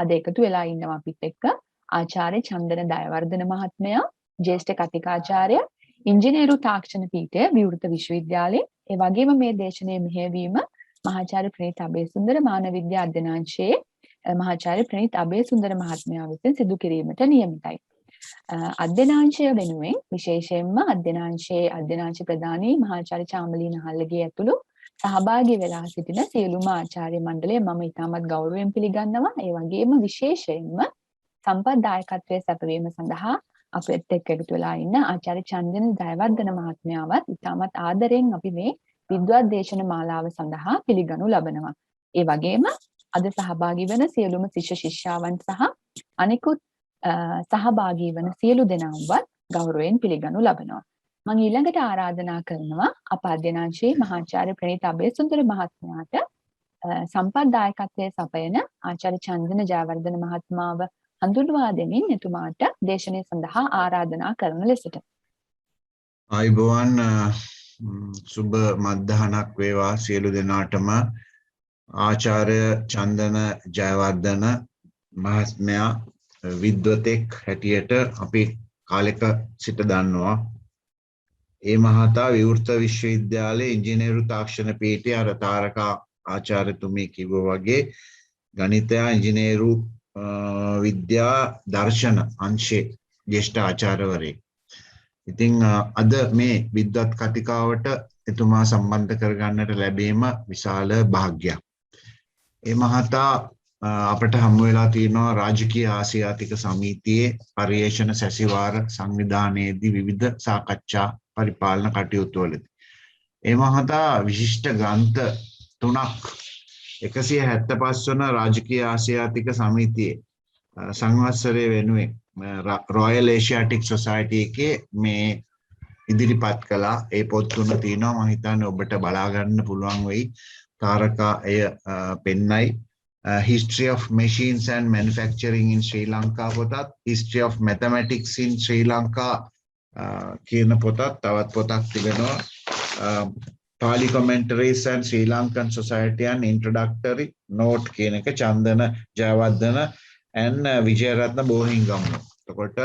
අද එකතු වෙලා ඉන්නවා අපිත් එක්ක ආචාර්ය චන්දන දයවර්ධන මහත්මයා, ජ්‍යෙෂ්ඨ කතිකාචාර්ය, ඉංජිනේරු තාක්ෂණ පීඨය විවෘත විශ්වවිද්‍යාලයේ. ඒ වගේම මේ දේශනයේ මෙහෙයවීම මහාචාර්ය ප්‍රනීත් අබේසුන්දර මානව විද්‍යා අධ්‍යනාංශයේ මහාචාර්ය ප්‍රනීත් අබේසුන්දර මහත්මයා විසින් සිදු කිරීමට නියමිතයි. අධ්‍යනාංශය වෙනුවෙන් විශේෂයෙන්ම අධ්‍යනාංශ ප්‍රධානී මහාචාර්ය චාමලී නහල්ලගේ ඇතුළු සහභාගී වෙලා සිටින සියලුම ආචාර්ය මණ්ඩලය මම ඉතාමත් ගෞරවයෙන් පිළිගන්නවා. ඒ වගේම විශේෂයෙන්ම සම්පත් දායකත්වයේ සැපවීම සඳහා අපිත් එක්ක එකතු වෙලා ඉන්න ආචාර්ය චන්දන දයවර්ධන මහත්මයාවත් ඉතාමත් ආදරෙන් අපි මේ විද්වත් දේශන මාලාව සඳහා පිළිගනු ලබනවා. ඒ වගේම අද සහභාගී වන සියලුම ශිෂ්‍ය ශිෂ්‍යාවන් සහ අනිකුත් සහභාගී වන සියලු දෙනාවත් ගෞරවයෙන් පිළිගනු ලබනවා. මම ඊළඟට ආරාධනා කරනවා අප අධ්‍යනාංශයේ මහාචාර්ය ප්‍රනීත් අබේසුන්දර මහත්මයාට සම්පත් දායකත්වයේ සපයන ආචාර්ය චන්දන ජයවර්ධන මහත්මාව හඳුන්වා දෙමින් එතුමාට දේශනය සඳහා ආරාධනා කරන ලෙසට. ආයුබෝවන් සුබ මධ්‍යහනක් වේවා සියලු දෙනාටම. ආචාර්ය චන්දන ජයවර්ධන මහත්මයා විද්වතෙක් හැටියට අපි කාලෙක සිට දන්නවා. ඒ මහතා විවෘත විශ්වවිද්‍යාලයේ ඉංජිනේරු තාක්ෂණ පීඨයේ අර තාරකා ආචාර්යතුමී කිව්වා වගේ ගණිතය ඉංජිනේරු විද්‍යා දර්ශන අංශයේ ජ්‍යෙෂ්ඨ ආචාර්යවරයෙක්. ඉතින් අද මේ විද්වත් කතිකාවට එතුමා සම්බන්ධ කරගන්නට ලැබීම විශාල භාග්‍යයක්. ඒ මහතා අපට හමු වෙලා තියෙනවා රාජකීය ආසියාතික සමිතියේ පරිේශන සැසිවාර සංවිධානයේදී විවිධ සාකච්ඡා පරිපාලන කටයුතු වලදී. ඒ මහතා විශිෂ්ට ග්‍රන්ථ 3ක් 175 වන රාජකීය ආසියාතික සමිතියේ සංවත්සරයේ වෙනුවෙන් රොයල් ඒෂියාටික් සොසයිටි එකේ මේ ඉදිරිපත් කළා. ඒ පොත් 3 තියෙනවා. මම හිතන්නේ ඔබට බලා ගන්න පුළුවන් වෙයි. තාරකා එය පෙන්නයි. History of Machines and Manufacturing in Sri Lanka පොතත්, History of Mathematics in Sri Lanka කියන පොතත් තවත් පොතක් තිබෙනවා. Pali Commentaries and Sri Lankan Society and Introductory Note කියන එක චන්දන ජයවර්ධන and විජයරත්න බෝහිංගම්. එතකොට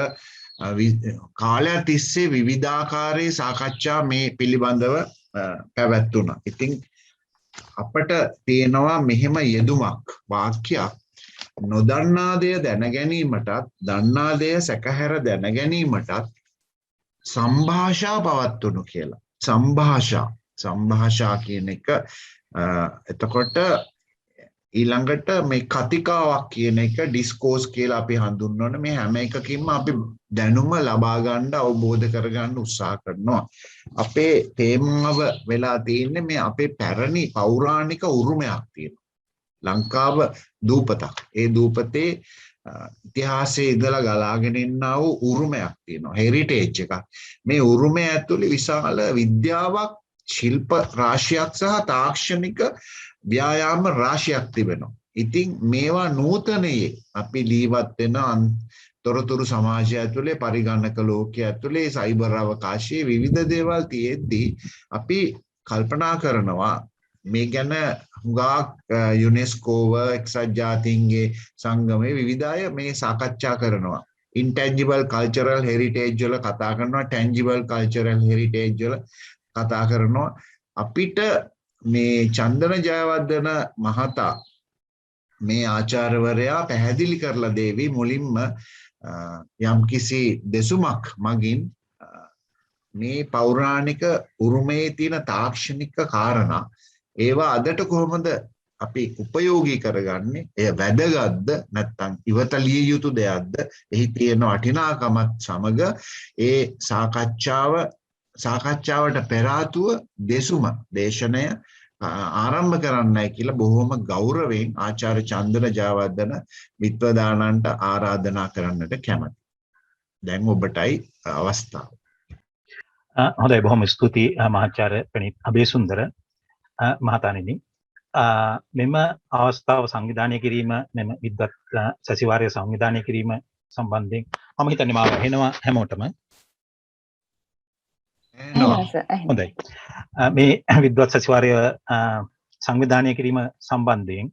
කාලය තිස්සේ විවිධාකාරයේ සාකච්ඡා මේ පිළිබඳව පැවැත්වුණා. ඉතින් අපට තියෙනවා මෙහෙම යෙදුමක් වාක්‍යයක් නොදන්නා දෙය දැන ගැනීමටත් දන්නා දෙය සැකහැර දැන ගැනීමටත් සම්භාෂා පවත්වනු කියලා. සම්භාෂා කියන එක එතකොට ඊළඟට මේ කතිකාවක් කියන එක ඩිස්කෝස් කියලා අපි හඳුන්වන මේ හැම එකකින්ම අපි දැනුම ලබා ගන්න අවබෝධ කරගන්න උත්සාහ කරනවා. අපේ තේමාව වෙලා තියෙන්නේ මේ අපේ පැරණි පෞරාණික උරුමයක් තියෙනවා. ලංකාව දූපතක්. ඒ දූපතේ ඉතිහාසයේ ඉඳලා ගලාගෙන ඉන්නා වූ උරුමයක් තියෙනවා. හෙරිටේජ් එකක්. මේ උරුමය ඇතුලේ විශාල විද්‍යාවක්, ශිල්ප රාශියක් සහ තාක්ෂණික ව්‍යායාම රාශියක් තිබෙනවා. ඉතින් මේවා නූතනයේ අපි ලීවත් වෙන තොරතුරු සමාජය ඇතුලේ, පරිගණක ලෝකයේ ඇතුලේ, සයිබර් අවකාශයේ විවිධ දේවල් තියෙද්දී අපි කල්පනා කරනවා මේ ගැන හුඟක් යුනෙස්කෝව, එක්සත් ජාතීන්ගේ සංගමයේ විවිධ අය මේ සාකච්ඡා කරනවා. intangible cultural heritage වල කතා කරනවා, tangible cultural heritage වල කතා කරනවා. අපිට මේ චන්දන ජයවර්ධන මහතා මේ ආචාර්යවරයා පැහැදිලි කරලා දෙවි මුලින්ම යම්කිසි දෙසුමක් මගින් මේ පෞරාණික උරුමයේ තියෙන තාක්ෂණික කාරණා ඒවා අදට කොහොමද අපි උපයෝගී කරගන්නේ? එය වැදගත්ද නැත්නම් ඉවතලිය යුතු දෙයක්ද? එහි තියෙන වටිනාකමත් සමග ඒ සාකච්ඡාවට පෙර ආතුව දෙසුම දේශනය ආරම්භ කරන්නයි කියලා බොහොම ගෞරවයෙන් ආචාර්ය චන්දන ජයවර්ධන විද්වදානන්ට ආරාධනා කරන්නට කැමැති. දැන් ඔබටයි අවස්ථාව. හොඳයි, බොහොම ස්තුතියි මහාචාර්ය ප්‍රනීත් අබේසුන්දර මහතාණෙනි. මෙම අවස්ථාව සංවිධානය කිරීම, මෙම විද්වත් සැසිවාරය සංවිධානය කිරීම සම්බන්ධයෙන් මම හිතන්නේ මාව ඇහෙනවා හැමෝටම. හොඳයි. මේ විද්වත් සැසිවාරය සංවිධානය කිරීම සම්බන්ධයෙන්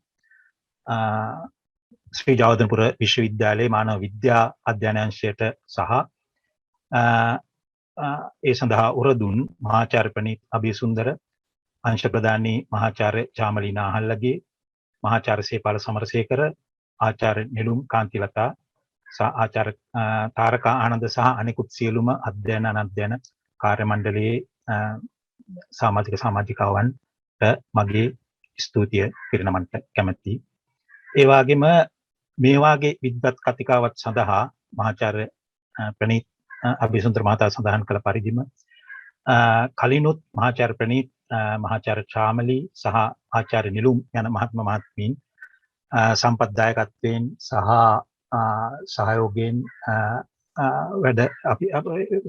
ශ්‍රී ජාවර්ධනපුර විශ්වවිද්‍යාලයේ මානව විද්‍යා අධ්‍යයනාංශයට සහ ඒ සඳහා උරදුන් මහාචාර්ය ප්‍රනීත් අබේසුන්දර, අංශ ප්‍රධානී මහාචාර්ය චාමලී නාහල්ලගේ, මහාචාර්ය සේපාල සමරසේකර, ආචාර්ය නිලුම් කාන්තිලතා සහ ආචාර්ය තාරකා ආනන්ද සහ අනෙකුත් සියලුම අධ්‍යයන අනධ්‍යයන කාර්ය මණ්ඩලයේ සමාජිකාවන්ට මගේ ස්තුතිය පිරිනමන්නට කැමැතියි. ඒ වගේම මේ වාගේ විද්වත් කතිකාවත් සඳහා මහාචාර්ය ප්‍රනීත් අබේසුන්දර මහතා සඳහන් කළ පරිදිම කලිනුත් මහාචාර්ය ප්‍රනීත්, මහාචාර්ය චාමලී සහ ආචාර්ය නිලුම් යන මහත්ම මහත්මීන් සම්පත්දායකත්වයෙන් සහ සහයෝගයෙන් වැඩ අපි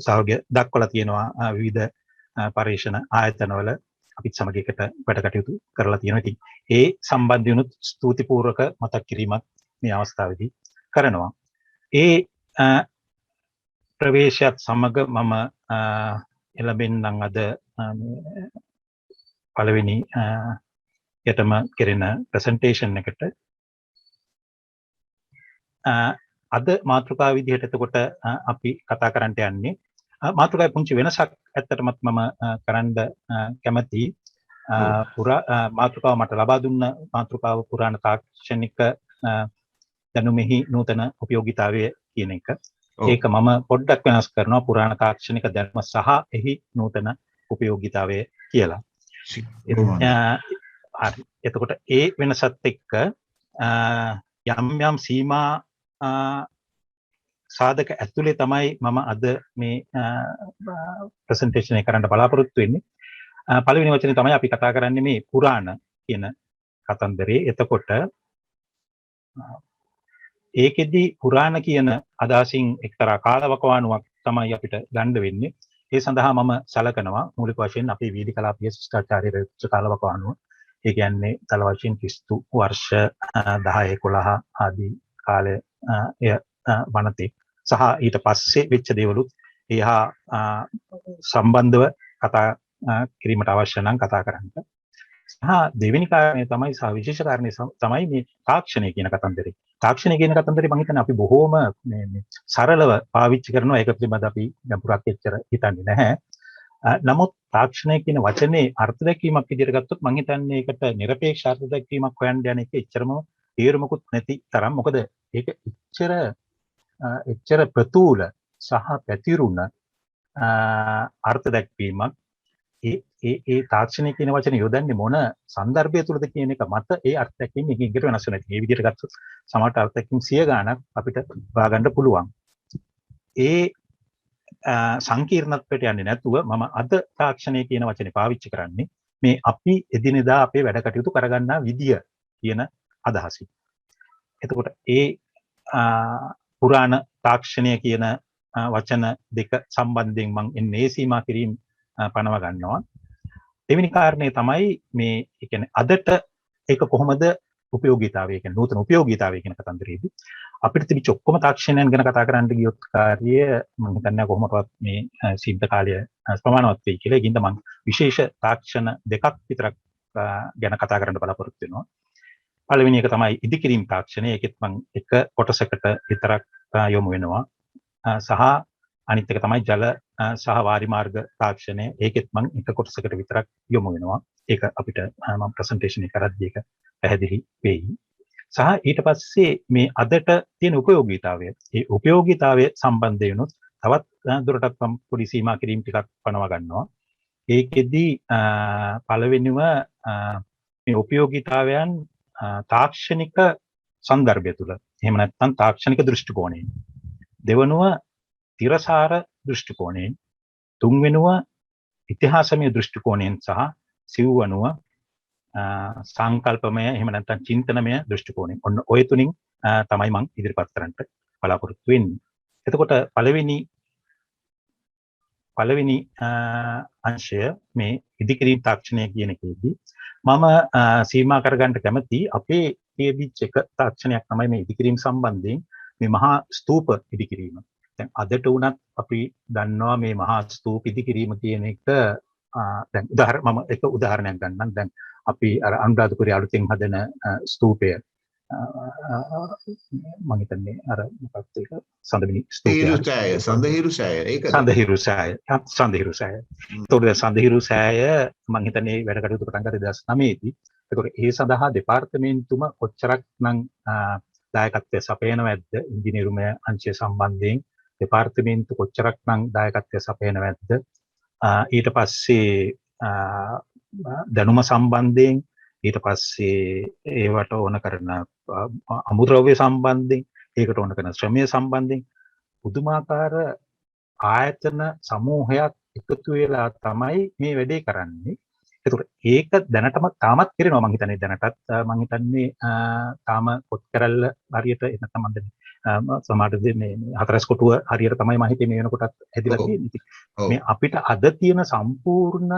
සහයෝගය දක්වලා තියෙනවා විවිධ පරීක්ෂණ ආයතනවල අපිත් සමග එකට වැඩ කටයුතු කරලා තියෙනවා. ඉතින් ඒ සම්බන්ධවනුත් ස්තුතිපූර්වක මතක් කිරීමක් මේ අවස්ථාවේදී කරනවා. ඒ ප්‍රවේශයත් සමග මම එළඹෙන්නම් අද පළවෙනි යටම කෙරෙන ප්‍රසන්ටේෂන් එකට. අද මාතෘකාව විදිහට එතකොට අපි කතා කරන්නට යන්නේ මාතෘකාවේ පුංචි වෙනසක් ඇත්තටමත් මම කරන්න කැමතියි. මාතෘකාව මට ලබා දුන්න මාතෘකාව පුරාණ තාක්ෂණික දැනුමෙහි නූතන උපයෝගීතාවය කියන එක. ඒක මම පොඩ්ඩක් වෙනස් කරනවා, පුරාණ තාක්ෂණික දැනුම සහ එහි නූතන උපයෝගීතාවය කියලා. හරි. එතකොට ඒ වෙනසත් එක්ක යම් යම් සීමා සාධක ඇතුලේ තමයි මම අද මේ ප්‍රසන්ටේෂන් එක කරන්න බලාපොරොත්තු වෙන්නේ. පළවෙනි වචනේ තමයි අපි කතා කරන්නේ මේ පුරාණ කියන කතන්දරේ. එතකොට ඒකෙදි පුරාණ කියන අදහසින් එක්තරා කාලවකවානුවක් තමයි අපිට ගන්න වෙන්නේ. ඒ සඳහා මම සලකනවා මූලික වශයෙන් අපේ වීදි කලාපීය ශිෂ්ටාචාරයේ රැකිච්ච කාලවකවානුව. ඒ කියන්නේ තල වශයෙන් ක්‍රිස්තු වර්ෂ 10 11 ආදී කාලය වනතේ සහ ඊට පස්සේ වෙච්ච දේවලුත් එහා සම්බන්ධව කතා කිරීමට අවශ්‍ය නම් කතා කරන්න. සහ දෙවෙනි කාරණය තමයි සහ විශේෂ කාරණේ තමයි මේ තාක්ෂණය කියන කතන්දරේ. තාක්ෂණය කියන කතන්දරේ මම හිතන්නේ අපි බොහෝම මේ සරලව පාවිච්චි කරනවා. ඒක පිළිබඳව අපි ගැඹුරක් එච්චර හිතන්නේ නැහැ. නමුත් තාක්ෂණය කියන වචනේ අර්ථ දැක්වීමක් විදිහට ගත්තොත් මම හිතන්නේ ඒකට নিরপেক্ষ අර්ථ දැක්වීමක් හොයන්න යන එක එච්චරම තේරුමකුත් නැති තරම්. මොකද ඒක එච්චර ප්‍රතූල සහ පැතිරුණ අර්ථ දැක්වීමක්. ඒ තාක්ෂණය කියන වචනේ යොදන්නේ මොන සන්දර්භය තුලද කියන එක මත ඒ අර්ථ දැක්වීම එකකට වෙනස් වෙනවා. මේ විදිහට ගත්තොත් සමහර අර්ථ දැක්වීම් 100 ගණක් අපිට හොයාගන්න පුළුවන්. ඒ සංකීර්ණත්වයට යන්නේ නැතුව මම අද තාක්ෂණය කියන වචනේ පාවිච්චි කරන්නේ මේ අපි එදිනෙදා අපේ වැඩ කටයුතු කරගන්නා විදිය කියන අදහසින්. එතකොට ඒ පුරාණ තාක්ෂණය කියන වචන දෙක සම්බන්ධයෙන් මම එන්නේ සීමා කිරීම පනව ගන්නවා. දෙවෙනි කාරණේ තමයි මේ කියන්නේ අදට ඒක කොහොමද උපයෝගීතාවය කියන්නේ නූතන උපයෝගීතාවය කියන කතන්දරයේදී අපිට තිබිච්ච ඔක්කොම තාක්ෂණයන් ගැන කතා කරන්න ගියොත් කාර්යය මම හිතන්නේ කොහොමවත් මේ සීමිත කාලය ප්‍රමාණවත් වෙයි කියලා. ඒකින්ද මම විශේෂ තාක්ෂණ දෙකක් විතරක් ගැන කතා කරන්න බලාපොරොත්තු වෙනවා. පළවෙනි එක තමයි ඉදිකිරීම තාක්ෂණය. ඒකෙත් මම එක කොටසකට විතරක් යොමු වෙනවා. සහ අනිත් එක තමයි ජල සහ වාරි මාර්ග තාක්ෂණය. ඒකෙත් මම එක කොටසකට විතරක් යොමු වෙනවා. ඒක අපිට මම ප්‍රසන්ටේෂන් එක කරද්දී ඒක පැහැදිලි වෙයි. සහ ඊට පස්සේ මේ අදට තියෙන උපයෝගීතාවය, ඒ උපයෝගීතාවය සම්බන්ධ වෙනුත් තවත් දුරටත් මම පොඩි සීමා කිරීම ටිකක් පනව ගන්නවා. ඒකෙදි පළවෙනිව මේ උපයෝගීතාවයන් තාක්ෂණික සංදර්භය තුළ, එහෙම නැත්නම් තාක්ෂණික දෘෂ්ටි කෝණයෙන්, දෙවනුව තිරසාර දෘෂ්ටි කෝණයෙන්, තුන්වෙනුව ඉතිහාසමය දෘෂ්ටි කෝණයෙන් සහ සිව්වනුව සංකල්පමය එහෙම නැත්නම් චින්තනමය දෘෂ්ටි කෝණයෙන්. ඔන්න ඔය තුنين තමයි මම ඉදිරිපත් කරන්න බලාපොරොත්තු වෙන්නේ. එතකොට පළවෙනි අංශය මේ ඉදිකිරීම තාක්ෂණය කියන එකේදී මම සීමා කරගන්න කැමති අපේ තියවිච්ච එක තාක්ෂණයක් තමයි මේ ඉදිකිරීම සම්බන්ධයෙන් මේ මහා ස්තූප ඉදිකිරීම. දැන් අදට උනත් අපි දන්නවා මේ මහා ස්තූප ඉදිකිරීම කියන එක. දැන් මම එක උදාහරණයක් ගන්නම්. දැන් අපි අර අනුරාධපුරයේ අලුතෙන් හදන ස්තූපය මම හිතන්නේ අර මොකක්ද ඒක සඳමිනි තීරු ස්තූපය සෑය සඳහිරු සෑය ඒකද සඳහිරු සෑය සඳහිරු සෑය. ඒතකොට දැන් සඳහිරු සෑය මම හිතන්නේ වැඩ කටයුතු පටන් ගත්තේ 2009 දී. ඒතකොට ඒ සඳහා දෙපාර්තමේන්තුවම කොච්චරක් නම් දායකත්වය සපයනවද ඉංජිනේරුමය අංශය සම්බන්ධයෙන් දෙපාර්තමේන්තු කොච්චරක් නම් දායකත්වය සපයනවද ඊට පස්සේ දැනුම සම්බන්ධයෙන් ඊට පස්සේ ඒවට ඕන කරන අමුද්‍රව්‍ය සම්බන්ධයෙන් ඒකට ඕන කරන ශ්‍රමය සම්බන්ධයෙන් පුදුමාකාර ආයතන සමූහයක් එකතු වෙලා තමයි මේ වැඩේ කරන්නේ. ඒතකොට ඒක දැනටම තාමත් කරනවා මම හිතන්නේ දැනටත් මම හිතන්නේ තාම පොත් කරල්ල හරියට නැත්නම් මම සමහරවිට මේ හතරස් කොටුව හරියට තමයි මම හිතේ මේ වෙනකොටත් හැදිලා තියෙන්නේ. මේ අපිට අද තියෙන සම්පූර්ණ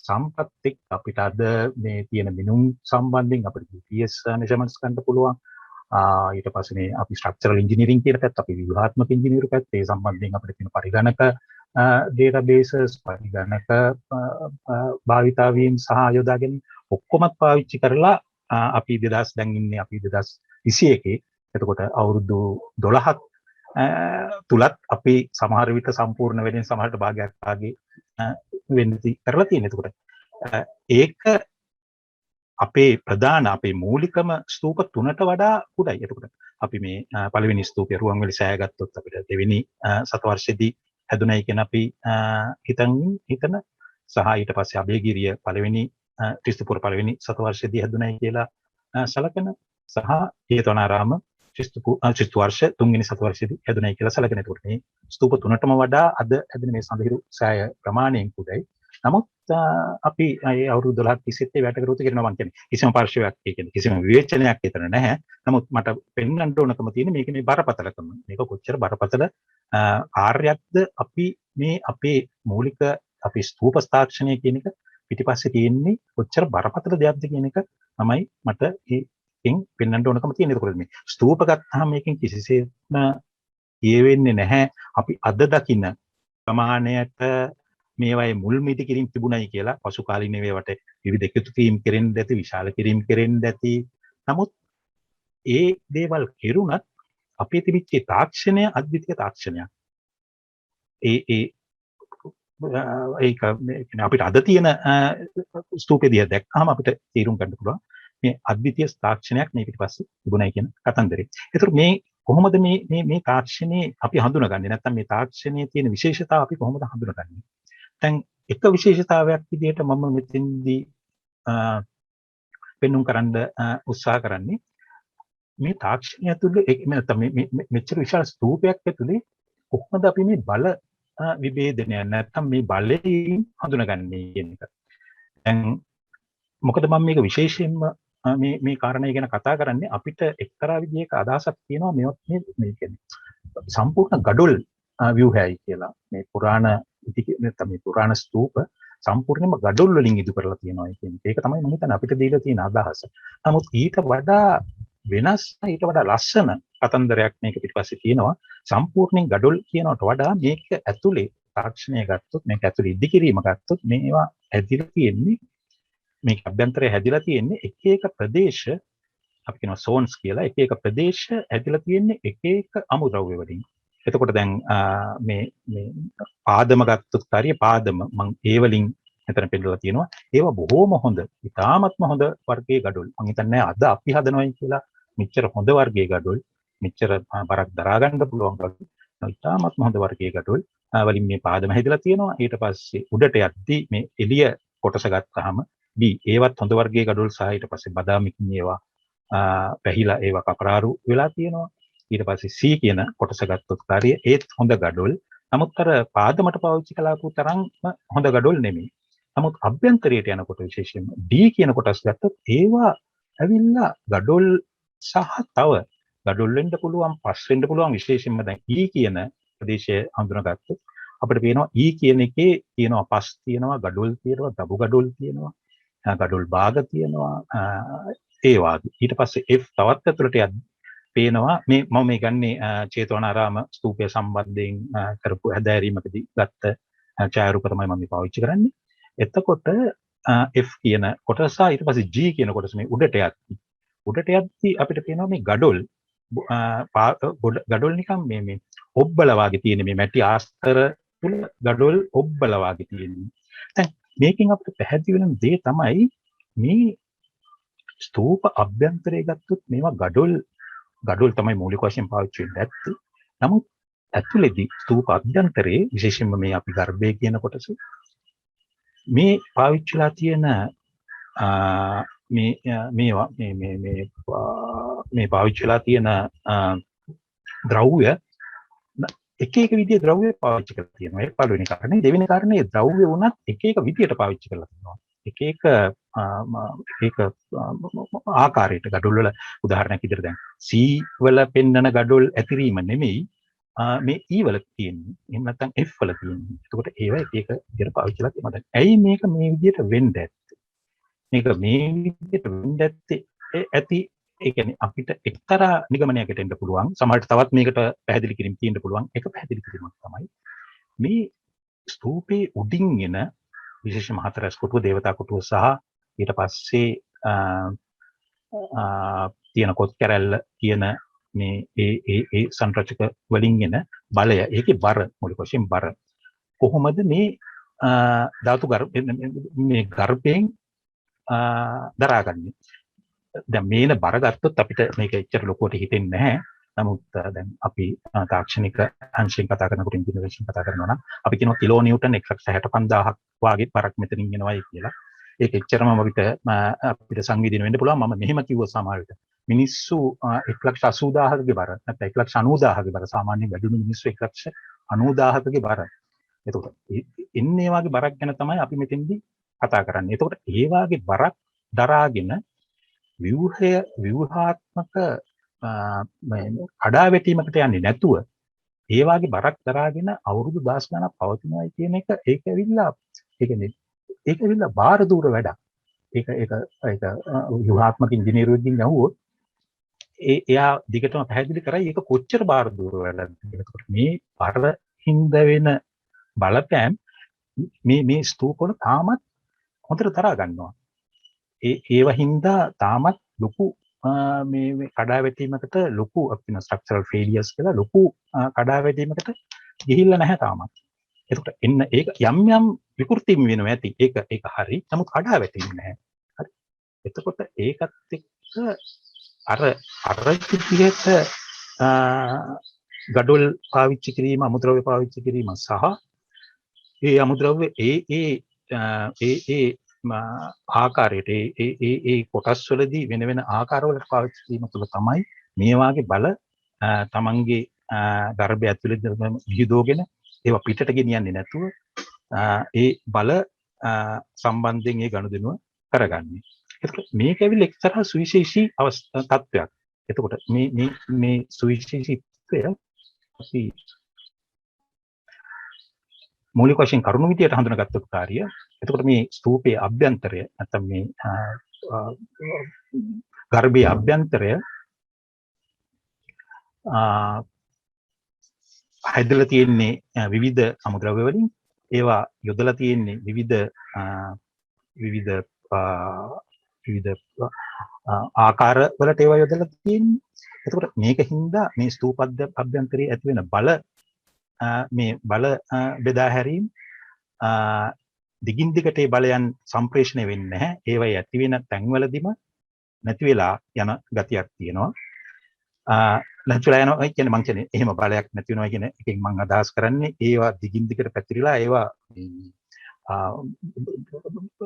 සම්පත් එක්ක අපිට අද මේ තියෙන මිනුම් සම්බන්ධයෙන් අපිට GPS measurements ගන්න පුළුවන්. ඊට පස්සේ මේ අපි ස්ට්‍රක්චරල් ඉන්ජිනියරින් කියන පැත්ත අපි ව්‍යුහාත්මක ඉංජිනේරු පැත්ත ඒ සම්බන්ධයෙන් අපිට තියෙන පරිගණක databases පරිගණක භාවිතා වීම සහ යොදා ගැනීම ඔක්කොමත් පාවිච්චි කරලා අපි 2000 දැන් ඉන්නේ අපි 2021 එතකොට අවුරුදු 12ක් තුලත් අපි සමහර විට සම්පූර්ණ වෙන්නේ සමහරට භාගයක් ආගේ වෙන්නේ කරලා තියෙන. එතකොට ඒක අපේ ප්‍රධාන අපේ මූලිකම ස්තූප 3ට වඩා කුඩයි. එතකොට අපි මේ පළවෙනි ස්තූපය රුවන්වැලි සෑය ගත්තොත් අපිට දෙවෙනි සතවර්ෂයේදී හැදුණයි කියන අපි හිතන සහ ඊට පස්සේ අබේගිරිය පළවෙනි ක්‍රිස්තුපුර පළවෙනි සතවර්ෂයේදී හැදුණයි කියලා සලකන සහ ජේතවනාරාම ක්‍රිස්තු වර්ෂ තුන්වෙනි සතවර්ෂයේදී හැදුණයි කියලා සලකන. ඒකට මේ ස්තූප 3ටම වඩා අද හැදෙන මේ සඳහිරු සෑය ප්‍රමාණයෙන් කුඩයි. නමුත් අපි අවුරුදු 12ක් තිස්සෙත් වැඩ කරුවොත් කියනවා මම කියන්නේ කිසිම පාර්ශවයක් කියන්නේ කිසිම විවේචනයක් විතර නැහැ. නමුත් මට පෙන්වන්න ඕනකම තියෙන මේක මේ බරපතලකම. මේක කොච්චර බරපතල කාර්යයක්ද අපි මේ අපේ මූලික අපි ස්තූප තාක්ෂණය කියන එක පිටිපස්සේ තියෙන්නේ කොච්චර බරපතල දෙයක්ද කියන එක තමයි මට ඒකෙන් පෙන්වන්න ඕනකම තියෙන. ඒකවල මේ ස්තූප ගත්තාම මේකෙන් කිසිසේත්ම කියෙවෙන්නේ නැහැ අපි අද දකින්න ප්‍රමාණයට මේවායේ මුල් මිටි කිරීම තිබුණයි කියලා පසු කාලීන වේවට විවිධ එකතු කිරීම කෙරෙන්න ඇති විශාල කිරීම කෙරෙන්න ඇති. නමුත් ඒ දේවල් කෙරුණත් අපේ තිබිච්ච තාක්ෂණය අද්විතීය තාක්ෂණයක්. ඒක අපිට අද තියෙන ස්තූපෙදිය දැක්කම අපිට තීරුම් ගන්න පුළුවන් මේ අද්විතීය තාක්ෂණයක් මේ පිටිපස්සේ තිබුණයි කියන කතන්දරේ. ඒතර මේ කොහොමද මේ තාක්ෂණේ අපි හඳුනගන්නේ නැත්නම් මේ තාක්ෂණයේ තියෙන විශේෂතාව අපි කොහොමද හඳුනගන්නේ? දැන් එක විශේෂතාවයක් විදිහට මම මෙතෙන්දී පෙන්වුම් කරන්න උත්සාහ කරන්නේ මේ තාක්ෂණය ඇතුලේ නැත්නම් මෙච්චර විශාල ස්තූපයක් ඇතුලේ කොහොමද අපි මේ බල විභේදනය නැත්නම් මේ බලයෙන් හඳුනගන්නේ කියන එක. දැන් මොකද මම මේක විශේෂයෙන්ම මේ කාරණේ ගැන කතා කරන්නේ අපිට එක්තරා විදිහක අදහසක් තියෙනවා මේ කියන්නේ සම්පූර්ණ gadol ව්‍යුහයයි කියලා. මේ පුරාණ නැත්නම් මේ පුරාණ ස්තූප සම්පූර්ණයෙන්ම gadol වලින් ඉදු කරලා තියෙනවා කියන්නේ. ඒක තමයි මම හිතන්නේ අපිට දීලා තියෙන අදහස. නමුත් ඊට වඩා වෙනස් ඊට වඩා ලස්සන කතන්දරයක් මේක පිටිපස්සේ තියෙනවා. සම්පූර්ණයෙන් gadol කියනකට වඩා මේක ඇතුලේ තාක්ෂණය ගත්තොත් මේක ඇතුලේ ඉදිකිරීම ගත්තොත් මේවා ඇදිලා තියෙන්නේ මේක අභ්‍යන්තරය හැදිලා තියෙන්නේ එක එක ප්‍රදේශ අපි කියනවා zones කියලා එක එක ප්‍රදේශ හැදිලා තියෙන්නේ එක එක අමුද්‍රව්‍ය වලින්. එතකොට දැන් මේ පාදම ගත්තොත් හරිය පාදම මම ඒ වලින් මෙතන පෙන්නලා තියෙනවා. ඒවා බොහොම හොඳ, ඉතාමත්ම හොඳ වර්ගයේ gadol. මම හිතන්නේ අද අපි හදනවයි කියලා මෙච්චර හොඳ වර්ගයේ gadol, මෙච්චර බරක් දරා ගන්න පුළුවන් gadol. ඉතාමත්ම හොඳ වර්ගයේ gadol වලින් මේ පාදම හැදිලා තියෙනවා. ඊට පස්සේ උඩට යද්දී මේ එළිය කොටස ගත්තාම B ඒවත් හොඳ වර්ගයේ gadol සහ ඊට පස්සේ බදාමිකින් ඒවා පැහිලා ඒවා කපරාරු වෙලා තියෙනවා. ඊට පස්සේ C කියන කොටස ගත්තොත් කාර්යය ඒත් හොඳ gadol. නමුත් අර පාදමට පාවිච්චි කළාපු තරම් හොඳ gadol නෙමෙයි. නමුත් අභ්‍යන්තරයට යනකොට විශේෂයෙන්ම D කියන කොටස් ගත්තොත් ඒවා ඇවිල්ලා gadol සහ තව gadol වෙන්න පුළුවන්, පස් වෙන්න පුළුවන්. විශේෂයෙන්ම දැන් E කියන ප්‍රදේශය හඳුනාගත්තොත් අපිට පේනවා E කියන එකේ තියෙනවා පස් තියෙනවා, gadol තියෙනවා, දබු gadol තියෙනවා, gadol භාග තියෙනවා. ඒ වාගේ ඊට පස්සේ F තවත් ඇතුළට යද්දී පේනවා මේ මම මේ ගන්නේ චේතවනාරාම ස්තූපය සම්බන්ධයෙන් කරපු හැදෑරීමකදී ගත්ත ඡායාරූප තමයි මම පාවිච්චි කරන්නේ. එතකොට F කියන කොටස ඊට පස්සේ G කියන කොටස මේ උඩට යද්දී උඩට යද්දී අපිට පේනවා මේ ගඩොල් ගඩොල් නිකන් මේ ඔබ්බල වාගේ තියෙන මේ මැටි ආස්තර තුල ගඩොල් ඔබ්බල වාගේ තියෙනවා. දැන් මේකෙන් අපිට පැහැදිලි වෙන දේ තමයි මේ ස්තූප අභ්‍යන්තරය ගත්තොත් මේවා ගඩොල් තමයි මූලික වශයෙන් පාවිච්චි වෙන්නේ ඇත්තේ. නමුත් ඇතුළේදී ස්තූප අභ්‍යන්තරයේ විශේෂයෙන්ම මේ අපි ගර්භය කියන කොටස මේ පාවිච්චිලා තියෙන මේ පාවිච්චිලා තියෙන ද්‍රව්‍ය එක එක විදිහේ ද්‍රව්‍ය පාවිච්චි කරලා තියෙනවා. ඒක පළවෙනි කාරණේ. දෙවෙනි කාරණේ ද්‍රව්‍ය වුණත් එක එක විදිහට පාවිච්චි කරලා තියෙනවා. එක එක ආකාරයට ගඩොල් වල උදාහරණයක් විදිහට දැන් C වල පෙන්නන ගඩොල් ඇතිරීම නෙමෙයි මේ E වල තියෙන්නේ. එහෙම නැත්නම් F වල තියෙන්නේ. එතකොට ඒවා එක එක විදිහට පාවිච්චි කරලා තියෙනවා. දැන් ඇයි මේක මේ විදිහට වෙන්න ඇත්තේ? මේක මේ විදිහට වෙන්න ඇති ඒ කියන්නේ අපිට එක්තරා නිගමනයකට එන්න පුළුවන්. සමහරට තවත් මේකට පැහැදිලි කිරීම තියෙන්න පුළුවන්. එක පැහැදිලි කිරීමක් තමයි මේ ස්තූපේ උඩින් එන විශේෂම හතරස් කොටුව දේවතා කොටුව සහ ඊට පස්සේ තියෙන කොත් කැරැල්ල කියන මේ ඒ සංරචක වලින් එන බලය ඒකේ බර මූලික වශයෙන් බර කොහොමද මේ ධාතු මේ ගර්භයෙන් දරාගන්නේ. දැන් මේන බර ගත්තොත් අපිට මේක එච්චර ලොකුවට හිතෙන්නේ නැහැ. නමුත් දැන් අපි තාක්ෂණික අංශයෙන් කතා කරනකොට ඉන්ජිනේරියෙන් කතා කරනවා නම් අපි කියනවා කිලෝ නිව්ටන් 165000ක් වාගේ බරක් මෙතනින් එනවායි කියලා. ඒක එච්චරම අපිට සංවේදනය වෙන්න පුළුවන්. මම මෙහෙම කිව්ව සමහරවිට මිනිස්සු 180000ගේ බර නැත්නම් 190000ගේ බර සාමාන්‍යයෙන් වැඩිම මිනිස්සු 190000ගේ බර. එතකොට එන්නේ වගේ බරක් ගැන තමයි අපි මෙතෙන්දී කතා කරන්නේ. එතකොට ඒ වගේ බරක් දරාගෙන ව්‍යුහාත්මක කඩා වැටීමකට යන්නේ නැතුව ඒ වගේ බරක් දරාගෙන අවුරුදු 10 ගණක් පවතිනවායි කියන එක ඒක ඇවිල්ලා බාහිර දූර වැඩක්. ඒක ව්‍යුහාත්මක ඉංජිනේරුවෙක්ගෙන් අහුවොත් එයා දිගටම පැහැදිලි කරයි ඒක කොච්චර බාහිර දූර වැඩක්ද කියලා. ඒකට මේ බර හින්ද වෙන බලපෑම් මේ ස්තූපවල තාමත් හොඳට දරා ගන්නවා. ඒව හින්දා තාමත් ලොකු මේ කඩා වැටීමකට ලොකු අපින ස්ට්‍රක්චරල් ෆේලියර්ස් කියලා ලොකු කඩා වැටීමකට ගිහිල්ලා නැහැ තාමත්. එතකොට එන්න ඒක යම් යම් විකෘති වෙනවා ඇති. ඒක හරි. නමුත් කඩා වැටෙන්නේ නැහැ. හරි. එතකොට ඒකත් එක්ක අර විදිහට ගඩොල් පාවිච්චි කිරීම, අමුද්‍රව්‍ය පාවිච්චි කිරීම සහ ඒ අමුද්‍රව්‍ය ඒ ආකාරයට ඒ කොටස් වලදී වෙන වෙන ආකාරවලට පාවිච්චි කිරීම තුළ තමයි මේ වාගේ බල තමන්ගේ ගර්භය ඇතුළේ විහිදෝගෙන ඒවා පිටට ගෙනියන්නේ නැතුව ඒ බල සම්බන්ධයෙන් ඒ ගනුදෙනුව කරගන්නේ. එතකොට මේක ඇවිල්ලා එක්තරා සුවිශේෂී තත්ත්වයක්. එතකොට මේ සුවිශේෂීත්වය අපි මූලික වශයෙන් කරුණු විදියට හඳුනාගත්තු කාර්ය. එතකොට මේ ස්තූපයේ අභ්‍යන්තරය නැත්නම් මේ ගර්භයේ අභ්‍යන්තරය හැදලා තියෙන්නේ විවිධ අමුද්‍රව්‍ය වලින්. ඒවා යොදලා තියෙන්නේ විවිධ ආකාර වලට ඒවා යොදලා තියෙන්නේ. එතකොට මේකින්ද මේ ස්තූප අභ්‍යන්තරයේ ඇති වෙන මේ බල බෙදා හැරීම දිගින් දිගට ඒ බලයන් සම්ප්‍රේෂණය වෙන්නේ නැහැ. ඒවයි ඇති වෙන තැන්වලදීම නැති වෙලා යන ගතියක් තියෙනවා. නැති වෙලා යනවා කියන්නේ මං කියන්නේ එහෙම බලයක් නැති වෙනවා කියන එකෙන් මං අදහස් කරන්නේ ඒවා දිගින් දිගට පැතිරිලා ඒවා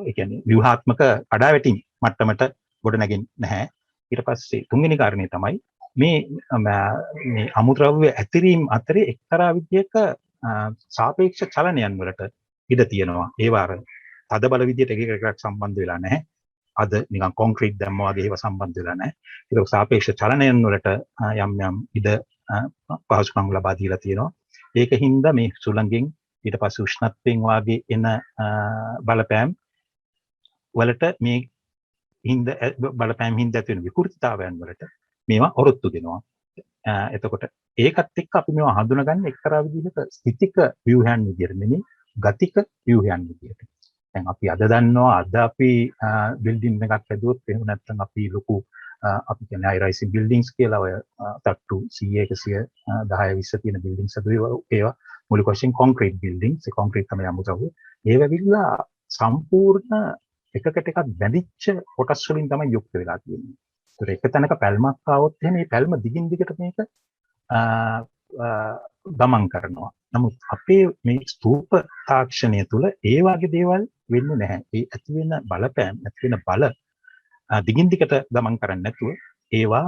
ඒ කියන්නේ ව්‍යුහාත්මක කඩාවැටීම් මට්ටමට ගොඩ නැගෙන්නේ නැහැ. ඊට පස්සේ තුන්වෙනි කාරණේ තමයි මේ අමුද්‍රව්‍ය ඇතිරීම අතරේ එක්තරා විදියක සාපේක්ෂ චලනයන් වලට ඉඩ තියෙනවා. ඒවා අර තද බල විදියට එක එකකට සම්බන්ධ වෙලා නැහැ. අද නිකන් කොන්ක්‍රීට් දැම්මා වගේ ඒවා සම්බන්ධ වෙලා නැහැ. ඒක සාපේක්ෂ චලනයන් වලට යම් ඉඩ පහසුකම් ලබා දීලා තියෙනවා. ඒකින්ද මේ සුළඟෙන් ඊට පස්සේ උෂ්ණත්වයෙන් වාගේ එන බලපෑම් වලට මේ බලපෑම් හින්දා ඇති වෙන විකෘතිතාවයන් වලට මේවා ඔරොත්තු දෙනවා. එතකොට ඒකත් එක්ක අපි මේවා හඳුනගන්නේ එක්තරා විදිහක ස්ථිතික ව්‍යුහයන් විදිහට නෙමෙයි ගතික ව්‍යුහයන් විදිහට. දැන් අපි අද දන්නවා අද අපි බිල්ඩින් එකක් හදුවොත් එහෙම නැත්නම් අපි ලොකු අපි කියන්නේ high rise buildings කියලා ඔය තට්ටු 100 110 20 තියෙන buildings අදුවේ ඒවා මූලික වශයෙන් concrete buildings ඒ concrete තමයි අමුතව ඒ වෙවිලා සම්පූර්ණ එකකට එකක් බැඳිච්ච කොටස් වලින් තමයි යුක්ත වෙලා තියෙන්නේ. ඒතර එක තැනක පැල්මක් ආවොත් එහෙනම් මේ පැල්ම දිගින් දිගට මේක ගමන් කරනවා. නමුත් අපේ මේ ස්තූප තාක්ෂණය තුළ ඒ වගේ දේවල් වෙන්නේ නැහැ. ඒ ඇති වෙන බලපෑම් ඇති වෙන බල දිගින් දිගට ගමන් කරන්නේ නැතුව ඒවා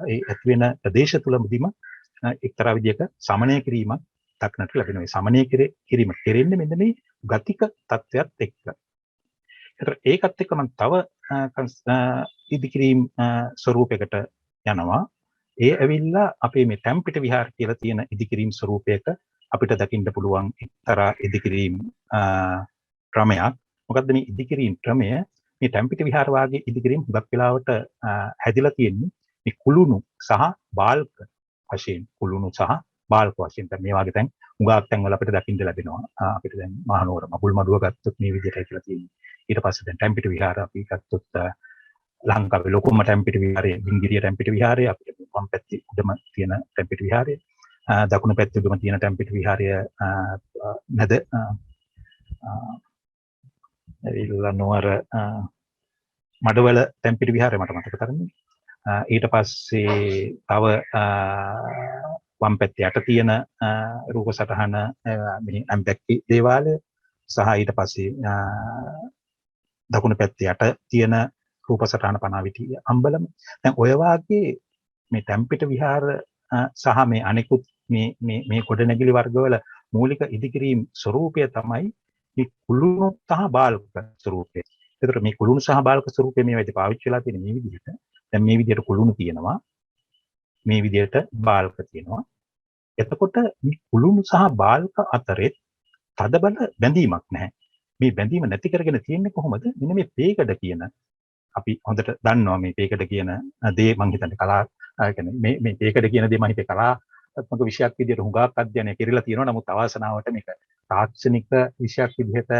ඒ ඇති වෙන ප්‍රදේශ තුළදීම එක්තරා විදිහක සමනය කිරීමක් දක්නට ලැබෙනවා. ඒ සමනය කිරීම කෙරෙන්නේ මෙන්න මේ ගතික තත්ත්වයක් එක්ක. ඒතර ඒකත් එක්ක මම තව ඉදිකිරීම් ස්වරූපයකට යනවා. ඒ ඇවිල්ලා අපේ මේ ටැම්පිට විහාර කියලා තියෙන ඉදිකිරීම් ස්වරූපයක අපිට දකින්න පුළුවන් එක්තරා ඉදිකිරීම් ක්‍රමයක්. මොකද්ද මේ ඉදිකිරීම් ක්‍රමය? මේ ටැම්පිට විහාර වාගේ ඉදිකිරීම් හුඟක් වෙලාවට හැදිලා තියෙන්නේ මේ කුළුණු සහ බාල්ක වශයෙන් කුළුණු සහ බාල්ක වශයෙන්. දැන් මේ වගේ තැන් හුඟක් තැන්වල අපිට දකින්න ලැබෙනවා. අපිට දැන් මහනුවර මගුල් මඩුව ගත්තොත් මේ විදිහටයි කියලා තියෙන්නේ. ඊට පස්සේ දැන් ටැම්පිට විහාර අපි ගත්තොත් ලංකාවේ ලොකුම ටැම්පිට විහාරය බිංගිරිය ටැම්පිට විහාරය අපිට වම් පැත්තේ උඩම තියෙන ටැම්පිට විහාරය දකුණු පැත්තේ උඩම තියෙන ටැම්පිට විහාරය නැද ඉල්ලනවර මඩවල ටැම්පිට විහාරය මට මතක තරන්නේ ඊට පස්සේ තව වම් පැත්තේ යට තියෙන රූප සටහන මේ ඇම්බැක්කි දේවාලය සහ ඊට පස්සේ දකුණු පැත්තේ යට තියෙන රූප සටහන පනාවිටිය අම්බලම. දැන් ඔය වාගේ මේ ටැම්පිට විහාර සහ මේ අනිකුත් මේ ගොඩනැගිලි වර්ගවල මූලික ඉදිකිරීම් ස්වරූපය තමයි මේ කුළුණු සහ බාල්ක ස්වරූපය. ඒතර මේ කුළුණු සහ බාල්ක ස්වරූපය මේ විදිහට පාවිච්චි වෙලා තියෙන මේ විදිහට. දැන් මේ විදිහට කුළුණු තියෙනවා. මේ විදිහට බාල්ක තියෙනවා. එතකොට මේ කුළුණු සහ බාල්ක අතරේ තදබල බැඳීමක් නැහැ. මේ බැඳීම නැති කරගෙන තියෙන්නේ කොහොමද? මෙන්න මේ පේකඩ කියන අපි හොඳට දන්නවා මේ පේකඩ කියන දේ මම හිතන්නේ කලා කියන්නේ මේ පේකඩ කියන දේ මම හිතේ කලාත්මක විෂයක් විදිහට හුඟක් අධ්‍යයනය කරලා තියෙනවා. නමුත් අවසනාවට මේක තාක්ෂණික විෂයක් විදිහට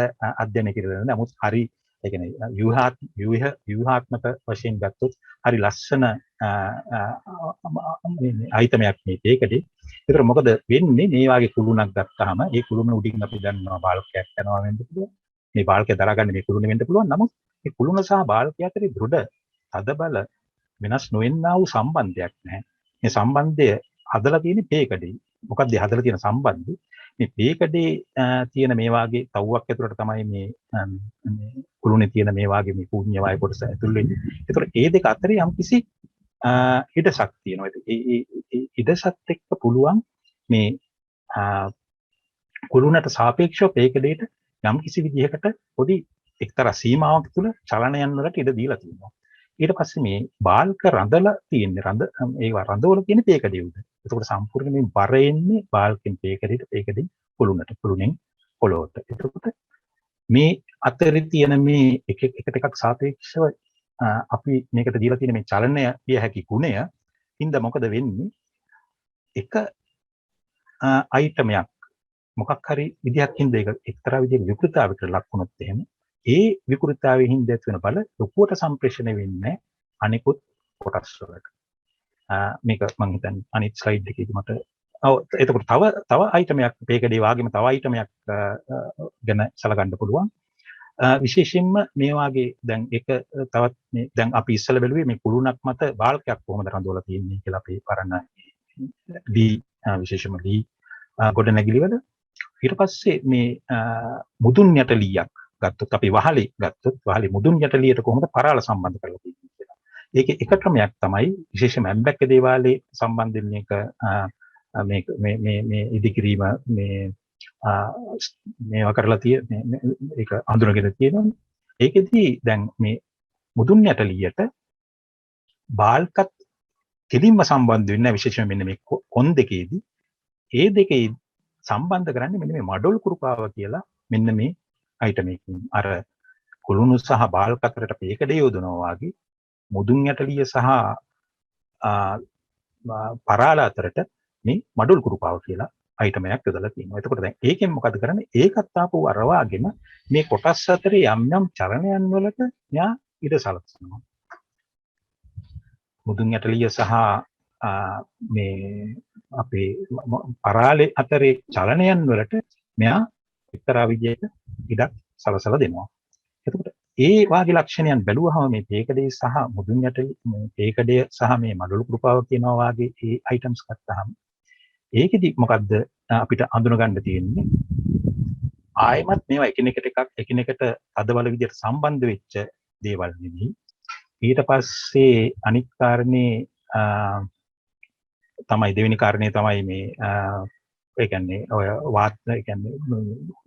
අධ්‍යයනය කරලා නමුත් හරි ඒ කියන්නේ ව්‍යුහාත්මක වශයෙන් ගත්තොත් හරි ලස්සන අයිතමයක් මේ පේකඩේ. ඒතර මොකද වෙන්නේ මේ වාගේ කුළුණක් ගත්තාම ඒ කුළුණ උඩින් අපි දන්නවා බාල්කයක් යනවා වෙන්න පුළුවන්. මේ බාල්කය දරාගන්න මේ කුළුණ වෙන්න පුළුවන්. නමුත් මේ කුළුණ සහ බාල්කය අතරේ දෘಢ තදබල වෙනස් නොවෙන්නා වූ සම්බන්ධයක් නැහැ. මේ සම්බන්ධය හදලා තියෙන්නේ පේකඩේ. මොකක්ද හදලා තියෙන සම්බන්ධය? මේ පේකඩේ තියෙන මේ වාගේ තව්වක් ඇතුළට තමයි මේ කුළුණේ තියෙන මේ වාගේ මේ කුණ්‍ය වායු කොටස ඇතුල් වෙන්නේ. ඒතකොට ඒ දෙක අතරේ යම්කිසි ඉඩසක් තියෙනවා. ඒ ඉඩසත් එක්ක පුළුවන් මේ කුළුණට සාපේක්ෂව පේකඩේට යම්කිසි විදිහකට පොඩි එක්තරා සීමාවක් තුළ චලනයන් වලට ඉඩ දීලා තියෙනවා. ඊට පස්සේ මේ බාල්ක රඳලා තියෙන්නේ ඒවා රඳවල තියෙන පේකඩේ උඩ. එතකොට සම්පූර්ණ මේ බර එන්නේ බාල්කෙන් පේකඩේට පේකඩෙන් කුළුණට කුළුණෙන් පොළොවට. එතකොට මේ අතරේ තියෙන මේ එකට එකක් සාපේක්ෂව අපි මේකට දීලා තියෙන මේ චලනය කිය හැකි ගුණය හින්දා මොකද වෙන්නේ? එක අයිටමයක් මොකක් හරි විදිහක් හින්දා ඒක එක්තරා විදිහක විකෘතතාවයකට ලක් වුණොත් එහෙම ඒ විකෘතතාවයෙන් හින්දා ඇති වෙන බල ලොකුවට සම්ප්‍රේෂණය වෙන්නේ අනිකුත් කොටස් වලට. මේක මම හිතන්නේ අනිත් ස්ලයිඩ් එකේදී මට එතකොට තව අයිටමයක් මේකදී වාගේම තව අයිටමයක් ගැන සලකන්න පුළුවන්. විශේෂයෙන්ම මේ වාගේ දැන් එක තවත් මේ දැන් අපි ඉස්සෙල්ලා බැලුවේ මේ කුළුණක් මත බාල්කයක් කොහොමද රඳවලා තියෙන්නේ කියලා අපි පරණ දී විශේෂයෙන්ම දී ගොඩනැගිලි වල ඊට පස්සේ මේ මුදුන් යටලියක් ගත්තොත් අපි වහලේ ගත්තොත් වහලේ මුදුන් යටලියට කොහොමද පරාල සම්බන්ධ කරලා තියෙන්නේ කියලා. ඒකේ එක ක්‍රමයක් තමයි විශේෂයෙන්ම ඇම්බැක්ක දේවාලයේ සම්බන්ධයෙන් මේ ඉදිකිරීම මේවා කරලා ඒක අඳුනගෙන තියෙනවා. ඒකෙදී දැන් මේ මුදුන් යටලියට බාල්කත් කෙලින්ම සම්බන්ධ වෙන්නේ විශේෂයෙන්ම මෙන්න මේ කොන් දෙකේදී ඒ දෙකේ සම්බන්ධ කරන්නේ මෙන්න මේ මඩොල් කුරුකාව කියලා මෙන්න මේ අයිටම් එකකින් අර කුළුණු සහ බාල්ක අතරට පේකඩ යොදනවා වගේ මුදුන් යටලිය සහ පරාල අතරට මේ මඩොල් කුරුකාව කියලා අයිටම් එකක් යොදලා තියෙනවා. එතකොට දැන් ඒකෙන් මොකද කරන්නේ? ඒකත් ආපහු අර වාගේම මේ කොටස් අතරේ යම් යම් චලනයන් වලට යා ඉඩ සලසනවා. මුදුන් ඇටලිය සහ මේ අපේ පරාලේ අතරේ චලනයන් වලට මෙයා එක්තරා විදිහක ඉඩක් සලසලා දෙනවා. එතකොට ඒ වාගේ ලක්ෂණයන් බැලුවහම මේ තේකඩේ සහ මුදුන් ඇටලි මේ තේකඩය සහ මේ මඩලු කෘපාව කියනවා වාගේ ඒ අයිටම්ස් ගත්තාම ඒකෙදි මොකද්ද අපිට අඳුනගන්න තියෙන්නේ? ආයෙමත් මේවා එකිනෙකට අදවල විදිහට සම්බන්ධ වෙච්ච දේවල් නෙමෙයි. ඊට පස්සේ අනිත් කාරණේ තමයි දෙවෙනි කාරණේ තමයි මේ ඒ කියන්නේ ඔය වාත ඒ කියන්නේ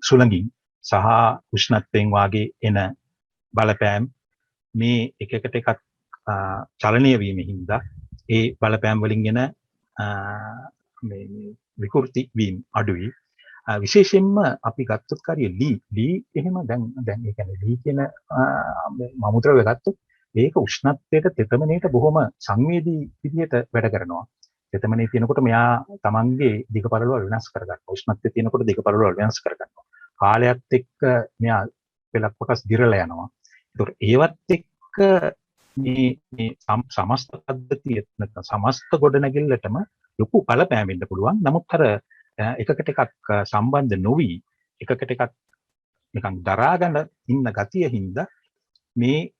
සුළඟින් සහ උෂ්ණත්වයෙන් වාගේ එන බලපෑම් මේ එකකට එකක් චලනය වීමෙන් හින්දා ඒ බලපෑම් වලින් එන මේ විකෘති වීම අඩුයි. විශේෂයෙන්ම අපි ගත්තොත් කාරිය ලී එහෙම දැන් ඒ කියන්නේ ලී කියන මමුද්‍රව්‍ය ගත්තොත් ඒක උෂ්ණත්වයට තෙතමනයට බොහොම සංවේදී විදිහට වැඩ කරනවා. තෙතමනේ තියෙනකොට මෙයා තමන්ගේ දිග පළලවල් වෙනස් කරගන්නවා. උෂ්ණත්වය තියෙනකොට දිග පළලවල් වෙනස් කරගන්නවා. කාලයත් එක්ක මෙයා පෙළක් කොටස් දිරලා යනවා. ඒතකොට ඒවත් එක්ක මේ සමස්ත පද්ධතිය නැත්නම් සමස්ත ගොඩනැගිල්ලටම ලොකු බලපෑම් වෙන්න පුළුවන්. නමුත් අර එකකට එකක් සම්බන්ධ නොවි එකකට එකක් නිකන් දරා ගන්න ඉන්න ගතිය හින්දා මේ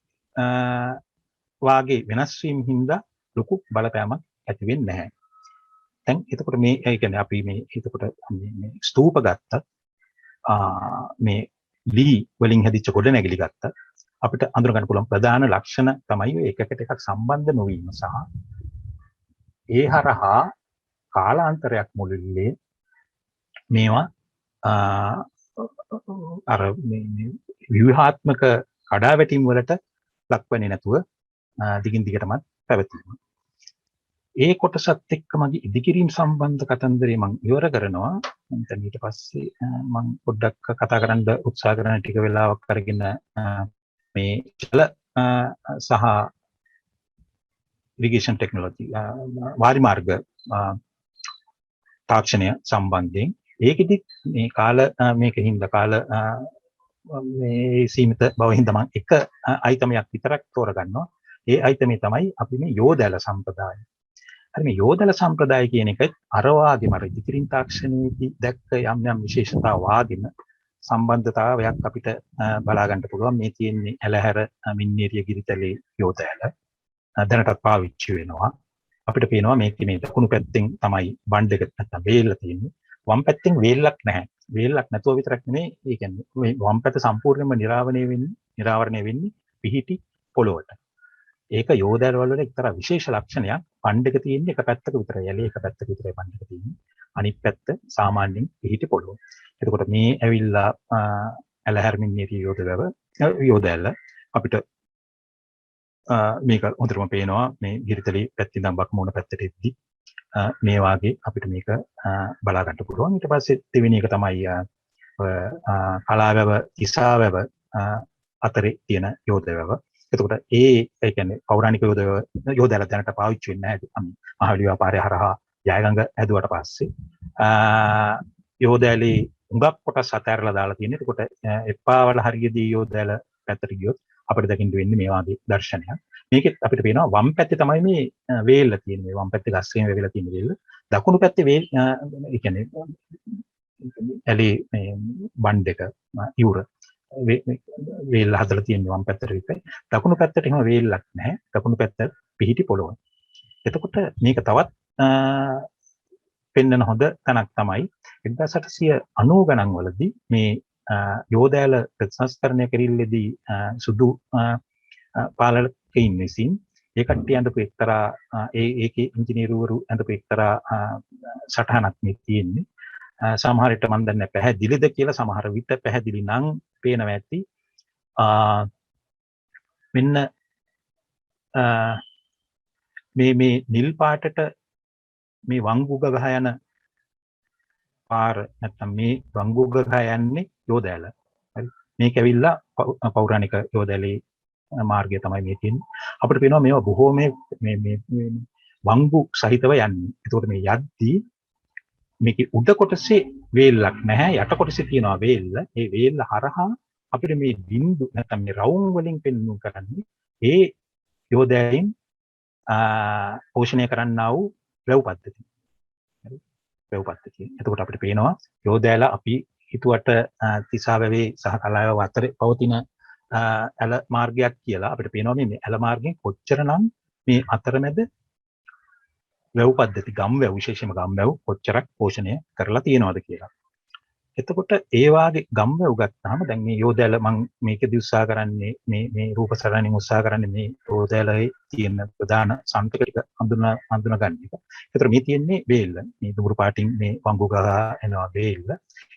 වාගේ වෙනස් වීම හින්දා ලොකු බලපෑමක් ඇති වෙන්නේ නැහැ. දැන් එතකොට මේ ඒ කියන්නේ අපි මේ එතකොට මේ ස්තූප ගත්තත් මේ ලී වලින් හැදිච්ච ගොඩනැගිලි ගත්තත් අපිට අඳුර ගන්න පුළුවන් ප්‍රධාන ලක්ෂණ තමයි එකකට එකක් සම්බන්ධ නොවීම සහ ඒ හරහා කාලාන්තරයක් මුළුල්ලේ මේවා අර මේ ව්‍යුහාත්මක කඩාවැටීම් වලට ලක්වන්නේ නැතුව දිගින් දිගටමත් පැවතීම. ඒ කොටසත් එක්ක මගේ ඉදිකිරීම සම්බන්ධ කතන්දරේ මම ඉවර කරනවා. දැන් ඊට පස්සේ මම පොඩ්ඩක් කතා කරන්න උත්සාහ කරන ටික වෙලාවක් අරගෙන මේ ජල සහ ඉරිගේෂන් ටෙක්නොලොජි වාරි මාර්ග තාක්ෂණය සම්බන්ධයෙන් ඒකෙදි මේ කාල මේකින්ද කාල මේ සීමිත බවින් තමයි එක අයිතමයක් විතරක් තෝරගන්නවා. ඒ අයිතමේ තමයි අපි මේ යෝදැල සම්ප්‍රදාය. හරි මේ යෝදැල සම්ප්‍රදාය කියන එක අර වාගේම අර ඉදිකිරීම් තාක්ෂණයේදී දැක්ක යම් යම් විශේෂතා වාගේම සම්බන්ධතාවයක් අපිට බලා ගන්න පුළුවන්. මේ තියෙන්නේ ඇලහැර මින්නේරිය ගිරිතලේ යෝදැල දැනටත් පාවිච්චි වෙනවා. අපිට පේනවා මේකේ මේ දකුණු පැත්තෙන් තමයි බණ්ඩ එක නැත්තම් වේල්ල තියෙන්නේ. වම් පැත්තෙන් වේල්ලක් නැහැ. වේල්ලක් නැතුව විතරක් නෙමෙයි ඒ කියන්නේ මේ වම් පැත්ත සම්පූර්ණයෙන්ම නිරාවරණය වෙන්නේ පිහිටි පොළොවට. ඒක යෝදැල වල එක්තරා විශේෂ ලක්ෂණයක්. බණ්ඩ එක තියෙන්නේ එක පැත්තක විතරයි. යලේ එක පැත්තක විතරයි බණ්ඩ එක තියෙන්නේ. අනිත් පැත්ත සාමාන්‍යයෙන් පිහිටි පොළොව. එතකොට මේ ඇවිල්ලා ඇලහැරමින්නේරිය යෝදැල අපිට මේක හොඳටම පේනවා මේ ගිරිතලේ පැත්තේ ඉඳන් බක්මුණ පැත්තට එද්දි මේ වාගේ අපිට මේක බලා ගන්න පුළුවන්. ඊට පස්සේ දෙවෙනි එක තමයි කලාවැව තිසාවැව අතරේ තියෙන යෝදවැව. එතකොට ඒ කියන්නේ පෞරාණික යෝදැල දැනට පාවිච්චි වෙන්නේ නැහැ. මහවැලි ව්‍යාපාරය හරහා ජයගංග ඇදුවට පස්සේ යෝදැලේ උඟක් කොටස් අතහැරලා දාලා තියෙනවා. එතකොට එප්පාවල හරියදී යෝදැල පැත්තට ගියොත් අපිට දකින්න වෙන්නේ මේ වගේ දර්ශනයක්. මේකෙත් අපිට පේනවා වම් පැත්තේ තමයි මේ වේල්ල තියෙන්නේ. වම් පැත්තේ ගස්සෙන් වෙවිලා තියෙන වේල්ල. දකුණු පැත්තේ ඒ කියන්නේ ඇලේ මේ බණ්ඩ එක ඉවුර වේල්ල හදලා තියෙන වම් පැත්තට විතරයි. දකුණු පැත්තට එහෙම වේල්ලක් නැහැ. දකුණු පැත්ත පිහිටි පොළොව. එතකොට මේක තවත් පෙන්වන හොඳ තැනක් තමයි 1890 ගණන් වලදී මේ යෝදැල ප්‍රතිසංස්කරණය කිරීමේදී සුදු පාලකයින් විසින් ඒ කට්ටිය අඳපු එක්තරා ඒකේ ඉංජිනේරුවරු අඳපු එක්තරා සටහනක් මේ තියෙන්නේ. සමහර විට මම දන්නේ පැහැදිලිද කියලා, සමහර විට පැහැදිලි නම් පේනවා ඇති. මෙන්න මේ නිල් පාටට මේ වංගුග ගහ යන පාර නැත්නම් මේ වංගුග ගහ යන්නේ යෝදැල. හරි. මේක ඇවිල්ලා පෞරාණික යෝදැලේ මාර්ගය තමයි මේ තියෙන්නේ. අපිට පේනවා මේවා බොහෝ මේ වංගු සහිතව යන්නේ. ඒකෝට මේ යද්දී මේකේ උඩ කොටසේ වේල්ලක් නැහැ, යට කොටසේ තියෙනවා වේල්ල. ඒ වේල්ල හරහා අපිට මේ බින්දු නැත්නම් මේ රවුම් වලින් පෙන්වු කරන්නේ ඒ යෝදැලෙන් පෝෂණය කරන්නා වූ වැව් පද්ධති. වැව් පද්ධතිය. එතකොට අපිට පේනවා යෝදෑල අපි හිතුවට තිසා වැවේ සහ කලාව අතර පවතින ඇල මාර්ගයක් කියලා අපිට පේනවා මේ ඇල මාර්ගයෙන් කොච්චරනම් මේ අතරමැද වැව් පද්ධති ගම් වැව් විශේෂයෙන්ම ගම් වැව් කොච්චරක් පෝෂණය කරලා තියෙනවද කියලා. එතකොට ඒ වාගේ ගම් වැව් ගත්තාම දැන් මේ යෝදෑල මම මේකදී උත්සාහ කරන්නේ මේ රූප සරණින් උත්සාහ කරන්නේ මේ යෝදෑලේ තියෙන ප්‍රධාන සම්පත ටික හඳුනා ගන්න එක. ඒතර මේ තියෙන්නේ වේල්ල. මේ දුඹුරු පාටින් මේ වංගු ගහ එනවා වේල්ල.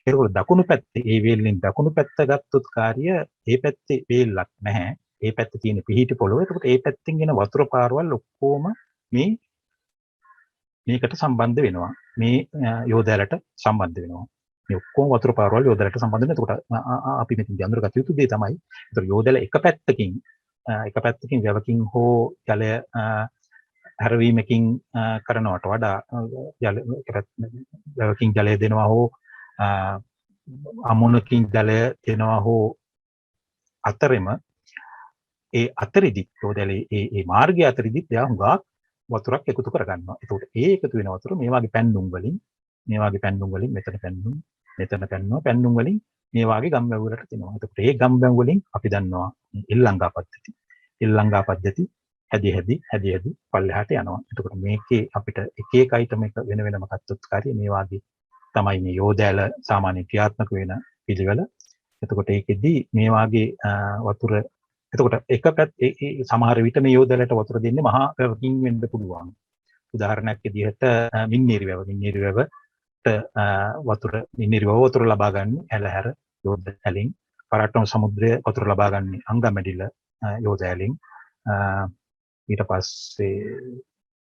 ඒකවල දකුණු පැත්තේ ඒ වේල්ලෙන් දකුණු පැත්ත ගත්තොත් කාර්ය ඒ පැත්තේ වේල්ලක් නැහැ. ඒ පැත්තේ තියෙන පිහිටි පොළොව. ඒකට ඒ පැත්තෙන් එන වතුර පාරවල් ඔක්කොම මේකට සම්බන්ධ වෙනවා. මේ යෝදෑලට සම්බන්ධ වෙනවා. මේ ඔක්කොම වතුර පාරවල් යෝදෑලට සම්බන්ධ වෙනවා. එතකොට අපි මෙතන අඳුරගත යුතු දේ තමයි ඒතර යෝදෑල එක පැත්තකින් වැවකින් හෝ ජලය හැරවීමකින් කරනවට වඩා වැවකින් ජලය දෙනවා හෝ අමුණකින් ජලය දෙනවා හෝ අතරෙම ඒ අතරෙදි යෝදෑලේ ඒ මාර්ගය අතරෙදි එයා හුඟක් වතුරක් එකතු කරගන්නවා. ඒකට ඒ එකතු වෙන වතුර මේ වගේ පැන්නුම් වලින් මෙතන පැන්නුම් වලින් මේ වගේ ගම් වැව් වලට දෙනවා. ඒකට ඒ ගම් වැව් වලින් අපි දන්නවා එල්ලංගා පද්ධති හැදි පල්ලෙහාට යනවා. එතකොට මේකේ අපිට එක එක අයිටම් එක වෙනම ගත්තොත් කාර්යය මේ වගේ තමයි මේ යෝදෑල සාමාන්‍ය ක්‍රියාත්මක වෙන පිළිවෙල. එතකොට ඒකෙදි මේ වගේ වතුර එතකොට එක පැත්තේ සමහර විට මේ යෝදෑලට වතුර දෙන්නේ මහා වැවකින් වෙන්න පුළුවන්. උදාහරණයක් විදිහට මින්නේරි වැවට වතුර ලබා ගන්න ඇලහැර යෝදෑලෙන්, පරාට්ටම සමුද්‍රය වතුර ලබා ගන්න අංගමැඩිල යෝදෑලෙන්, ඊට පස්සේ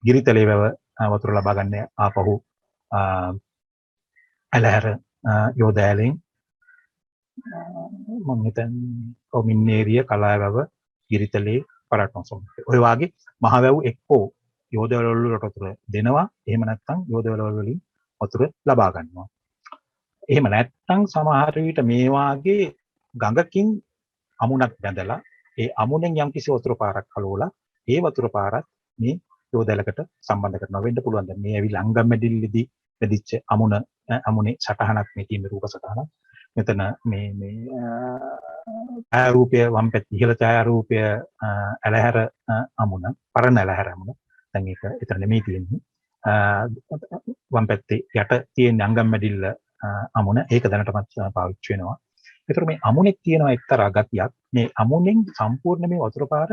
ගිරිතලේ වැව වතුර ලබා ගන්න ආපහු ඇලහැර යෝදෑලෙන්, මම හිතන්නේ මින්නේරිය කලාවැව ගිරිතලේ පරාට්ටම සමුද්‍රය. ඔය වාගේ මහ වැව් එක්කෝ යෝදෑල වලට වතුර දෙනවා. එහෙම නැත්නම් යෝදෑල වලින් වතුර ලබා ගන්නවා. එහෙම නැත්නම් සමහර විට මේ වාගේ ගඟකින් අමුණක් බැඳලා ඒ අමුණෙන් යම්කිසි වතුර පාරක් හලවලා ඒ වතුර පාරත් මේ යෝදෑලකට සම්බන්ධ කරනවා වෙන්න පුළුවන්. දැන් මේ ඇවිල්ලා අංගමැදිල්ලේදී වැදිච්ච අමුණේ සටහනක් මේ තියෙන රූප සටහනක්. මෙතන මේ ඡායාරූපය වම් පැත්තේ ඉහළ ඡායාරූපය ඇලහැර අමුණ, පරණ ඇලහැර අමුණ. දැන් ඒක එතන නෙමෙයි තියෙන්නේ. වම් පැත්තේ යට තියෙන අංගම්මැදිල්ල අමුණ ඒක දැනටමත් පාවිච්චි වෙනවා. ඒතර මේ අමුණෙක් තියෙනවා එක්තරා ගතියක්. මේ අමුණෙන් සම්පූර්ණ මේ වතුර පාර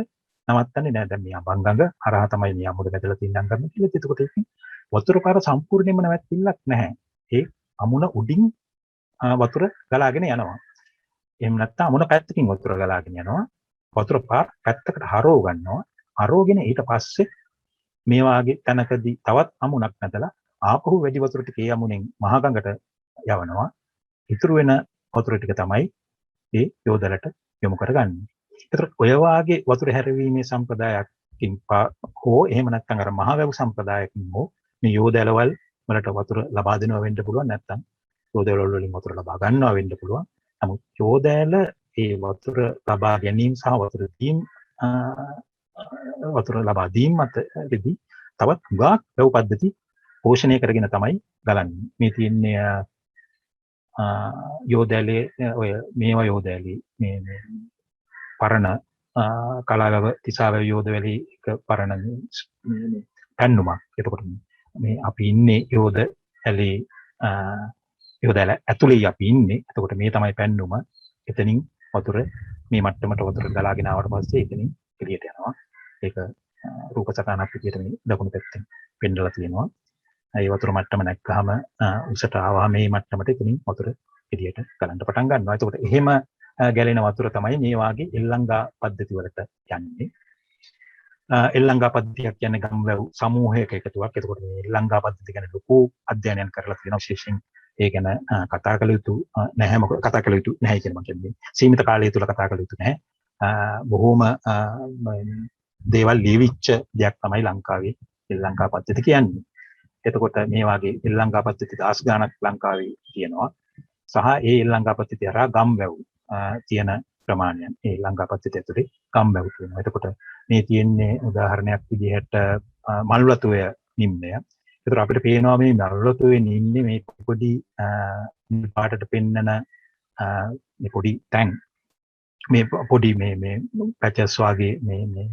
නවත්තන්නේ නැහැ. දැන් මේ අබංගඟ හරහා තමයි මේ අමුණ බැදලා තියෙන අංගම්ම කියලා. එතකොට ඒක වතුර පාර සම්පූර්ණයෙන්ම නැවැත්තිල්ලක් නැහැ. ඒ අමුණ උඩින් වතුර ගලාගෙන යනවා. එහෙම නැත්නම් අමුණ පැත්තකින් වතුර ගලාගෙන යනවා. වතුර පාර පැත්තකට හරව ගන්නවා. හරවගෙන ඊට පස්සේ මේ වාගේ තැනකදී තවත් අමුණක් නැදලා ආපහු වැඩි වතුර ටික ඒ අමුණෙන් මහා ගඟට යවනවා. ඉතුරු වෙන වතුර ටික තමයි ඒ යෝදෑලට යොමු කරගන්නේ. ඒතර ඔය වාගේ වතුර හැරවීමේ සම්ප්‍රදායකින් හෝ එහෙම නැත්නම් අර මහා වැව් සම්ප්‍රදායකින් හෝ මේ යෝදෑලවල් වලට වතුර ලබා දෙනවා වෙන්න පුළුවන්. නැත්නම් යෝදෑල වලින් වතුර ලබා ගන්නවා වෙන්න පුළුවන්. නමුත් යෝදෑල ඒ වතුර ලබා ගැනීම සහ වතුර ලබා දීම අතරදී තවත් හුඟක් වැව් පද්ධති පෝෂණය කරගෙන තමයි ගලන්නේ. මේ තියෙන්නේ යෝදෑලේ ඔය මේවා යෝදෑලේ මේ පරණ කලාවැව තිසාවැව යෝදවැලේ එක පරණ පැන්නුමක්. එතකොට මේ අපි ඉන්නේ යෝදෑල ඇතුලේ අපි ඉන්නේ. එතකොට මේ තමයි පැන්නුම. එතනින් වතුර මේ මට්ටමට වතුර ගලාගෙන ආවට පස්සේ එතනින් එළියට යනවා. ඒක රූප සටහනක් විදිහට මේ දකුණු පැත්තෙන් පෙන්නලා තියෙනවා. ඒ වතුර මට්ටම නැක්කහම උසට ආවම මේ මට්ටමට එතනින් වතුර එළියට ගලන්න පටන් ගන්නවා. එතකොට එහෙම ගැලෙන වතුර තමයි මේ වාගේ එල්ලංගා පද්ධති වලට යන්නේ. එල්ලංගා පද්ධතියක් කියන්නේ ගම්වැව් සමූහයක එකතුවක්. එතකොට මේ එල්ලංගා පද්ධතිය ගැන ලොකු අධ්‍යයනයක් කරලා තියෙනවා. විශේෂයෙන් ඒ ගැන කතා කළ යුතු නැහැ. මොකද කතා කළ යුතු නැහැ කියන මම කියන්නේ. සීමිත කාලය තුල කතා කළ යුතු නැහැ. බොහෝම දේවල් ලියවිච්ච දෙයක් තමයි ලංකාවේ එල්ලංගා පද්ධතිය කියන්නේ. එතකොට මේ වාගේ එල්ලංගා පද්ධති 10 ගණක් ලංකාවේ තියෙනවා. සහ ඒ එල්ලංගා පද්ධතිය හරහා ගම්වැව් තියෙන ප්‍රමාණයන් ඒ ලංකා පද්ධතිය ඇතුලේ ගම්වැව් තියෙනවා. එතකොට මේ තියෙන්නේ උදාහරණයක් විදිහට මල්වතුය නිම්නය. ඒතර අපිට පේනවා මේ මල්වතුවේ නිම්නේ මේ පොඩි නිල් පාටට පෙන්නන මේ පොඩි ටැංක් මේ පොඩි මේ පැචස් වගේ මේ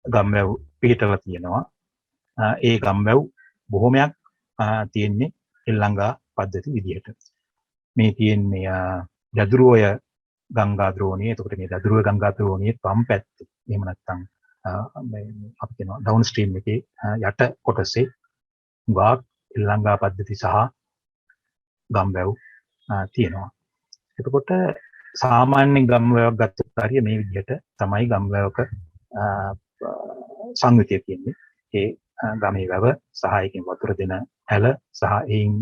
ගම්වැව් පිහිටලා තියෙනවා. ඒ ගම්වැව් බොහොමයක් තියෙන්නේ එල්ලංගා පද්ධති විදිහට. මේ තියෙන්නේ යදුරුවය ගංගා ද්‍රෝණිය. එතකොට මේ යදුරුවය ගංගා ද්‍රෝණියේ වම් පැත්තේ එහෙම නැත්නම් අපි කියනවා ඩවුන් ස්ට්‍රීම් එකේ යට කොටසේ ගාක් එල්ලංගා පද්ධති සහ ගම්වැව් තියෙනවා. එතකොට සාමාන්‍ය ගම්වැවක් ගත්තොත් හරිය මේ විදිහට තමයි ගම්වැවක සංයුතිය තියෙන්නේ. ඒ ගමේ වැව සහ ඒකෙන් වතුර දෙන ඇල සහ එයින්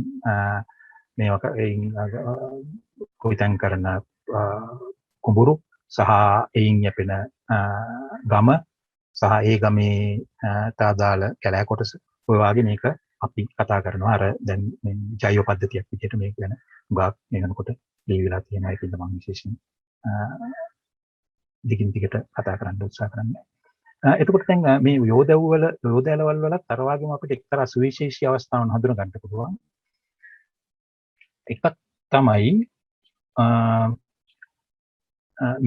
කොයිතැන් කරන කුඹුරු සහ එයින් යැපෙන ගම සහ ඒ ගමේ තාදාල කැලෑ කොටස ඔය වගේ මේක අපි කතා කරනවා. අර දැන් ජෛව පද්ධතියක් විදිහට මේක ගැන ගාක් වෙනකොට ලියවිලා තියෙනවා. ඒකෙන්ද මම විශේෂයෙන් දිගින් දිගට කතා කරන්න උත්සාහ කරන්නේ. එතකොට දැන් මේ යෝදැලවල් වලත් අර වගේම අපිට එක්තරා සුවිශේෂී අවස්ථාවන් හඳුනා ගන්න පුළුවන්. එකක් තමයි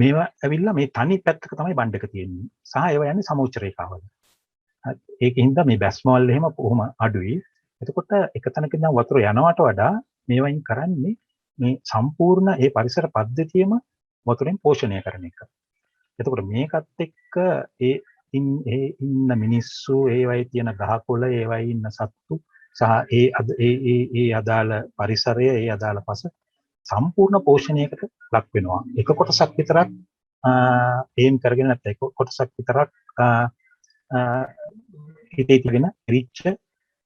මේවා ඇවිල්ලා මේ තනි පැත්තක තමයි බණ්ඩක තියෙන්නේ. සහ ඒවා යන්නේ සමෝච්ච රේඛාවල. ඒකින්ද මේ බැස්මවල් එහෙම කොහොම අඩුයි. එතකොට එක තැනක ඉඳන් වතුර යනවට වඩා මේවයින් කරන්නේ මේ සම්පූර්ණ ඒ පරිසර පද්ධතියම වතුරෙන් පෝෂණය කරන එක. එතකොට මේකත් එක්ක ඒ ඉන්න මිනිස්සු, ඒවයි තියෙන ගහකොළ, ඒවයි ඉන්න සත්තු සහ ඒ අදාළ පරිසරය, ඒ අදාළ පස සම්පූර්ණ පෝෂණයකට ලක් වෙනවා. එක කොටසක් විතරක් ඒම් කරගෙන නැත්නම් එක කොටසක් විතරක් හිතේ තිබෙන රිච්ච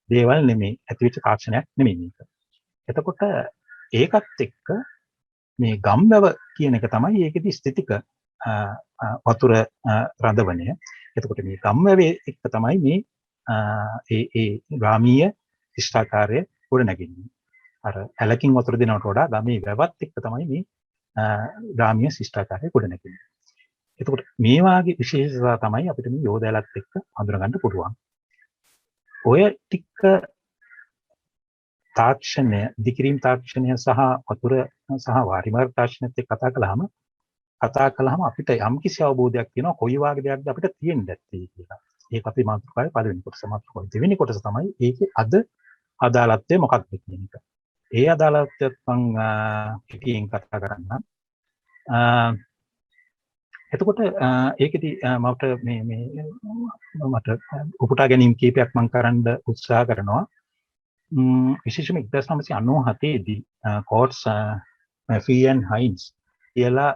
දේවල් නෙමෙයි, ඇතිවෙච්ච තාක්ෂණයක් නෙමෙයි මේක. එතකොට ඒකත් එක්ක මේ ගම්වැව කියන එක තමයි ඒකෙදි ස්ථිතික වතුර රඳවණය. එතකොට මේ ගම්වැවේ එක්ක තමයි මේ ඒ ග්‍රාමීය ශිෂ්ටාචාරය ගොඩනැගෙන්නේ. අර ඇලකින් වතුර දෙනවට වඩා ගමේ වැවත් එක්ක තමයි මේ ග්‍රාමීය ශිෂ්ටාචාරය ගොඩනැගෙන්නේ. එතකොට මේ වාගේ විශේෂතා තමයි අපිට මේ යෝදැලත් එක්ක හඳුනා ගන්න පුළුවන්. ඔය ටික තාක්ෂණය, ඉදිකිරීම තාක්ෂණය සහ වතුර සහ වාරිමාර්ග තාක්ෂණයත් එක්ක කතා කළාම අපිට යම්කිසි අවබෝධයක් තියෙනවා කොයි වාගේ දෙයක්ද අපිට තියෙන්න ඇත්තේ කියලා. ඒක අපේ මාතෘකාවේ පළවෙනි කොටස. මාතෘකාවේ දෙවෙනි කොටස තමයි ඒකේ අද අදාළත්වය මොකක්ද කියන එක. ඒ අදාළත්වයත් මම පිටියෙන් කතා කරන්නම්. එතකොට ඒකෙදි මට උපුටා ගැනීම කීපයක් මම කරන්න උත්සාහ කරනවා. විශේෂයෙන්ම 1997 දී කෝට්ස් ෆී ඇන් හයින්ස් කියලා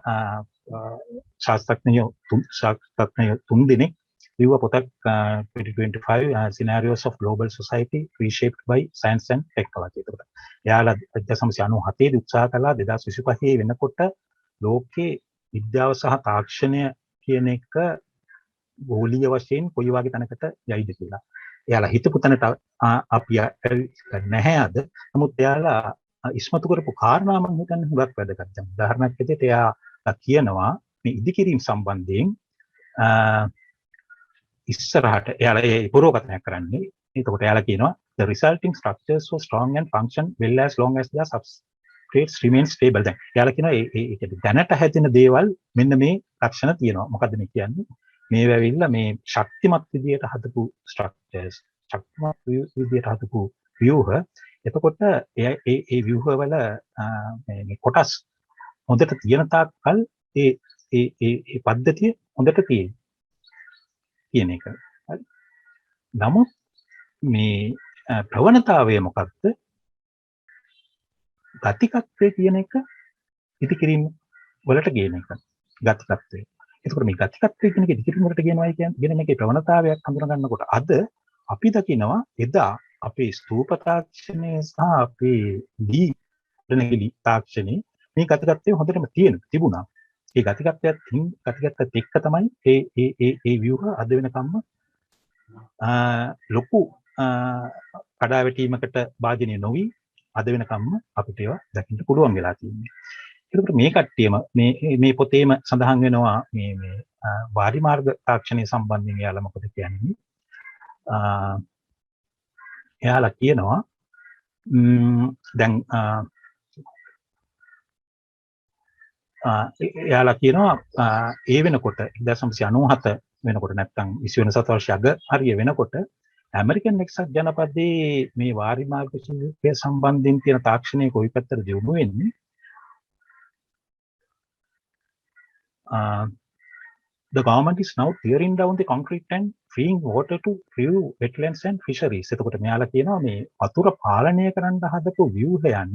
ශාස්ත්‍රඥයෝ තුන් දෙනෙක් ලිව්ව පොතක් 2025 Scenarios of Global Society Reshaped by Science and Technology. එතකොට එයාලා 1997 දී උත්සාහ කළා 2025 වෙනකොට ලෝකේ විද්‍යාව සහ තාක්ෂණය කියන එක ගෝලීය වශයෙන් කොයි වගේ තැනකට යයිද කියලා. එයාලා හිතපු තැනට අපි නැහැ අද. නමුත් එයාලා ඉස්මතු කරපු කාරණා මම හිතන්නේ හුඟක් වැදගත්. දැන් උදාහරණයක් විදිහට එයාලා කියනවා මේ ඉදිකිරීම සම්බන්ධයෙන් ඉස්සරහට එයාලා ඒ පුරෝගතනයක් කරන්නේ. එතකොට එයාලා කියනවා the resulting structures so strong and function well as long as their substrates remain stable. දැන් එයාලා කියනවා ඒ දැනට හැදෙන දේවල් මෙන්න මේ ලක්ෂණ තියෙනවා. මොකද්ද මේ කියන්නේ? මේ වැවිල්ලා මේ ශක්තිමත් විදියට හදපු ස්ට්‍රක්චර්ස්, ශක්තිමත් විදියට හදපු ව්‍යුහ. එතකොට ඒ ව්‍යුහ වල මේ කොටස් හොඳට තියෙන තාක්කල් ඒ පද්ධතිය හොඳට තියෙන එක. නමුත් මේ ප්‍රවණතාවය මොකක්ද? ගතිකත්වය කියන එක ඉදිකිරීම වලට ගේන එක. ගතිකත්වය. එතකොට මේ ගතිකත්වය කියන එක ඉදිකිරීම වලට ගේනවා කියන මේකේ ප්‍රවණතාවයක් හඳුනා ගන්නකොට අද අපි දකිනවා එදා අපේ ස්තූප තාක්ෂණය සහ අපේ දී තාක්ෂණයේ මේ ගතිකත්වය හොඳටම තිබුණා. ඒ ගතිකත්වයත් එක්ක තමයි ඒ ව්‍යුහ අද වෙනකම්ම ලොකු කඩාවැටීමකට භාජනය නොවි අද වෙනකම්ම අපිට ඒවා දකින්න පුළුවන් වෙලා තියෙනවා. ඒකට මේ කට්ටියම මේ පොතේම සඳහන් වෙනවා මේ වාරි මාර්ග තාක්ෂණය සම්බන්ධයෙන් එයාලා මොකද කියන්නේ? එයාලා කියනවා දැන් එයාලා කියනවා ඒ වෙනකොට 1997 වෙනකොට නැත්නම් 20 වෙනි සතවර්ෂය අග හරිය වෙනකොට ඇමරිකන් එක්සත් ජනපදයේ මේ වාරි මාර්ග ශිල්පය සම්බන්ධයෙන් තියෙන තාක්ෂණය කොයි පැත්තටද යොමු වෙන්නේ? The government is now tearing down the concrete and freeing water to few wetlands and fisheries. එතකොට මෙයාලා කියනවා මේ වතුර පාලනය කරන්න හදපු ව්‍යුහයන්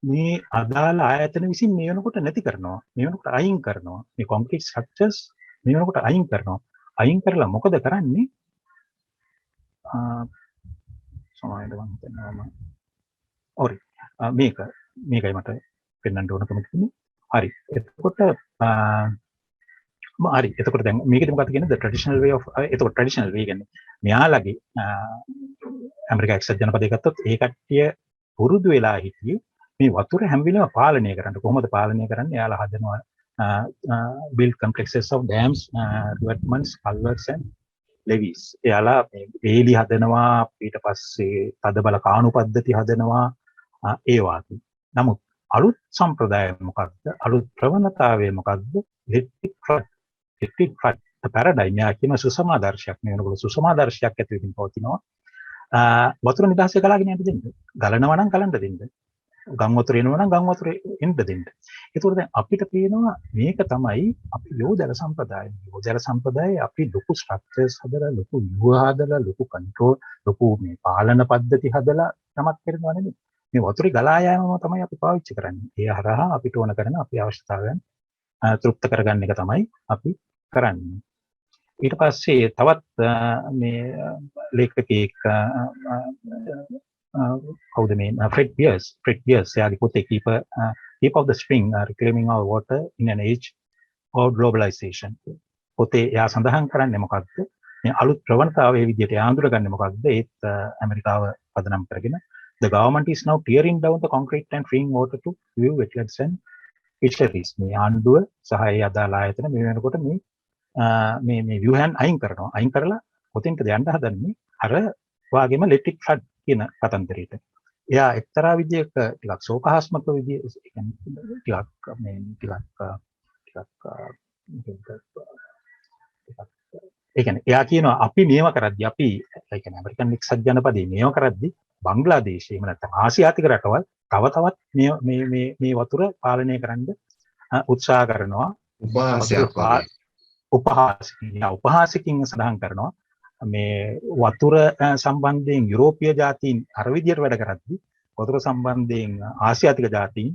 මේ අදාළ ආයතන විසින් මේ වෙනකොට නැති කරනවා. මේ වෙනකොට අයින් කරනවා. මේ කොන්ක්‍රීට් ස්ට්‍රක්චර්ස් මේ වෙනකොට අයින් කරනවා. අයින් කරලා මොකද කරන්නේ? සමායද මම හිතනවා. ඔරි. මේකයි මට පෙන්වන්න ඕනකම තිබුණේ. හරි. එතකොට දැන් මේකෙදි මොකක්ද කියන්නේ? The traditional way of එතකොට traditional way කියන්නේ මෙයාලගේ ඇමරිකා එක්සත් ජනපදයේ ගත්තොත් ඒ කට්ටිය පුරුදු වෙලා හිටියේ මේ වතුර හැම වෙලේම පාලනය කරන්න. කොහොමද පාලනය කරන්නේ? එයාලා හදනවා build complexes of dams, divertments, culverts and levees. එයාලා මේ වේලි හදනවා, ඊට පස්සේ තදබල කාණු පද්ධති හදනවා, ඒ වගේ. නමුත් අලුත් සම්ප්‍රදාය මොකක්ද? අලුත් ප්‍රවණතාවය මොකක්ද? electric flood paradigm කියන සුසමාදර්ශයක් මේ වෙනකොට සුසමාදර්ශයක් ඇතුළතින් පවතිනවා. වතුර නිදහසේ ගලාගෙන යන්න දෙන්න. ගලනවා නම් ගලන්න දෙන්න. ගම් වතුර එනවා නම් ගම් වතුර එන්න දෙන්න. ඒකෝර දැන් අපිට පේනවා මේක තමයි අපි යෝදල සම්ප්‍රදාය. යෝදල සම්ප්‍රදායේ අපි ලොකු ස්ට්‍රක්චර්ස් හදලා, ලොකු ව්‍යුහ හදලා, ලොකු කන්ට්‍රෝල්, ලොකු මේ පාලන පද්ධති හදලා තමක් කරනවා නෙමෙයි. මේ වතුරේ ගලා යාමම තමයි අපි පාවිච්චි කරන්නේ. ඒ හරහා අපිට ඕන කරන අපේ අවශ්‍යතාවයන් තෘප්ත කරගන්න එක තමයි අපි කරන්නේ. ඊට පස්සේ තවත් මේ ලේඛකෙක් කවුද මේ Fred Pierce එයාගේ පොතේ Keep of the Spring Reclaiming Our Water in an Age of Globalization පොතේ එයා සඳහන් කරන්නේ මොකක්ද? මේ අලුත් ප්‍රවණතාවයේ විදිහට එයා අඳුරගන්නේ මොකක්ද? ඒත් ඇමරිකාව පදනම් කරගෙන The government is now tearing down the concrete and freeing water to few wetlands and fisheries. මේ ආණ්ඩුව සහ ඒ අදාළ ආයතන මේ වෙනකොට මේ ව්‍යුහයන් අයින් කරනවා. අයින් කරලා කොතෙන්ද යන්න හදන්නේ? අර වාගේම electric flood කියන කතන්දරයට. එයා එක්තරා විදියක ටිකක් ශෝකහාස්මක විදිය ඒ කියන්නේ එයා කියනවා අපි මේව කරද්දී අපි ඒ කියන්නේ ඇමරිකන් එක්සත් ජනපදයේ මේව කරද්දී බංග්ලාදේශය එහෙම නැත්නම් ආසියාතික රටවල් තව තවත් මේ වතුර පාලනය කරන්න උත්සාහ කරනවා. උපහාසකින් සඳහන් කරනවා මේ වතුර සම්බන්ධයෙන් යුරෝපීය ජාතීන් අර විදියට වැඩ කරද්දී වතුර සම්බන්ධයෙන් ආසියාතික ජාතීන්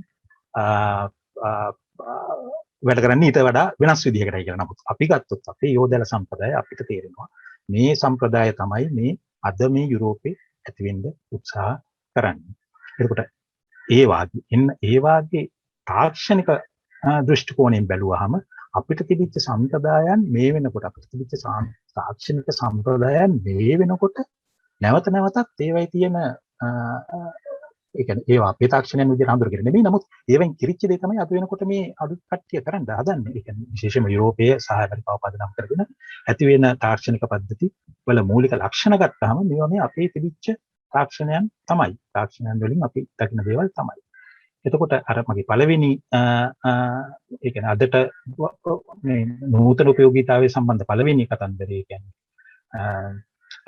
වැඩ කරන්නේ ඊට වඩා වෙනස් විදිහකටයි කියලා. නමුත් අපි ගත්තොත් අපේ යෝදල සම්ප්‍රදාය අපිට තේරෙනවා මේ සම්ප්‍රදාය තමයි මේ අද මේ යුරෝපේ ඇති වෙන්න උත්සාහ කරන්නේ. එතකොට ඒ වාගේ තාක්ෂණික දෘෂ්ටි කෝණයෙන් බැලුවාම අපිට තිබිච්ච සම්ප්‍රදායන් මේ වෙනකොට අපිට තිබිච්ච තාක්ෂණික සම්ප්‍රදායන් මේ වෙනකොට නැවත නැවතත් ඒවයි තියෙන ඒ කියන්නේ ඒවා අපේ තාක්ෂණයන් විදිහට හඳුනගෙන නෙමෙයි. නමුත් ඒවෙන් කිරිච්ච දේ තමයි අද වෙනකොට මේ අලුත් කට්ටිය කරන්න හදන්නේ. ඒ කියන්නේ විශේෂයෙන්ම යුරෝපයේ සහ ඇමරිකාව පදනම් කරගෙන ඇති වෙන තාක්ෂණික පද්ධති වල මූලික ලක්ෂණ ගත්තාම මේවා මේ අපේ තිබිච්ච තාක්ෂණයන් තමයි. තාක්ෂණයන් වලින් අපි දකින දේවල් තමයි. එතකොට අර මගේ පළවෙනි ඒ කියන්නේ අදට මේ නූතන උපයෝගීතාවයේ සම්බන්ධ පළවෙනි කතන්දරය කියන්නේ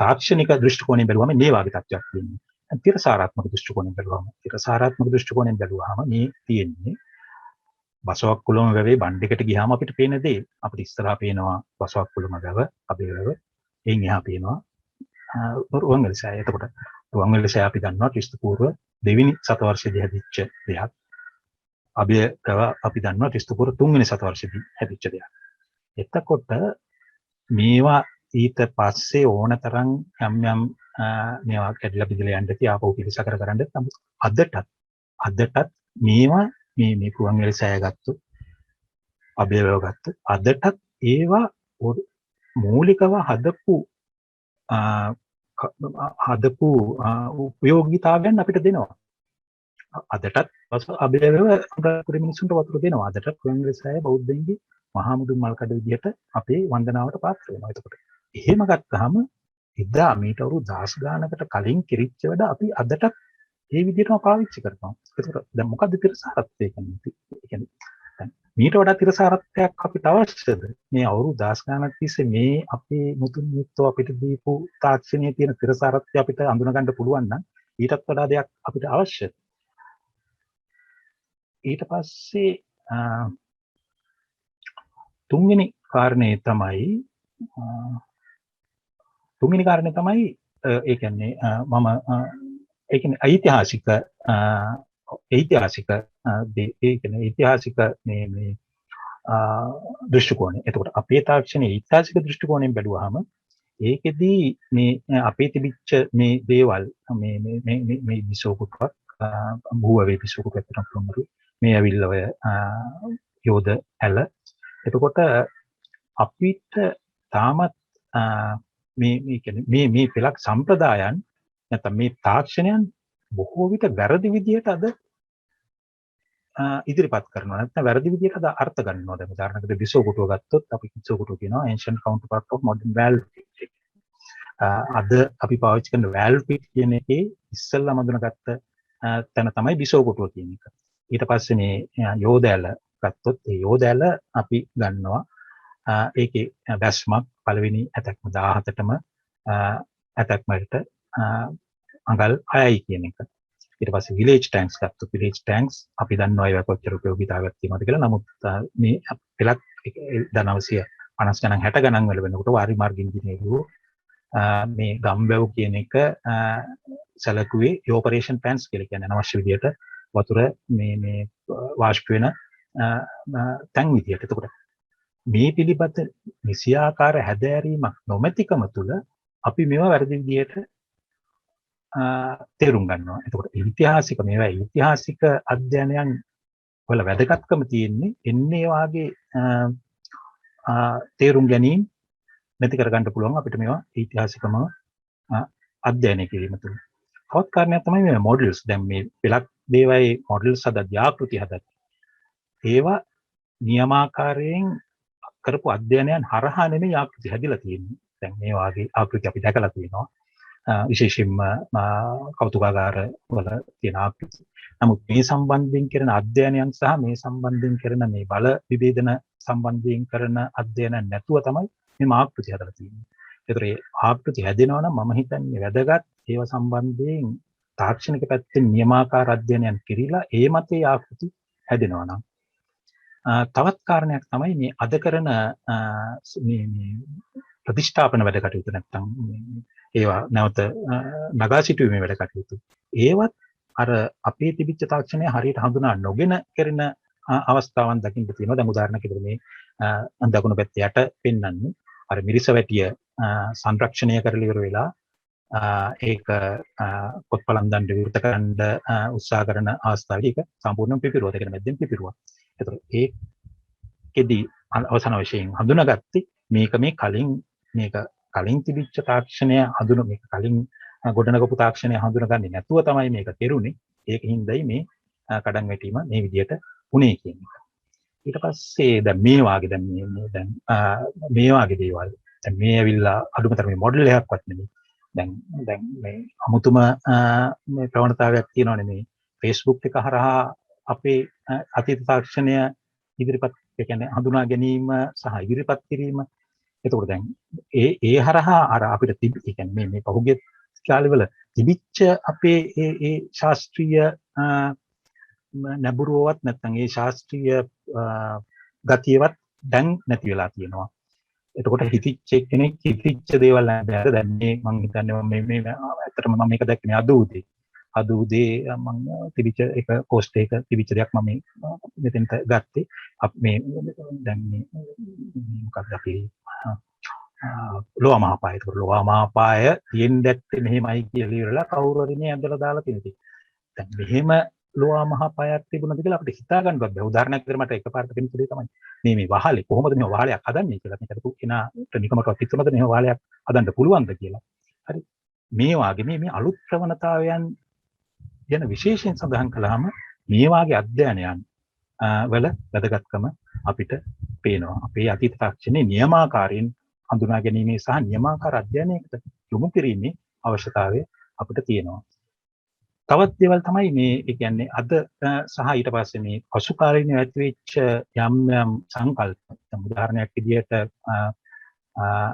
තාක්ෂණික දෘෂ්ටි කෝණයෙන් බැලුවම මේ වගේ තත්ත්වයක් තියෙනවා. තිරසාරාත්මක දෘෂ්ටි කෝණයෙන් බැලුවාම මේ තියෙන්නේ බසවක් කුළුම වැවේ බණ්ඩයකට ගියාම අපිට පේන දේ අපිට ඉස්සරහා පේනවා බසවක් කුළුම වැව අබේ වැව එයින් එහා පේනවා රුවන්වැලිසෑය. එතකොට රුවන්වැලිසෑය අපි දන්නවා ක්‍රිස්තු පූර්ව දෙවෙනි සතවර්ෂයේදී හැදිච්ච දෙයක්. අබේ වැව අපි දන්නවා ක්‍රිස්තු පූර්ව තුන්වෙනි සතවර්ෂයේදී හැදිච්ච දෙයක්. එතකොට මේවා ඊට පස්සේ ඕනතරම් යම් මේවා කැඩිලා බිඳලා යන්න තියාපෝ පිළිසකර කරන්න. නමුත් අදටත් මේවා මේ රුවන්වැලිසෑය ගත්තොත් අබේ වැව ගත්තොත් අදටත් ඒවා මූලිකව හදපු හදපු උපයෝගීතාවයන් අපිට දෙනවා. අදටත් අභියව අපේ මිනිසුන්ට වතුර දෙනවා. අදටත් කොංග්‍රස් අය බෞද්ධයින්ගේ මහා මුදුන් මල්කඩ විදිහට අපේ වන්දනාවට පාත්‍ර වෙනවා. එතකොට එහෙම ගත්තාම එදා මීට අවුරුදු 10 ගානකට කලින් කිරිච්ච වැඩ අපි අදටත් ඒ විදිහටම පාවිච්චි කරනවා. එතකොට දැන් මොකද්ද තිරසාරත්වය කියන්නේ? දැන් මීට වඩා තිරසාරත්වයක් අපිට අවශ්‍යද? මේ අවුරුදු 10 ගානක් තිස්සේ මේ අපේ මුතුන් මිත්තෝ අපිට දීපු තාක්ෂණයේ තියෙන තිරසාරත්වය අපිට අඳුන ගන්න පුළුවන් නම් ඊටත් වඩා දෙයක් අපිට අවශ්‍යද? ඊට පස්සේ තුන්වෙනි කාරණේ තමයි ඒ කියන්නේ මම ඒ කියන්නේ ඓතිහාසික මේ දෘෂ්ටි කෝණය. එතකොට අපේ තාක්ෂණයේ ඓතිහාසික දෘෂ්ටි කෝණයෙන් බැලුවාම ඒකෙදී මේ අපේ තිබිච්ච මේ දේවල් මේ විසෝකුටක් භූවේ විසෝකුටක් තමයි මේ ඇවිල්ලා ඔය යෝධ ඇල. එතකොට අපිට තාමත් මේ කියන්නේ මේ පෙළක් සම්ප්‍රදායන් නැත්නම් මේ තාක්ෂණයන් බොහෝ විට වැරදි විදිහට අද ඉදිරිපත් කරනවා. නැත්නම් වැරදි විදිහට අද අර්ථ ගන්නවා. දැන් උදාහරණයකට විසෝකුටුව ගත්තොත් අපි විසෝකුටුව කියනවා ancient counterpart of modern valve pit. අද අපි පාවිච්චි කරන valve pit කියන එකේ ඉස්සෙල්ලාම අඳුනගත්ත තැන තමයි විසෝකුටුව කියන එක. ඊට පස්සේ මේ යෝධ ඇල ගත්තොත් ඒ යෝධ ඇල අපි ගන්නවා ඒකේ වැස්මක් පළවෙනි ඇතක්ම 17ටම ඇතක්මකට අඟල් 6යි කියන එක. ඊට පස්සේ විලේජ් ටැන්ක්ස් ගත්තොත් විලේජ් ටැන්ක්ස් අපි දන්නවා ඒවා කොච්චර උපයෝගීතාවයක් තියෙනවද කියලා. නමුත් මේ පෙළක් 1950 ගණන් 60 ගණන් වල වෙනකොට වාරි මාර්ග ඉංජිනේරුවෝ මේ ගම්බැව් කියන එක සැලකුවේ ඉවපරේෂන් පෑන්ස් කියලා කියන්නේ අනවශ්‍ය විදියට වතුර මේ වාෂ්ප වෙන තැන් විදියට. එතකොට මේ පිළිබඳ නිසියාකාර හැදෑරීමක් නොමැතිකම තුළ අපි මේවා වැරදි විදියට තේරුම් ගන්නවා. එතකොට ඓතිහාසික අධ්‍යයනයන් වල වැදගත්කම තියෙන්නේ එන්නේ වාගේ තේරුම් ගැනීම නැති කර ගන්න පුළුවන් අපිට මේවා ඓතිහාසිකම අධ්‍යයනය කිරීම තුළ. තවත් කාරණයක් තමයි මේ මොඩල්ස්. දැන් මේ පෙළක් දේවයේ මොඩල්ස් හදද්දී ආකෘති හදද්දී ඒවා නියමාකාරයෙන් කරපු අධ්‍යයනයන් හරහා නෙමෙයි ආකෘති හැදිලා තියෙන්නේ. දැන් මේ වාගේ ආකෘති අපි දැකලා තියෙනවා. විශේෂයෙන්ම කෞතුකාගාර වල තියෙන ආකෘති. නමුත් මේ සම්බන්ධයෙන් කරන අධ්‍යයනයන් සහ මේ සම්බන්ධයෙන් කරන මේ බල විභේදන සම්බන්ධයෙන් කරන අධ්‍යයන නැතුව තමයි මේ ආකෘති හදලා තියෙන්නේ. ඒතර ඒ ආකෘති හැදෙනවා නම් මම හිතන්නේ වැදගත් ඒව සම්බන්ධයෙන් තාක්ෂණික පැත්තෙන් නියමාකාර අධ්‍යයනයන් කිරීලා ඒ මතේ ආකෘති හැදෙනවා නම් තවත් කාරණයක් තමයි මේ අද කරන මේ ප්‍රතිෂ්ඨාපන වැඩ කටයුතු නැත්නම් ඒවා නැවත නගා සිටුවීමේ වැඩ කටයුතු. ඒවත් අර අපේ තිබිච්ච තාක්ෂණය හරියට හඳුනා නොගෙන කරන අවස්ථාවන් දකින්න තියෙනවා. දැන් උදාහරණයකට මේ අන්දකුණු පැත්තේ යට පෙන්වන්නේ අර මිරිසවැටිය සංරක්ෂණය කරලා ඉවර වෙලා ඒක පොත්පලන් දණ්ඩ විවෘත කරන්න උත්සාහ කරන අවස්ථාවේදී ඒක සම්පූර්ණයෙන් පිපිරුවා. ඒක මැද්දෙන් පිපිරුවා. ඒතර ඒකෙදි අවසාන වශයෙන් හඳුනාගත්තේ මේක කලින් තිබිච්ච තාක්ෂණය මේක කලින් ගොඩනගපු තාක්ෂණය හඳුනගන්නේ නැතුව තමයි මේක කෙරුණේ. ඒකින්දයි මේ කඩන් වැටීම මේ විදියට උනේ කියන එක. ඊට පස්සේ දැන් මේ වාගේ දේවල් දැන් මේ ඇවිල්ලා අඩුමතර මේ මොඩල් එකක්වත් නෙමෙයි. දැන් මේ අමුතුම මේ ප්‍රවණතාවයක් තියෙනවානේ මේ Facebook එක හරහා අපේ අතීත තාක්ෂණය ඉදිරිපත් ඒ කියන්නේ හඳුනා ගැනීම සහ ඉදිරිපත් කිරීම. එතකොට දැන් ඒ හරහා අර අපිට ඒ කියන්නේ මේ පහුගිය කාලෙවල තිබිච්ච අපේ ඒ ශාස්ත්‍රීය නැඹුරුවවත් නැත්නම් ඒ ශාස්ත්‍රීය ගතියවත් දැන් නැති වෙලා තියෙනවා. එතකොට හිතිච්ච කෙනෙක් හිතිච්ච දේවල් නැහැ. දැන් මේ මම හිතන්නේ මේ ඇත්තටම මම මේක දැක්කේ අද උදේ මම තිබිච්ච එක පෝස්ට් එක තිබිච්ච දෙයක් මම මෙතෙන්ට ගත්තේ. මේ දැන් මේ මොකක්ද අපි ලෝවා මහපාය. ඒක ලෝවා මහපාය තියෙන්නේ දැක්කේ මෙහෙමයි කියලා ඉවරලා කවුරු හරි මේ ඇඳලා දාලා තියෙනවා. දැන් මෙහෙම ලෝවා මහපායක් තිබුණාද කියලා අපිට හිතා ගන්න බෑ. උදාහරණයක් විදිහට මට එකපාරට දෙන්න දෙයක් තමයි මේ වහලේ කොහොමද මේ වහලයක් හදන්නේ කියලා. මේකට කෙනාට නිකමටවත් හිතුනද මේ වහලයක් හදන්න පුළුවන්ද කියලා. හරි. මේ වාගේ මේ අලුත් ප්‍රවණතාවයන් ගැන විශේෂයෙන් සඳහන් කළාම මේ වාගේ අධ්‍යයනයන් වල වැදගත්කම අපිට පේනවා. අපේ අතීත තාක්ෂණයේ නියමාකාරයෙන් හඳුනා ගැනීමේ සහ නියමාකාර අධ්‍යයනයකට යොමු කිරීමේ අවශ්‍යතාවය අපිට තියෙනවා. තවත් දේවල් තමයි මේ ඒ කියන්නේ අද සහ ඊට පස්සේ මේ පසු කාලීනව ඇතිවෙච්ච යම් යම් සංකල්ප. උදාහරණයක් විදිහට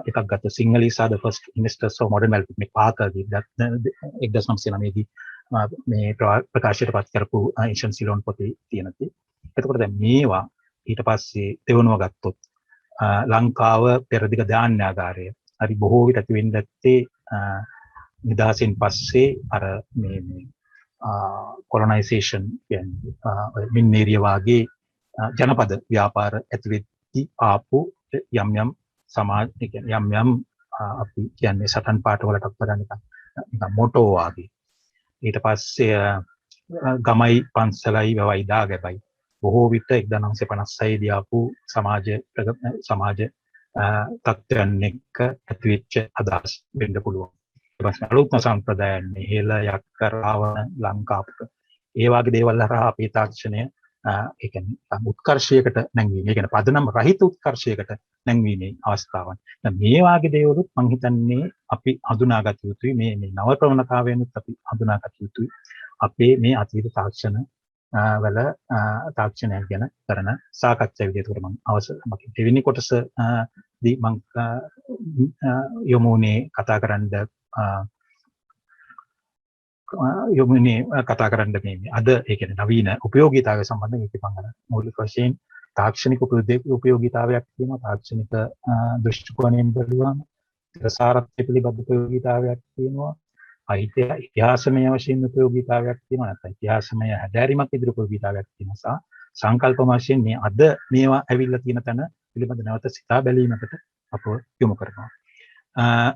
එකක් ගත්ත සිංහලීස් ආർ ද ෆස්ට් ඉන්වෙස්ටර්ස් ඔෆ් මොඩර්න් වෙල්ත් මේ පාකර්ගේ 1909 දී මේ ප්‍රකාශයට පත් කරපු ඉන්ෂන් සිලෝන් පොතේ තියෙනති. එතකොට දැන් මේවා ඊට පස්සේ දෙවනුව ගත්තොත් ලංකාව පෙරදිග ධාන්‍යාගාරය හරි බොහෝ විට ඇති වෙන්නේ නැත්තේ නිදහසින් පස්සේ අර මේ කොලොනයිසේෂන් කියන්නේ මින්නේරිය වාගේ ජනපද ව්‍යාපාර ඇතිවෙද්දී ආපු යම් යම් සමාජ යම් යම් අපි කියන්නේ සටන් පාඨවලටත් වඩා නිකන් මොටෝ වාගේ ඊට පස්සේ ගමයි පන්සලයි වැවයි දාගැබයි බොහෝ විට 1956 දී ආපු සමාජ තත්ත්වයන් එක්ක ඇතිවෙච්ච අදහස් වෙන්න පුළුවන්. ඊට පස්සේ අලුත්ම සම්ප්‍රදායන් ඉහළ යක්ක රාවණ ලංකාවට ඒ වගේ දේවල් හරහා අපේ තාක්ෂණය ඒ කියන්නේ උත්කර්ෂයකට නැංවීම. ඒ කියන්නේ පදනම් රහිත උත්කර්ෂයකට නැංවීමේ අවස්ථාවන්. දැන් මේ වගේ දේවලුත් මම හිතන්නේ අපි හඳුනාගත යුතුයි. මේ නව ප්‍රවණතාවයන්ත් අපි හඳුනාගත යුතුයි. අපේ මේ අතීත තාක්ෂණ වල තාක්ෂණයක් ගැන කරන සාකච්ඡා විදිහට මම දෙවෙනි කොටස දී මම යොමුනේ කතා කරන්න මේ අද ඒ කියන්නේ නවීන උපයෝගීතාවය සම්බන්ධයෙන් ඒක මම මූලික වශයෙන් තාක්ෂණික උපයෝගීතාවයක් තියෙනවා. තාක්ෂණික දෘෂ්ටි කෝණයෙන් බැලුවම ප්‍රසාරත්වය පිළිබඳ උපයෝගීතාවයක් තියෙනවා. ඉතිහාසමය වශයෙන් උපයෝගීතාවයක් තියෙනවා. නැත්නම් ඉතිහාසමය හැදෑරීමක් ඉදිරි උපයෝගීතාවයක් තියෙනවා. සංකල්ප වශයෙන් මේ අද මේවා ඇවිල්ලා තියෙන තැන පිළිබඳ නැවත සිතා බැලීමකට අප යොමු කරනවා.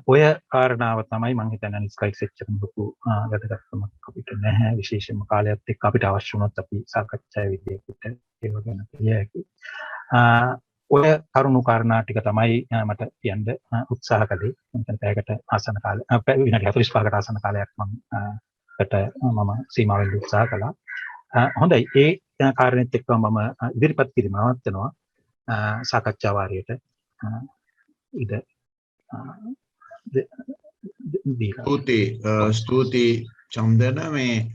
ඔය කාරණාව තමයි මම හිතන්නේ නිස්කයිස් එච්චරම ලොකු වැදගත්කමක් අපිට නැහැ. විශේෂයෙන්ම කාලයත් එක්ක අපිට අවශ්‍ය වුණොත් අපි සාකච්ඡාවේ විදිහට ඒව ගැන කියයි. ඔය කරුණු කාරණා ටික තමයි මට කියන්න උත්සාහ කළේ. මම පැයකට ආසන්න කාලය විනාඩි 45කට ආසන්න කාලයක් මම සීමා වෙන්න උත්සාහ කළා. හොඳයි. ඒ කාරණෙත් එක්ක මම ඉදිරිපත් කිරීම නවත්වනවා. සාකච්ඡා වාරයට ඉද ස්තුති චන්දන. මේ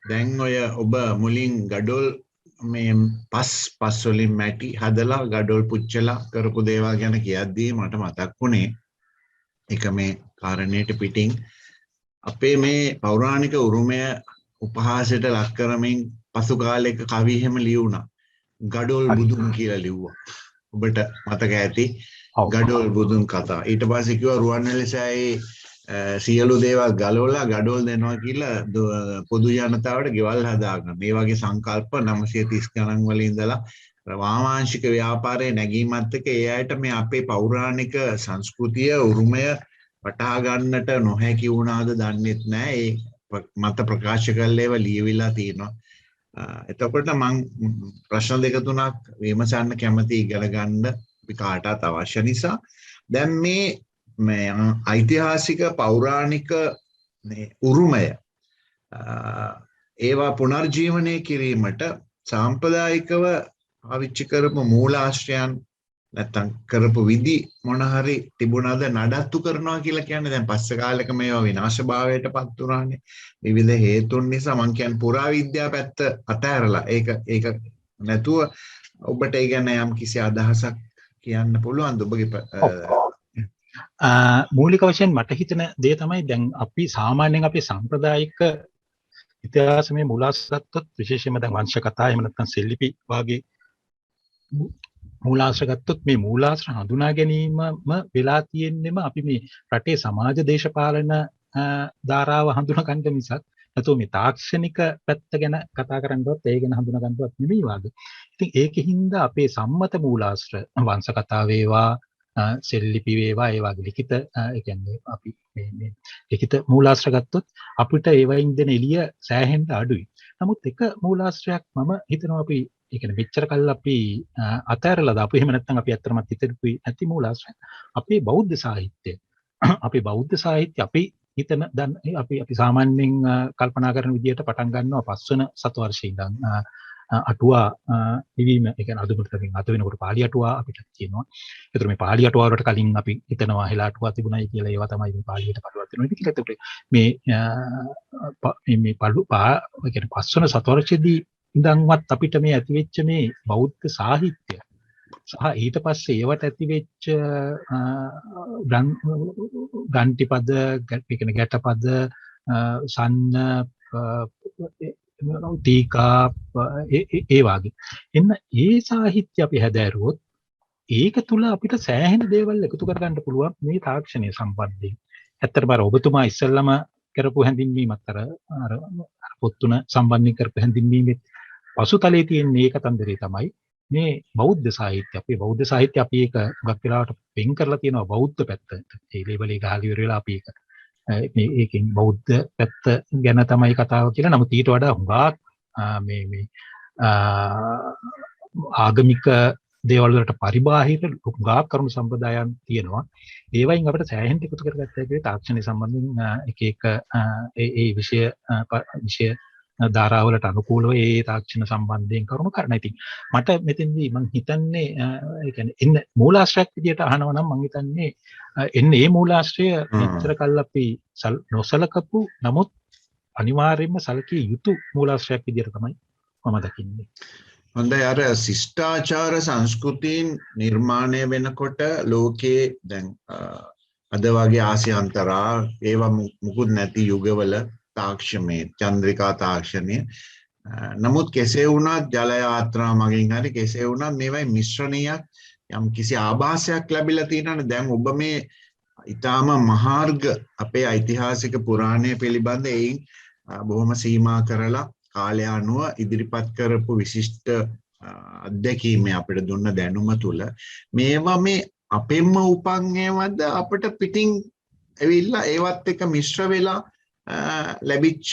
දැන් ඔය ඔබ මුලින් ගඩොල් මේ පස් වලින් මැටි හදලා ගඩොල් පුච්චලා කරපු දේවල් ගැන කියද්දී මට මතක් වුණේ එක මේ කාරණේට පිටින් අපේ මේ පෞරාණික උරුමය උපහාසයට ලක් කරමින් පසු කාලයක කවි එහෙම ලියුණා. ගඩොල් බුදුන් කියලා ලිව්වා. ඔබට මතක ඇති ගඩොල් බුදුන් කතා. ඊට පස්සේ කිව්වා රුවන්වැලිසෑයේ සියලු දේවල් ගලවලා ගඩොල් දෙනවා කියලා පොදු ජනතාවට ගෙවල් හදාගන්න. මේ වගේ සංකල්ප 930 ගණන් වල ඉඳලා වාමාංශික ව්‍යාපාරයේ නැගීමත් එක්ක ඒ අයට මේ අපේ පෞරාණික සංස්කෘතිය උරුමය වටහා ගන්නට නොහැකි වුණාද දන්නේත් නැහැ. ඒ මත ප්‍රකාශ කළේ ඒවා ලියවිලා තියෙනවා. එතකොට මම ප්‍රශ්න දෙක තුනක් විමසන්න කැමති ඉගෙන ගන්න අපි කාටත් අවශ්‍ය නිසා දැන් මේ ඓතිහාසික පෞරාණික මේ උරුමය ඒවා පුනර්ජීවනය කිරීමට සාම්ප්‍රදායිකව පාවිච්චි කරපු මූලාශ්‍රයන් නැත්තම් කරපු විදි මොන හරි තිබුණාද නඩත්තු කරනවා කියලා කියන්නේ. දැන් පස්සේ කාලෙක මේවා විනාශභාවයටපත් වුණානේ විවිධ හේතුන් නිසා. මම කියන්නේ පුරාවිද්‍යා පැත්ත අතහැරලා ඒක නැතුව ඔබට ඒ ගැන යම් කිසි අදහසක් කියන්න පුළුවන්ද ඔබගේ මූලික වශයෙන් මට හිතෙන දේ තමයි දැන් අපි සාමාන්‍යයෙන් අපේ සම්ප්‍රදායික ඉතිහාසයේ මූලාශ්‍ර ගත්තොත් විශේෂයෙන්ම දැන් වංශ කතා එහෙම නැත්නම් සෙල්ලිපි වාගේ මූලාශ්‍ර ගත්තොත් මේ මූලාශ්‍ර හඳුනා ගැනීමම වෙලා තියෙන්නේම අපි මේ රටේ සමාජ දේශපාලන ධාරාව හඳුනා ගන්න මිසක් නැතුව මේ තාක්ෂණික පැත්ත ගැන කතා කරන්නවත් ඒ ගැන හඳුනා ගන්නවත් නෙමෙයි වාගේ. ඉතින් ඒකෙහිඳ අපේ සම්මත මූලාශ්‍ර වංශ කතා වේවා සෙල්ලිපි වේවා ඒ වගේ ලිඛිත ඒ කියන්නේ අපි මේ ලිඛිත මූලාශ්‍ර ගත්තොත් අපිට ඒවයින් දෙන එළිය සෑහෙන්න අඩුයි. නමුත් එක මූලාශ්‍රයක් මම හිතනවා අපි ඒ කියන්නේ මෙච්චර කල් අපි අතහැරලා දාපු එහෙම නැත්නම් අපි අත්‍තරමත් හිතෙපුයි නැති මූලාශ්‍රය අපේ බෞද්ධ සාහිත්‍යය. අපි බෞද්ධ සාහිත්‍ය අපි හිතන දැන් අපි සාමාන්‍යයෙන් කල්පනා කරන විදිහට පටන් ගන්නවා පස්වන සතවර්ෂයේ ඉඳන් අටුවා නිවීම ඒ කියන්නේ අදුමතකින් අත වෙනකොට පාලි අටුවා අපිට තියෙනවා. ඒතර මේ පාලි අටුවා වලට කලින් අපි හිතනවා හෙලා අටුවා තිබුණයි කියලා ඒවා තමයි මේ පාලියට පටලවත් වෙනවා. ඉතින් ඒකට මේ ඒ කියන්නේ පස්වන සතවර්ෂයේදී ඉඳන්වත් අපිට මේ ඇතිවෙච්ච මේ බෞද්ධ සාහිත්‍ය සහ ඊට පස්සේ ඒවට ඇතිවෙච්ච ගන්ටිපද කියන ගැටපද සන්න ටීකා ඒ වගේ එන්න ඒ සාහිත්‍ය අපි හැදෑරුවොත් ඒක තුල අපිට සෑහෙන දේවල් එකතු කරගන්න පුළුවන් මේ තාක්ෂණය සම්බන්ධයෙන්. ඇත්තටම අර ඔබතුමා ඉස්සෙල්ලම කරපු හැඳින්වීමත් අර පොත්තුන සම්බන්ධයෙන් කරපු හැඳින්වීමෙත් පසුතලයේ තියෙන මේ කතන්දරේ තමයි මේ බෞද්ධ සාහිත්‍ය. අපේ බෞද්ධ සාහිත්‍ය අපි ඒක ගොඩක් වෙලාවට වෙන් කරලා තියෙනවා බෞද්ධ පැත්ත. ඒ ලේබල් එක ගහලා ඉවර වෙලා අපි ඒක මේකෙන් බෞද්ධ පැත්ත ගැන තමයි කතාව කියලා. නමුත් ඊට වඩා හුඟක් මේ ආගමික දේවල් වලට පරිබාහිර හුඟක් කරුණු සම්ප්‍රදායන් තියෙනවා. ඒ වයින් අපිට සෑහෙන එකතු කරගත්තා කියලා තාක්ෂණය සම්බන්ධයෙන් එක ඒ විෂය ධාරාවලට අනුකූලව ඒ තාක්ෂණ සම්බන්ධයෙන් කරුණු කරන. ඉතින් මට මෙතෙන්දී මම හිතන්නේ ඒ කියන්නේ එන්න මූලාශ්‍රයක් විදියට අහනවා නම් මම හිතන්නේ එන්න ඒ මූලාශ්‍රය මෙච්චර කල් අපි නොසලකපු නමුත් අනිවාර්යයෙන්ම සැලකිය යුතු මූලාශ්‍රයක් විදියට තමයි මම දකින්නේ. හොඳයි අර ශිෂ්ටාචාර සංස්කෘතීන් නිර්මාණය වෙනකොට ලෝකයේ දැන් අද වගේ ආසියාන්තරා ඒවා මුකුත් නැති යුගවල තාක්ෂණයේ චන්ද්‍රිකා තාක්ෂණය නමුත් කෙසේ වුණත් ජල යාත්‍රා මගින් හරි කෙසේ වුණත් මේවයි මිශ්‍රණයක් යම් කිසි ආభాසයක් ලැබිලා තියෙනවනේ. දැන් ඔබ මේ ඊටාම මහාර්ග අපේ ඓතිහාසික පුරාණය පිළිබඳ එයින් බොහොම සීමා කරලා කාලය අනුව ඉදිරිපත් කරපු විශිෂ්ට අත්දැකීම් අපිට දුන්න දැනුම තුල මේවා මේ අපෙන්ම උපන් ඒවද අපිට පිටින් ඇවිල්ලා ඒවත් එක මිශ්‍ර වෙලා ලැබිච්ච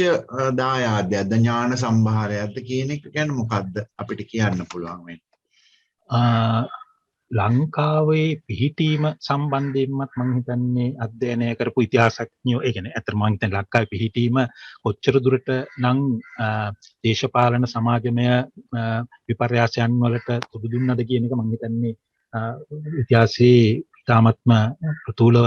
දායාදයක්ද ඥාන සම්භාරයක්ද කියන එක ගැන මොකද්ද අපිට කියන්න පුළුවන් වෙන්නේ? ලංකාවේ පිහිටීම සම්බන්ධයෙන්මත් මම හිතන්නේ අධ්‍යයනය කරපු ඉතිහාසඥයෝ ඒ කියන්නේ අතර මම හිතන්නේ ලංකාවේ පිහිටීම කොච්චර දුරට නම් දේශපාලන සමාජමය විපර්යාසයන් වලට තුඩු දුන්නද කියන එක මම හිතන්නේ ඉතිහාසයේ ඉතාමත්ම ප්‍රතුලව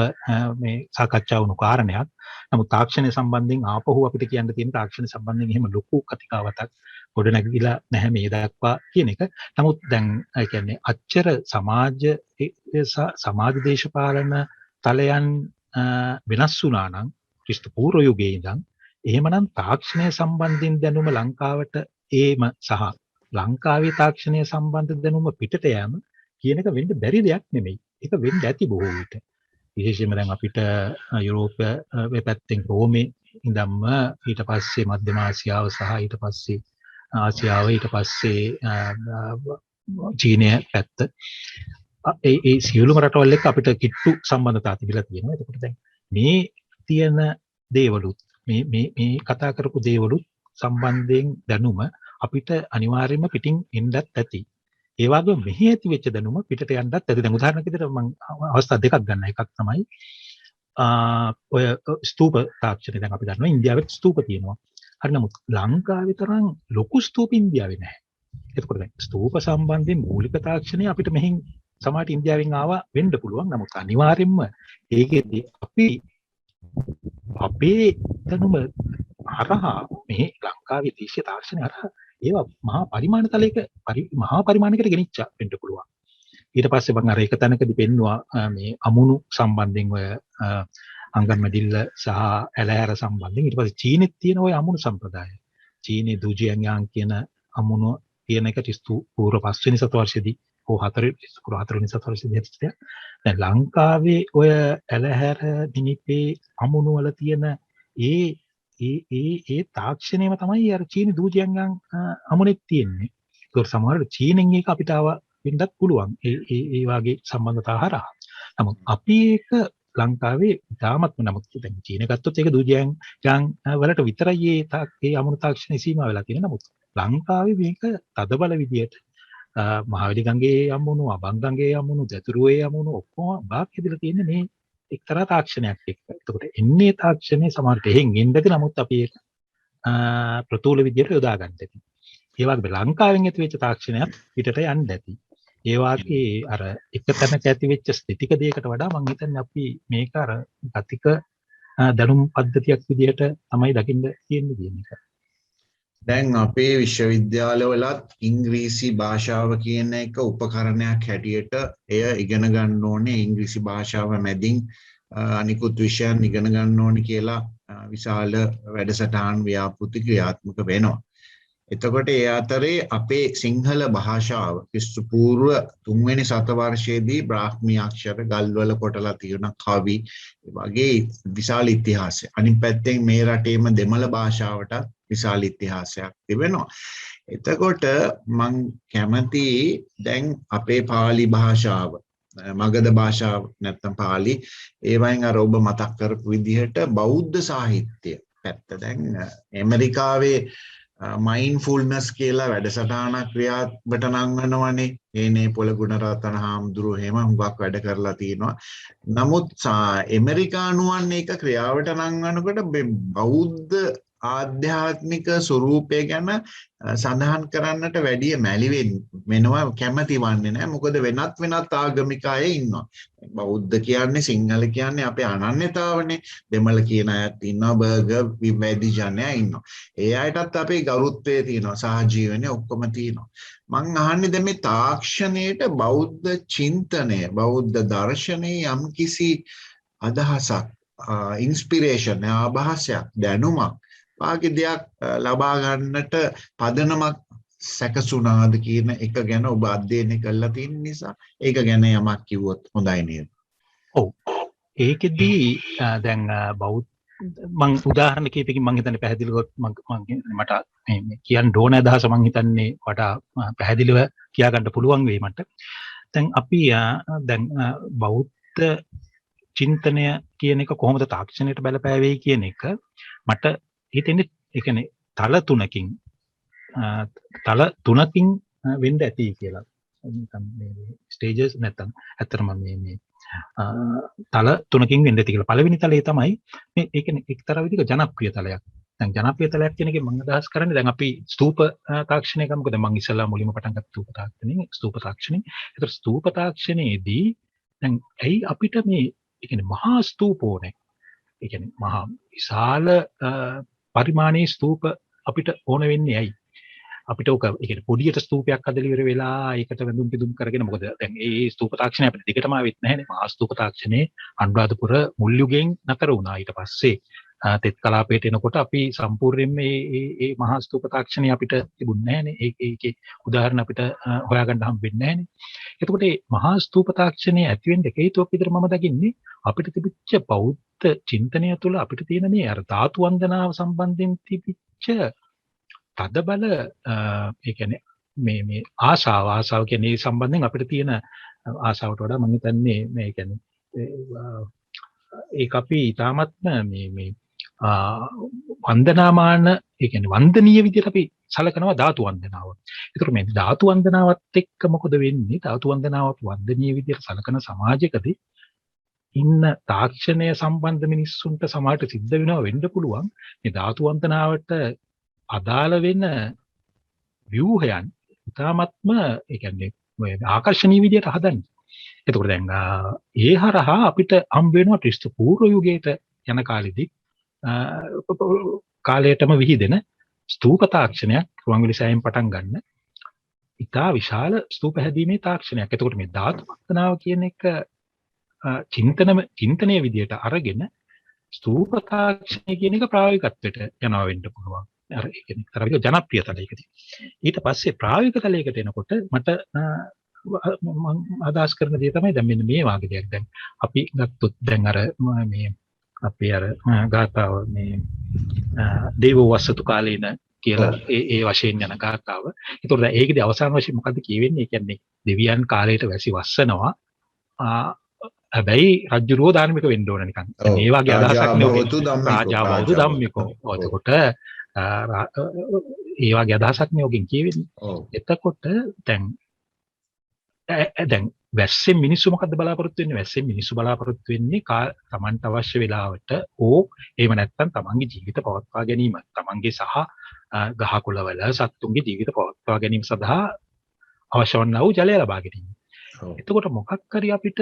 මේ සාකච්ඡා වුණු කාරණයක්. නමුත් තාක්ෂණය සම්බන්ධයෙන් ආපහු අපිට කියන්න තියෙන තාක්ෂණය සම්බන්ධයෙන් එහෙම ලොකු කතිකාවතක් ගොඩනැගිලා නැහැ මේ දක්වා කියන එක. නමුත් දැන් ඒ කියන්නේ අච්චර සමාජ දේශපාලන තලයන් වෙනස් වුණා නම් ක්‍රිස්තු පූර්ව යුගයේ ඉඳන් එහෙමනම් තාක්ෂණය සම්බන්ධයෙන් දැනුම ලංකාවට ඒම සහ ලංකාවේ තාක්ෂණය සම්බන්ධ දැනුම පිටට යෑම කියන එක වෙන්න බැරි දෙයක් නෙමෙයි. ඒක වෙන්න ඇති බොහෝ විට. විශේෂයෙන්ම දැන් අපිට යුරෝපයේ පැත්තෙන් රෝමේ ඉඳන්ම ඊට පස්සේ මධ්‍යම ආසියාව සහ ඊට පස්සේ ආසියාව ඊට පස්සේ චීනය පැත්ත ඒ සියලුම රටවල් එක්ක අපිට කිට්ටු සම්බන්ධතා තිබිලා තියෙනවා. ඒකට දැන් මේ තියෙන දේවලුත් මේ කතා කරපු දේවලුත් සම්බන්ධයෙන් දැනුම අපිට අනිවාර්යයෙන්ම පිටින් එන්නත් ඇති. ඒ වගේම මෙහි ඇති වෙච්ච දැනුම පිටට යන්නත් ඇති. දැන් උදාහරණයක් විදිහට මම අවස්ථා දෙකක් ගන්න. එකක් තමයි ඔය ස්තූප තාක්ෂණය. දැන් අපි දන්නවා ඉන්දියාවෙත් ස්තූප තියෙනවා. හරි නමුත් ලංකාවේ තරම් ලොකු ස්තූප ඉන්දියාවේ නැහැ. එතකොට දැන් ස්තූප සම්බන්ධයෙන් මූලික තාක්ෂණය අපිට මෙහින් සමහරට ඉන්දියාවෙන් ආවා වෙන්න පුළුවන්. නමුත් අනිවාර්යයෙන්ම ඒකෙදී අපි අපේ දැනුම හරහා මේ ලංකාවේ දේශීය තාක්ෂණය හරහා ඒවා මහා පරිමාණයකට ගෙනිච්චා වෙන්න පුළුවන්. ඊට පස්සේ මම අර එක තැනකදී පෙන්නවා මේ අමුණු සම්බන්ධයෙන් ඔය අංගන්මැදිල්ල සහ ඇලහැර සම්බන්ධයෙන්. ඊට පස්සේ චීනෙත් තියෙන ඔය අමුණු සම්ප්‍රදාය. චීනේ දුජියන්යාන් කියන අමුණු කියන එක ටිස්තු පූර්ව 5 වෙනි සතවර්ෂයේදී හෝ 4 වෙනි සතවර්ෂයේදී හිටියා. දැන් ලංකාවේ ඔය ඇලහැර දිනිපේ අමුණු වල තියෙන ඒ තාක්ෂණයම තමයි අර චීනි දූජයන්යන් අමුණෙත් තියෙන්නේ. ඒක සමහරවිට චීනෙන් ඒක අපිට වෙන්නත් පුළුවන්. ඒ වාගේ සම්බන්ධතා හරහා. නමුත් අපි ඒක ලංකාවේ ඉතාමත්ම නමුත් දැන් චීන ගත්තොත් ඒක දූජයන් වලට විතරයි ඒ අමුණු තාක්ෂණය සීමා වෙලා තියෙන්නේ. නමුත් ලංකාවේ මේක තදබල විදියට මහවැලි ගඟේ අමුණු, අබංගඟේ අමුණු, දතුරුවේ අමුණු ඔක්කොම බාක් හැදලා තියෙන්නේ මේ එක්තරා තාක්ෂණයක් එක්ක. එතකොට එන්නේ තාක්ෂණයේ සමහරට එහෙන් එන්නදී නමුත් අපි ඒක ප්‍රතුල විදියට යොදා ගන්න ඇති. ඒ වගේ ලංකාවෙන් ඇති වෙච්ච තාක්ෂණයක් පිටට යන්න ඇති. ඒ වගේ අර එක තැනක ඇති වෙච්ච ස්ථිතික දෙයකට වඩා මම හිතන්නේ අපි මේක අර ගතික දැනුම් පද්ධතියක් විදියට තමයි දකින්න තියෙන්නේ කියන එක. දැන් අපේ විශ්වවිද්‍යාලවලත් ඉංග්‍රීසි භාෂාව කියන එක උපකරණයක් හැටියට එය ඉගෙන ගන්න ඕනේ. ඉංග්‍රීසි භාෂාව මැදින් අනිකුත් විෂයන් ඉගෙන ගන්න ඕනේ කියලා විශාල වැඩසටහන් ව්‍යාපෘති ක්‍රියාත්මක වෙනවා. එතකොට ඒ අතරේ අපේ සිංහල භාෂාව ක්‍රිස්තු පූර්ව 3 වෙනි සතවර්ෂයේදී බ්‍රාහ්මී අක්ෂර ගල්වල කොටලා තියෙන කවි වගේ විශාල ඉතිහාසයක්. අනිත් පැත්තෙන් මේ රටේම දෙමළ භාෂාවට විශාල ඉතිහාසයක් තිබෙනවා. එතකොට මම කැමති දැන් අපේ පාලි භාෂාව මගධ භාෂාව නැත්නම් පාලි ඒවයින් අර ඔබ මතක් කරපු විදිහට බෞද්ධ සාහිත්‍ය පැත්ත දැන් ඇමරිකාවේ මයින්ඩ්ෆුල්නස් කියලා වැඩසටහනක් ක්‍රියාවට නංවනවනේ. ඒනේ පොළ ගුණරත්න හාමුදුරුවෝ එහෙම හුඟක් වැඩ කරලා තිනවා. නමුත් ඇමරිකානුවන් ඒක ක්‍රියාවට නංවනකොට බෞද්ධ ආධ්‍යාත්මික ස්වරූපය ගැන සඳහන් කරන්නට වැඩිය මැලි වෙනවා කැමති වන්නේ නැහැ. මොකද වෙනත් ආගමික අය ඉන්නවා. බෞද්ධ කියන්නේ සිංහල කියන්නේ අපේ අනන්‍යතාවනේ. දෙමළ කියන අයත් ඉන්නවා, බර්ගර් විමැදි ජනයා ඉන්නවා. ඒ අයටත් අපේ ගෞරවත්වය තියෙනවා, සහජීවනයේ ඔක්කොම තියෙනවා. මං අහන්නේ දැන් මේ තාක්ෂණයට බෞද්ධ චින්තනය, බෞද්ධ දර්ශනයේ යම්කිසි අදහසක්, ඉන්ස්පිරේෂන්, ආభాසයක්, දැනුමක් වාගේ දෙයක් ලබා ගන්නට පදනමක් සැකසුණාද කියන එක ගැන ඔබ අධ්‍යයනය කළා තියෙන නිසා ඒක ගැන යමක් කිව්වොත් හොඳයි නේද? ඔව්. ඒකෙදී දැන් බෞද්ධ මම උදාහරණ කීපකින් මම හිතන්නේ පැහැදිලිව මට මේ කියන්න ඕන අදහස මම හිතන්නේ වඩා පැහැදිලිව කියා ගන්න පුළුවන් වෙයි මට. දැන් අපි දැන් බෞද්ධ චින්තනය කියන එක කොහොමද තාක්ෂණයට බලපෑවේ කියන එක මට හිතෙන්නේ ඒ කියන්නේ තල තුනකින් වෙන්න ඇති කියලා. නිකන් මේ ස්ටේජස් නැත්තම් ඇත්තටම මේ තල තුනකින් වෙන්න ඇති කියලා. පළවෙනි තලයේ තමයි මේ ඒ කියන්නේ එක්තරා විදිහක ජනප්‍රිය තලයක්. දැන් ජනප්‍රිය තලයක් කියන එකෙන් මම අදහස් කරන්නේ දැන් අපි ස්තූප තාක්ෂණය ගමුකෝ. දැන් මම ඉස්සෙල්ලා මුලින්ම පටන් ගත්ත ස්තූප තාක්ෂණය. ඒතර ස්තූප තාක්ෂණයේදී දැන් ඇයි අපිට මේ ඒ කියන්නේ මහා ස්තූප ඕනේ. ඒ කියන්නේ මහා විශාල පරිමාණයේ ස්තූප අපිට ඕන වෙන්නේ ඇයි? අපිට ඔක ඒ කියන්නේ පොඩියට ස්තූපයක් හදලා ඉවර වෙලා ඒකට වැඳුම් පිදුම් කරගෙන මොකද දැන් මේ ස්තූප තාක්ෂණය අපිට දිගටම ආවෙත් නැහැනේ. මහා ස්තූප තාක්ෂණයේ අනුරාධපුර මුල් යුගයෙන් නතර වුණා. ඊට පස්සේ තෙත් කලාපයට එනකොට අපි සම්පූර්ණයෙන්ම මේ මහා ස්තූප තාක්ෂණය අපිට තිබුණේ නැහැනේ. ඒකේ උදාහරණ අපිට හොයාගන්න හම්බෙන්නේ නැහැනේ. එතකොට මේ මහා ස්තූප තාක්ෂණය ඇති වෙන්න එක හේතුවක් විදිහට මම දකින්නේ අපිට තිබිච්ච බෞද්ධ චින්තනය තුළ අපිට තියෙන මේ අර ධාතු වන්දනාව සම්බන්ධයෙන් තිබිච්ච තදබල ඒ කියන්නේ මේ ආශාව කියන්නේ ඒ සම්බන්ධයෙන් අපිට තියෙන ආශාවට වඩා මම හිතන්නේ මේ කියන්නේ ඒක අපි ඊටාත්ම මේ වන්දනාමාන ඒ කියන්නේ වන්දනීය විදිහට අපි සලකනවා ධාතු වන්දනාව. ඒතර මේ ධාතු වන්දනාවත් එක්ක මොකද වෙන්නේ? ධාතු වන්දනාවත් වන්දනීය විදිහට සලකන සමාජයකදී ඉන්න තාක්ෂණය සම්බන්ධ මිනිස්සුන්ට සමාජයට සිද්ධ වෙන්න පුළුවන් මේ ධාතු වන්දනාවට අදාළ වෙන ව්‍යුහයන් ඉතාමත්ම ඒ කියන්නේ ආකර්ශනීය විදිහට හදන්නේ. එතකොට දැන් ඒ හරහා අපිට හම්බ වෙනවා ක්‍රිස්තු පූර්ව යුගයට යන කාලෙදී කාලයටම විහිදෙන ස්තූප තාක්ෂණයක් රුවන්වැලි සෑයෙන් පටන් ගන්න ඉතා විශාල ස්තූප හැදීමේ තාක්ෂණයක්. එතකොට මේ ධාතු වන්දනාව කියන එක චින්තනයේ විදිහට අරගෙන ස්තූප තාක්ෂණය කියන එක ප්‍රායෝගිකත්වයට යනවා වෙන්න පුළුවන්. අර ඒ කියන්නේ තරවික ජනප්‍රිය තලයකදී. ඊට පස්සේ ප්‍රායෝගික තලයකට එනකොට මට අදහස් කරන දේ තමයි දැන් මෙන්න මේ වාගේ දෙයක්. දැන් අපි ගත්තොත් දැන් අර මේ අපේ අර ගාථාව මේ දේවෝ වස්සතු කාලේන කියලා ඒ වශයෙන් යන ගාථාව. ඒතකොට දැන් ඒකේදී අවසාන වශයෙන් මොකද්ද කියවෙන්නේ? ඒ කියන්නේ දෙවියන් කාලයට වැසි වස්සනවා. හැබැයි රජ්ජුරුවෝ ධාර්මික වෙන්න ඕන නිකන්. මේ වගේ අදහසක් නෙවෙයි. රාජා බෞද්ධ ධම්මිකෝ. එතකොට ඒ වගේ අදහසක් නේ ඔකින් කියවෙන්නේ. එතකොට දැන් වැස්සෙන් මිනිස්සු මොකද්ද බලාපොරොත්තු වෙන්නේ? වැස්සෙන් මිනිස්සු බලාපොරොත්තු වෙන්නේ තමන්ට අවශ්‍ය වෙලාවට එහෙම නැත්නම් තමන්ගේ ජීවිත පවත්වා ගැනීම, තමන්ගේ සහ ගහකොළවල සත්තුන්ගේ ජීවිත පවත්වා ගැනීම සඳහා අවශ්‍ය වන්නා වූ ජලය ලබා ගැනීම. එතකොට මොකක් හරි අපිට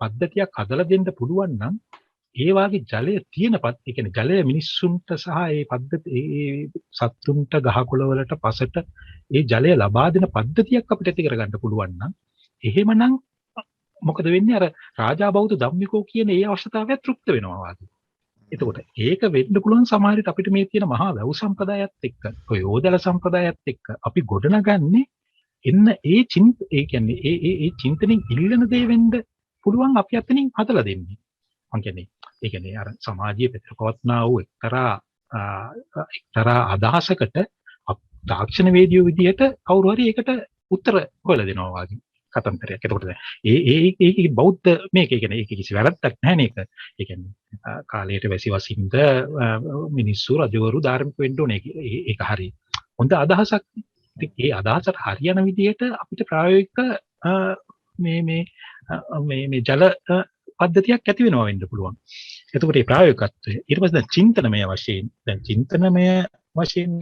පද්ධතියක් හදලා දෙන්න පුළුවන් නම් ඒ වාගේ ජලය තියෙන ඒ කියන්නේ ජලය මිනිස්සුන්ට සහ ඒ පද්ධති ඒ සත්තුන්ට ගහකොළවලට පසට ඒ ජලය ලබා දෙන පද්ධතියක් අපිට ඇති කරගන්න පුළුවන් නම් එහෙමනම් මොකද වෙන්නේ? අර රාජා බෞද්ධ ධම්මිකෝ කියන ඒ අවශ්‍යතාවය තෘප්ත වෙනවා වාගේ. එතකොට ඒක වෙන්න පුළුවන් සමහර විට අපිට මේ තියෙන මහා වැව් සම්ප්‍රදායත් එක්ක ඔය යෝදල සම්ප්‍රදායත් එක්ක අපි ගොඩනගන්නේ එන්න ඒ කියන්නේ ඒ චින්තනෙන් ඉල්ලන දේ වෙන්න පුළුවන් අපි අතනින් හදලා දෙන්නේ. මං කියන්නේ ඒ කියන්නේ අර සමාජයේ පෙරපවත්නා වූ එක්තරා අදහසකට තාක්ෂණ වේදියෝ විදියට කවුරු හරි ඒකට උත්තර හොයලා දෙනවා වගේ කතන්දරයක්. එතකොට ඒ බෞද්ධ මේක කියන්නේ ඒක කිසි වැරද්දක් නැහැ නේක. ඒ කියන්නේ කාලයට වැසි වසින්ද මිනිස්සු රජවරු ධාර්මික වෙන්න ඕනේ. ඒක හරි. හොඳ අදහසක්. ඉතින් ඒ අදහසට හරියන විදිහට අපිට ප්‍රායෝගික මේ ජල පද්ධතියක් ඇති වෙනවා වෙන්න පුළුවන්. එතකොට මේ ප්‍රායෝගිකත්වය ඊට පස්සේ දැන් චින්තනමය වශයෙන්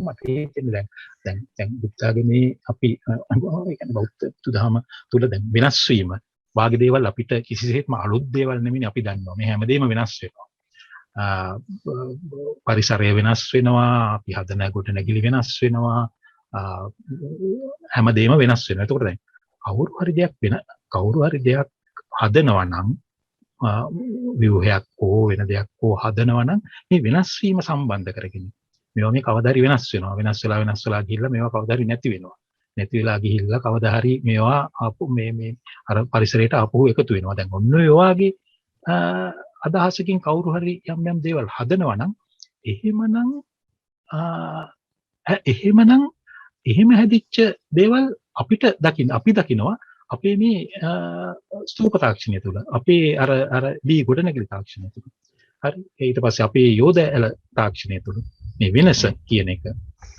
මට කියන්නේ දැන් බුද්ධාගමේ අපි කියන්නේ බෞද්ධ තුදහම තුල දැන් වෙනස් වීම වාගේ දේවල් අපිට කිසිසේත්ම අලුත් දේවල් නෙමෙයි අපි දන්නවා. මේ හැමදේම වෙනස් වෙනවා. පරිසරය වෙනස් වෙනවා, අපි හදන ගොඩනැගිලි වෙනස් වෙනවා, හැමදේම වෙනස් වෙනවා. එතකොට දැන් කවුරු හරි දෙයක් හදනවා නම් ව්‍යුහයක් හෝ වෙන දෙයක් හෝ හදනවා නම් මේ වෙනස් වීම සම්බන්ධ කරගෙන මේවා මේ කවදා හරි වෙනස් වෙනවා. වෙනස් වෙලා ගිහිල්ලා මේවා කවදා හරි නැති වෙනවා. නැති වෙලා ගිහිල්ලා කවදා හරි මේවා ආපු මේ අර පරිසරයට ආපහු එකතු වෙනවා. දැන් ඔන්න ඔය වගේ අදහසකින් කවුරු හරි යම් දේවල් හදනවා නම් එහෙම හැදිච්ච දේවල් අපි දකිනවා අපේ මේ ස්තූප තාක්ෂණය තුළ, අපේ අර දී ගොඩනැගිලි තාක්ෂණය තුළ. හරි. ඊට පස්සේ අපේ යෝධ තාක්ෂණය තුළ මේ වෙනස කියන එක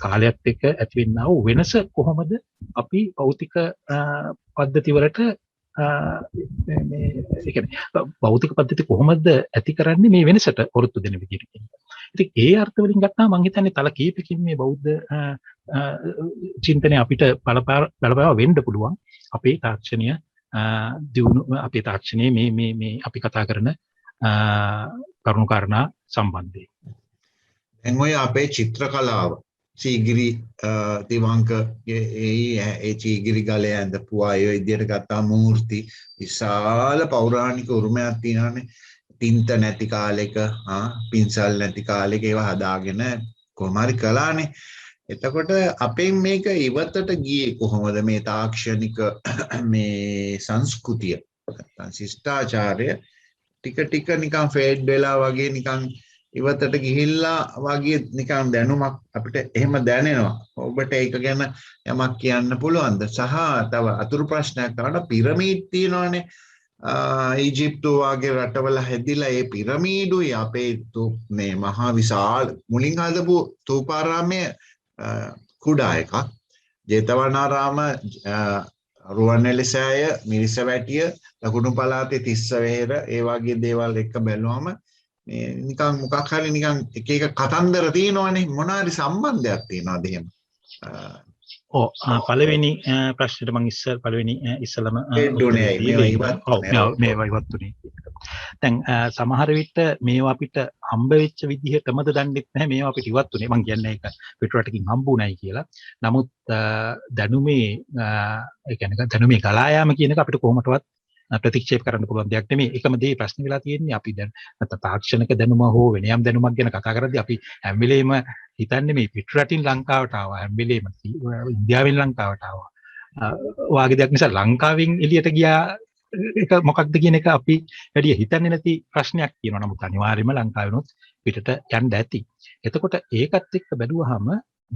කාලයත් එක්ක ඇතිවෙනා වූ වෙනස කොහොමද අපි භෞතික පද්ධති වලට මේ ඒ කියන්නේ භෞතික පද්ධති කොහොමද ඇති කරන්නේ මේ වෙනසට ඔරොත්තු දෙන විදිහට කියන්නේ. ඉතින් ඒ අර්ථ වලින් ගත්තාම මම හිතන්නේ තල කීපකින් මේ බෞද්ධ චින්තනය අපිට බලපාව වෙන්න පුළුවන්. අපේ තාක්ෂණය දියුණු අපේ තාක්ෂණයේ මේ අපි කතා කරන කරුණු කාරණා සම්බන්ධයෙන්. දැන් ඔය අපේ චිත්‍ර කලාව චීගිරි දිවංගයේ චීගිරි ගලේ ඇඳපුවා ඒ විදිහට ගත්තා මූර්ති විශාල පෞරාණික උරුමයක් තියෙනවානේ. තින්ත නැති කාලෙක පින්සල් නැති කාලෙක ඒවා හදාගෙන කොහොම හරි කළානේ. එතකොට අපෙන් මේක ඉවතට ගියේ කොහොමද මේ තාක්ෂණික මේ සංස්කෘතිය නැත්නම් ශිෂ්ටාචාරය ටික නිකන් ෆේඩ් වෙලා වගේ නිකන් ඉවතට ගිහිල්ලා වගේ නිකන් දැනුමක් අපිට එහෙම දැනෙනවා. ඔබට ඒක ගැන යමක් කියන්න පුළුවන්ද? සහ තව අතුරු ප්‍රශ්නයක් තමයි පිරමීඩ් තියෙනවානේ. ඊජිප්තු වගේ රටවල හැදිලා ඒ පිරමීඩුයි අපේ මේ මහා විශාල මුලින් හදපු තූපාරාමය කුඩා එකක්. ජේතවනාරාම රුවන්වැලිසෑය මිරිසවැටිය දකුණු පළාතේ තිස්සවෙහෙර ඒ වගේ දේවල් එක්ක බැලුවම මේ නිකන් මොකක් හරි නිකන් එක කතන්දර තියෙනවනේ. මොනාරි සම්බන්ධයක් තියෙනවද එහෙම? පළවෙනි ප්‍රශ්නෙට මම ඉස්සලම මේවා ඉවත් උනේ. දැන් සමහර විට මේවා අපිට හම්බ වෙච්ච විදිහටමද දන්නෙත් නැහැ මේවා අපිට ඉවත් උනේ. මම කියන්නේ ඒක පිටරටකින් හම්බුනායි කියලා. නමුත් දැනුමේ ඒ කියන්නේ දැනුමේ ගලා යාම කියන එක අපිට කොහොමදවත් ප්‍රතික්ෂේප කරන්න පුළුවන් දෙයක් නෙමෙයි. එකම දේ ප්‍රශ්න වෙලා තියෙන්නේ අපි දැන් නැත්නම් තාක්ෂණික දැනුම හෝ වෙන යම් දැනුමක් ගැන කතා කරද්දී අපි හැම වෙලේම හිතන්නේ මේ පිටරටින් ලංකාවට ආවා, හැම වෙලේම ඉන්දියාවෙන් ලංකාවට ආවා. වාගේ දෙයක් නිසා ලංකාවෙන් එළියට ගියා එක මොකක්ද කියන එක අපි වැඩි හිතන්නේ නැති ප්‍රශ්නයක් කියනවා. නමුත් අනිවාර්යයෙන්ම ලංකාවෙනොත් පිටට යන්න ඇති. එතකොට ඒකත් එක්ක බැලුවාම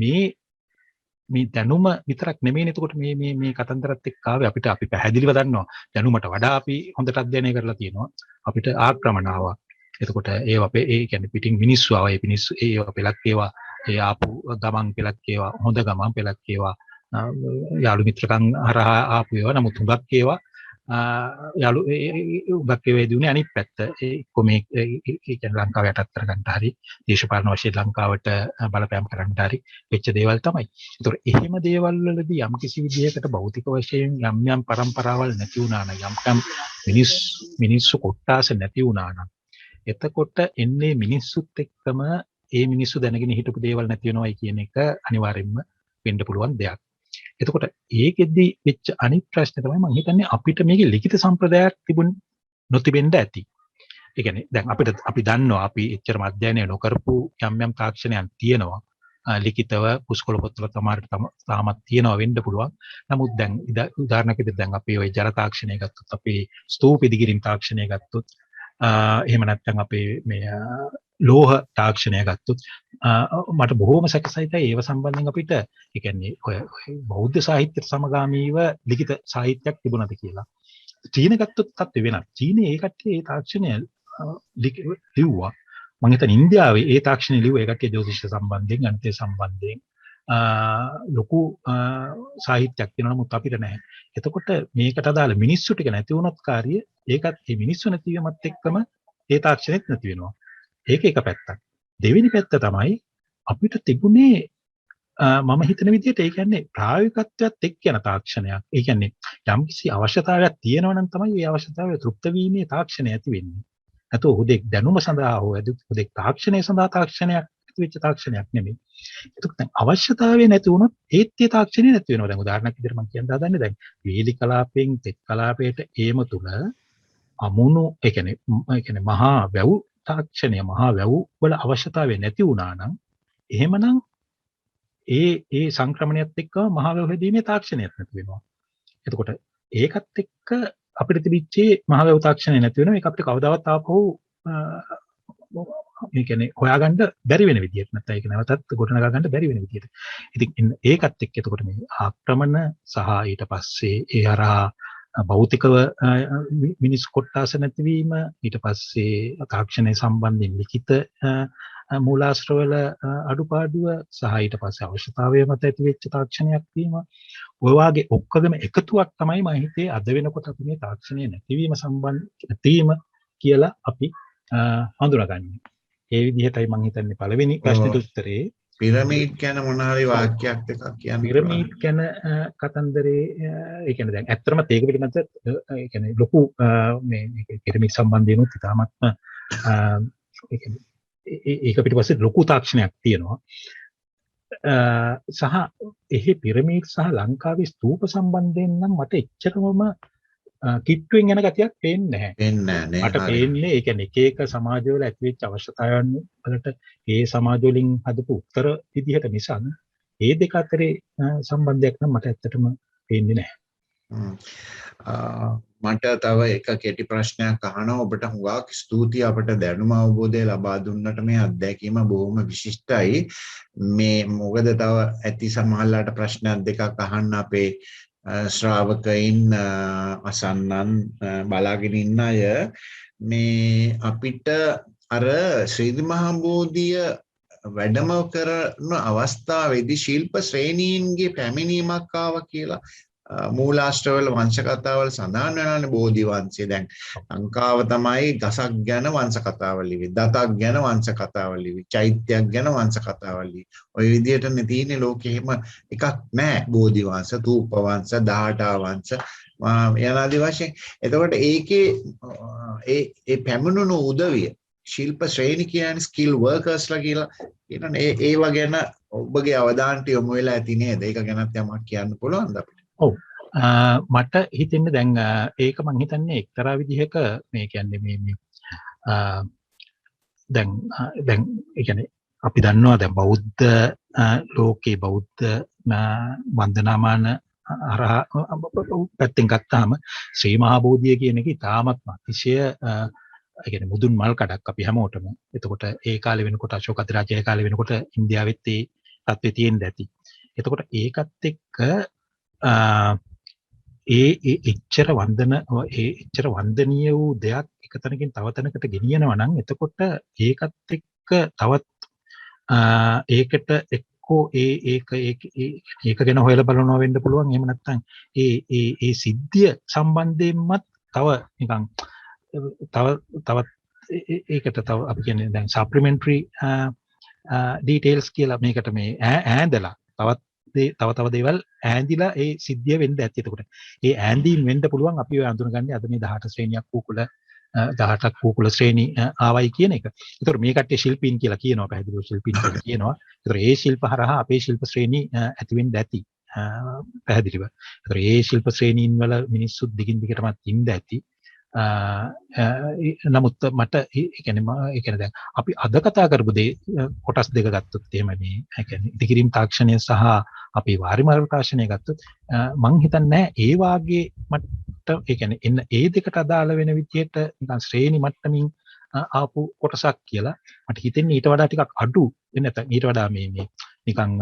මේ දැනුම විතරක් නෙමෙයි. එතකොට මේ කතන්දරත් එක්ක ආවේ අපි පැහැදිලිව දන්නවා දැනුමට වඩා අපි හොඳට අධ්‍යයනය කරලා තියෙනවා. අපිට ආක්‍රමණ ආවා. එතකොට ඒ කියන්නේ පිටින් මිනිස්සු ආවා. ඒ මිනිස්සු ඒවා පෙලක් ඒවා ඒ ආපු ගමන් පෙලක් ඒවා හොඳ ගමන් පෙලක් ඒවා යාළු මිත්‍රකම් හරහා ආපු ඒවා. නමුත් හුඟක් ඒවා යාළු උගක් වේදී උනේ අනිත් පැත්ත එක්ක මේ ඒ කියන්නේ ලංකාව යටත් කරගන්න හරි දේශපාලන වශයෙන් ලංකාවට බලපෑම් කරන්න හරි වෙච්ච දේවල් තමයි. ඒතකොට එහෙම දේවල් වලදී යම් කිසි විදිහකට භෞතික වශයෙන් යම් પરම්පරාවල් නැති වුණා නම් යම් මිනිස්සු කොට්ටාස නැති වුණා නම් එතකොට එන්නේ මිනිස්සුත් එක්කම ඒ මිනිස්සු දැනගෙන හිටපු දේවල් නැති වෙනවයි කියන එක අනිවාර්යෙන්ම වෙන්න පුළුවන් දෙයක්. එතකොට ඒකෙද්දි වෙච්ච අනිත් ප්‍රශ්නේ තමයි මම හිතන්නේ අපිට මේකේ ලිඛිත සම්ප්‍රදායක් නොතිබෙන්න ඇති. ඒ කියන්නේ දැන් අපි දන්නවා අපි එච්චරම අධ්‍යයනය නොකරපු යම් තාක්ෂණයන් තියෙනවා. ලිඛිතව පුස්කොළ පොත්වල තාමත් තියෙනවා වෙන්න පුළුවන්. නමුත් දැන් උදාහරණයක් විදිහට දැන් අපි ওই ජල තාක්ෂණය ගත්තොත් අපි ස්තූප ඉදිකිරීම තාක්ෂණය ගත්තොත් එහෙම නැත්නම් අපේ මේ ලෝහ තාක්ෂණය ගත්තොත් මට බොහෝම සැකසිතයි ඒව සම්බන්ධයෙන් අපිට ඒ කියන්නේ ඔය බෞද්ධ සාහිත්‍යයට සමගාමීව ලිඛිත සාහිත්‍යයක් තිබුණාද කියලා. චීන ගත්තොත් තත්ත්වෙ වෙනස්. චීනේ ඒ කට්ටිය ඒ තාක්ෂණය ලිව්වා. මම හිතන්නේ ඉන්දියාවේ ඒ තාක්ෂණය ලිව්වා ඒ කට්ටිය ජ්‍යොතිෂ සම්බන්ධයෙන් අන්තය සම්බන්ධයෙන් ලොකු සාහිත්‍යයක් තියෙනවා නමුත් අපිට නැහැ. එතකොට මේකට අදාළ මිනිස්සු ටික නැති වුණොත් කාර්යය ඒකත් මේ මිනිස්සු නැතිවීමත් එක්කම ඒ තාක්ෂණෙත් නැති වෙනවා. ඒක එක පැත්තක්. දෙවෙනි පැත්ත තමයි අපිට තිබුණේ මම හිතන විදිහට ඒ කියන්නේ ප්‍රායෝගිකත්වයට එක්ක යන තාක්ෂණයක්. ඒ කියන්නේ යම්කිසි අවශ්‍යතාවයක් තියෙනවා නම් තමයි ඒ අවශ්‍යතාවය තෘප්ත වීමේ තාක්ෂණය ඇති වෙන්නේ. නැතෝ හුදෙක් දැනුම සඳහා හෝ හුදෙක් තාක්ෂණය සඳහා තාක්ෂණයක් වෙච්ච තාක්ෂණයක් නෙමෙයි. එතකොට දැන් අවශ්‍යතාවය නැති වුණොත් ඒත් ඒ තාක්ෂණය නැති වෙනවා. දැන් උදාහරණයක් විදිහට මම කියන්න හදන්නේ දැන් වේලි කලාපයෙන් තෙත් කලාපයට ඒම තුල අමුණු ඒ කියන්නේ මහා වැව් තාක්ෂණය මහා වැව් වල අවශ්‍යතාවය නැති වුණා නම් එහෙමනම් ඒ සංක්‍රමණයත් එක්ක මහා වැව් හැදීමේ තාක්ෂණයක් නැති වෙනවා. එතකොට ඒකත් එක්ක අපිට තිබිච්ච මහා වැව් තාක්ෂණය නැති වෙනවා. ඒක අපිට කවදාවත් ආපහු මේ කියන්නේ හොයාගන්න බැරි වෙන විදිහට නැත්නම් ඒක නැවතත් ගොඩනගා ගන්න බැරි වෙන විදිහට. ඉතින් ඒකත් එක්ක එතකොට මේ ආක්‍රමණ සහ ඊට පස්සේ ඒ හරහා භෞතිකව මිනිස් කොට්ටාස නැතිවීම ඊට පස්සේ තාක්ෂණය සම්බන්ධයෙන් ලිඛිත මූලාශ්‍රවල අඩුපාඩුව සහ ඊට පස්සේ අවශ්‍යතාවය මත ඇති වෙච්ච තාක්ෂණයක් වීම ඔය වාගේ ඔක්කොගම එකතුවක් තමයි මම හිතේ අද වෙනකොට අපි මේ තාක්ෂණය නැතිවීම නැතිවීම කියලා අපි හඳුනාගන්නේ. ඒ විදිහටයි මම හිතන්නේ පළවෙනි ප්‍රශ්නෙට උත්තරේ පිරමීඩ් ගැන මොන හරි වාක්‍යයක් දෙකක් කියන්න. පිරමීඩ් ගැන කතන්දරේ ඒ කියන්නේ දැන් ඇත්තටම ඒක පිළිබඳව ඒ කියන්නේ ලොකු මේ පිරමීඩ් සම්බන්ධයෙන්ුත් ඉතාමත්ම ඒ කියන්නේ ඒක පිටිපස්සේ ලොකු තාක්ෂණයක් තියෙනවා. සහ එහි පිරමීඩ් සහ ලංකාවේ ස්තූප සම්බන්ධයෙන් නම් මට එච්චරම කිට්ටුවෙන් යන ගතියක් පේන්නේ නැහැ. මට පේන්නේ ඒ කියන්නේ එක සමාජවල ඇතිවෙච්ච අවශ්‍යතාවයන් වලට ඒ සමාජ වලින් හදපු උත්තර විදිහට නිසා ඒ දෙක අතරේ සම්බන්ධයක් නම් මට ඇත්තටම පේන්නේ නැහැ. මට තව එක කෙටි ප්‍රශ්නයක් අහනවා. ඔබට හුඟක් ස්තුතියි අපට දැනුම අවබෝධය ලබා දුන්නට. මේ අත්දැකීම බොහොම විශිෂ්ටයි. මේ මොකද තව ඇති සමහරලාට ප්‍රශ්නයක් දෙකක් අහන්න අපේ ශ්‍රාවකයින් අසන්නන් බලාගෙන ඉන්න අය මේ අපිට අර ශ්‍රී මහා බෝධිය වැඩම කරන අවස්ථාවේදී ශිල්ප ශ්‍රේණීන්ගේ පැමිණීමක් ආවා කියලා මූලාශ්‍රවල වංශ කතාවල සඳහන් වෙනවානේ. බෝධි වංශය දැන් ලංකාව තමයි ගසක් ගැන වංශ කතාවල් ලිවි, දතක් ගැන වංශ කතාවල් ලිවි, චෛත්‍යයක් ගැන වංශ කතාවල් ලිවි. ඔය විදිහටනේ තියෙන්නේ ලෝකෙ. එහෙම එකක් නැහැ. බෝධි වංශ, තූප වංශ, 18 වංශ යනාදී වශයෙන්. එතකොට ඒකේ ඒ පැමිණුණු උදවිය ශිල්ප ශ්‍රේණි කියන්නේ ස්කිල් වර්කර්ස්ලා කියලා කියනනේ. ඒව ගැන ඔබගේ අවධානයට යොමු වෙලා ඇති නේද? ඒක ගැනත් යමක් කියන්න පුළුවන්ද අපිට? ඔව්. මට හිතෙන්නේ දැන් ඒක මම හිතන්නේ එක්තරා විදිහක මේ කියන්නේ මේ දැන් ඒ කියන්නේ අපි දන්නවා දැන් බෞද්ධ ලෝකේ බෞද්ධ වන්දනාමාන හරහා පැත්තෙන් ගත්තාම ශ්‍රී මහා බෝධිය කියන එක ඉතාමත් අතිශය ඒ කියන්නේ මුදුන් මල් කඩක් අපි හැමෝටම. එතකොට ඒ කාලේ වෙනකොට අශෝක අධිරාජ්‍යයේ කාලේ වෙනකොට ඉන්දියාවෙත් ඒ තත්ත්වය තියෙන්න ඇති. එතකොට ඒකත් එක්ක එච්චර වන්දනීය වූ දෙයක් එක තැනකින් තව තැනකට ගෙනියනවා නම් එතකොට ඒකත් එක්ක තවත් ඒකට එක්ක හෝ ඒක ගැන හොයලා බලනවා වෙන්න පුළුවන්. එහෙම නැත්නම් ඒ සිද්ධිය සම්බන්ධයෙන්මත් තව නිකන් තවත් ඒකට තව අපි කියන්නේ දැන් සප්ලිමෙන්ටරි ඩීටේල්ස් කියලා මේකට මේ ඈඳලා තව දේවල් ඈඳිලා ඒ සිද්ධිය වෙන්න ඇති. එතකොට ඒ ඈඳීම් වෙන්න පුළුවන් අපි ඔය අඳුනගන්නේ අද මේ 18 ශ්‍රේණියක් කූකුල 18ක් කූකුල ශ්‍රේණි ආවයි කියන එක. ඒතකොට මේ කට්ටිය ශිල්පීන් කියලා කියනවා, පැහැදිලිව ශිල්පීන් කියලා කියනවා. ඒතකොට ඒ ශිල්ප හරහා අපේ ශිල්ප ශ්‍රේණි ඇති වෙන්න ඇති. පැහැදිලිව. ඒතකොට ඒ ශිල්ප ශ්‍රේණීන් වල මිනිස්සු දිගින් දිගටමත් ඉන්න ඇති. නමුත් මට ඒ කියන්නේ දැන් අපි අද කතා කරපු දේ කොටස් දෙක ගත්තොත් එහෙම මේ ඒ කියන්නේ ඉදිකිරීම තාක්ෂණය සහ අපි වාරිමාර්ග තාක්ෂණය ගත්තොත් මං හිතන්නේ ඒ වාගේ මට ඒ කියන්නේ එන්න ඒ දෙකට අදාළ වෙන විදියට නිකන් ශ්‍රේණි මට්ටමින් ආපු කොටසක් කියලා මට හිතෙන්නේ ඊට වඩා ටිකක් අඩු වෙන නැත්නම් ඊට වඩා මේ නිකන්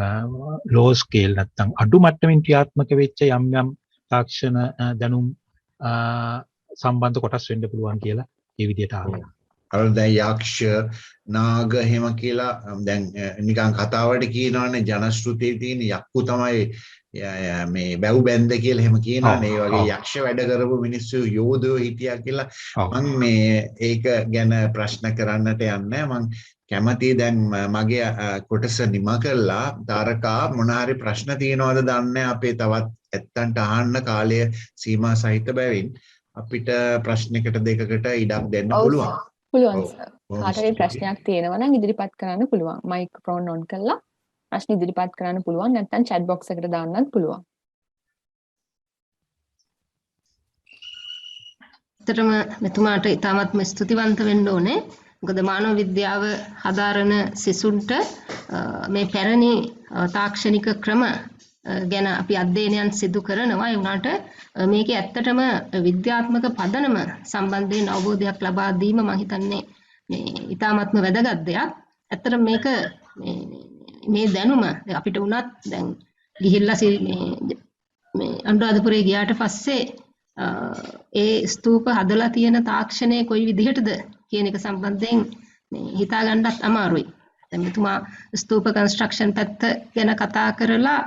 ලෝ ස්කේල් නැත්නම් අඩු මට්ටමින් ක්‍රියාත්මක වෙච්ච යම් තාක්ෂණ දැනුම් සම්බන්ධ කොටස් වෙන්න පුළුවන් කියලා ඒ විදිහට ආවා. අර දැන් යක්ෂ නාග එහෙම කියලා දැන් නිකන් කතාවට කියනවනේ ජනශ්‍රුතියේ තියෙන යක්කු තමයි මේ බැව් බැන්ද කියලා එහෙම කියනවනේ. ඒ වගේ යක්ෂ වැඩ කරපු මිනිස්සු යෝධයෝ හිටියා කියලා. මම මේ ඒක ගැන ප්‍රශ්න කරන්නට යන්නේ. මම කැමතියි දැන් මගේ කොටස නිම කළා තාරකා මොන හරි ප්‍රශ්න තියෙනවද දන්නේ අපේ තවත් ඇත්තන්ට අහන්න කාලය සීමා සහිත බැවින් අපිට ප්‍රශ්නයකට දෙකකට ඉඩක් දෙන්න පුළුවන්. පුළුවන් සර්. කාටරි ප්‍රශ්නයක් තියෙනවා නම් ඉදිරිපත් කරන්න පුළුවන්. මයික්‍රොෆෝන් ඔන් කරලා ප්‍රශ්න ඉදිරිපත් කරන්න පුළුවන්. නැත්නම් chat box එකට දාන්නත් පුළුවන්. ඇත්තටම මෙතුමාට ඉතාමත්ම ස්තුතිවන්ත වෙන්න ඕනේ. මොකද මානව විද්‍යාව හදාරන සිසුන්ට මේ පැරණි තාක්ෂණික ක්‍රම ගැන අපි අධ්‍යයනයන් සිදු කරනවා. ඒ වුණාට මේකේ ඇත්තටම විද්‍යාත්මක පදනම සම්බන්ධයෙන් අවබෝධයක් ලබා දීම මම හිතන්නේ මේ ඉතාමත්ම වැදගත් දෙයක්. ඇත්තටම මේක මේ දැනුම අපිට උනත් දැන් ගිහිල්ලා මේ අනුරාධපුරේ ගියාට පස්සේ ඒ ස්තූප හදලා තියෙන තාක්ෂණය කොයි විදිහටද කියන එක සම්බන්ධයෙන් මේ හිතා ගන්නත් අමාරුයි. දැන් මෙතුමා ස්තූප කන්ස්ට්‍රක්ෂන් පැත්ත ගැන කතා කරලා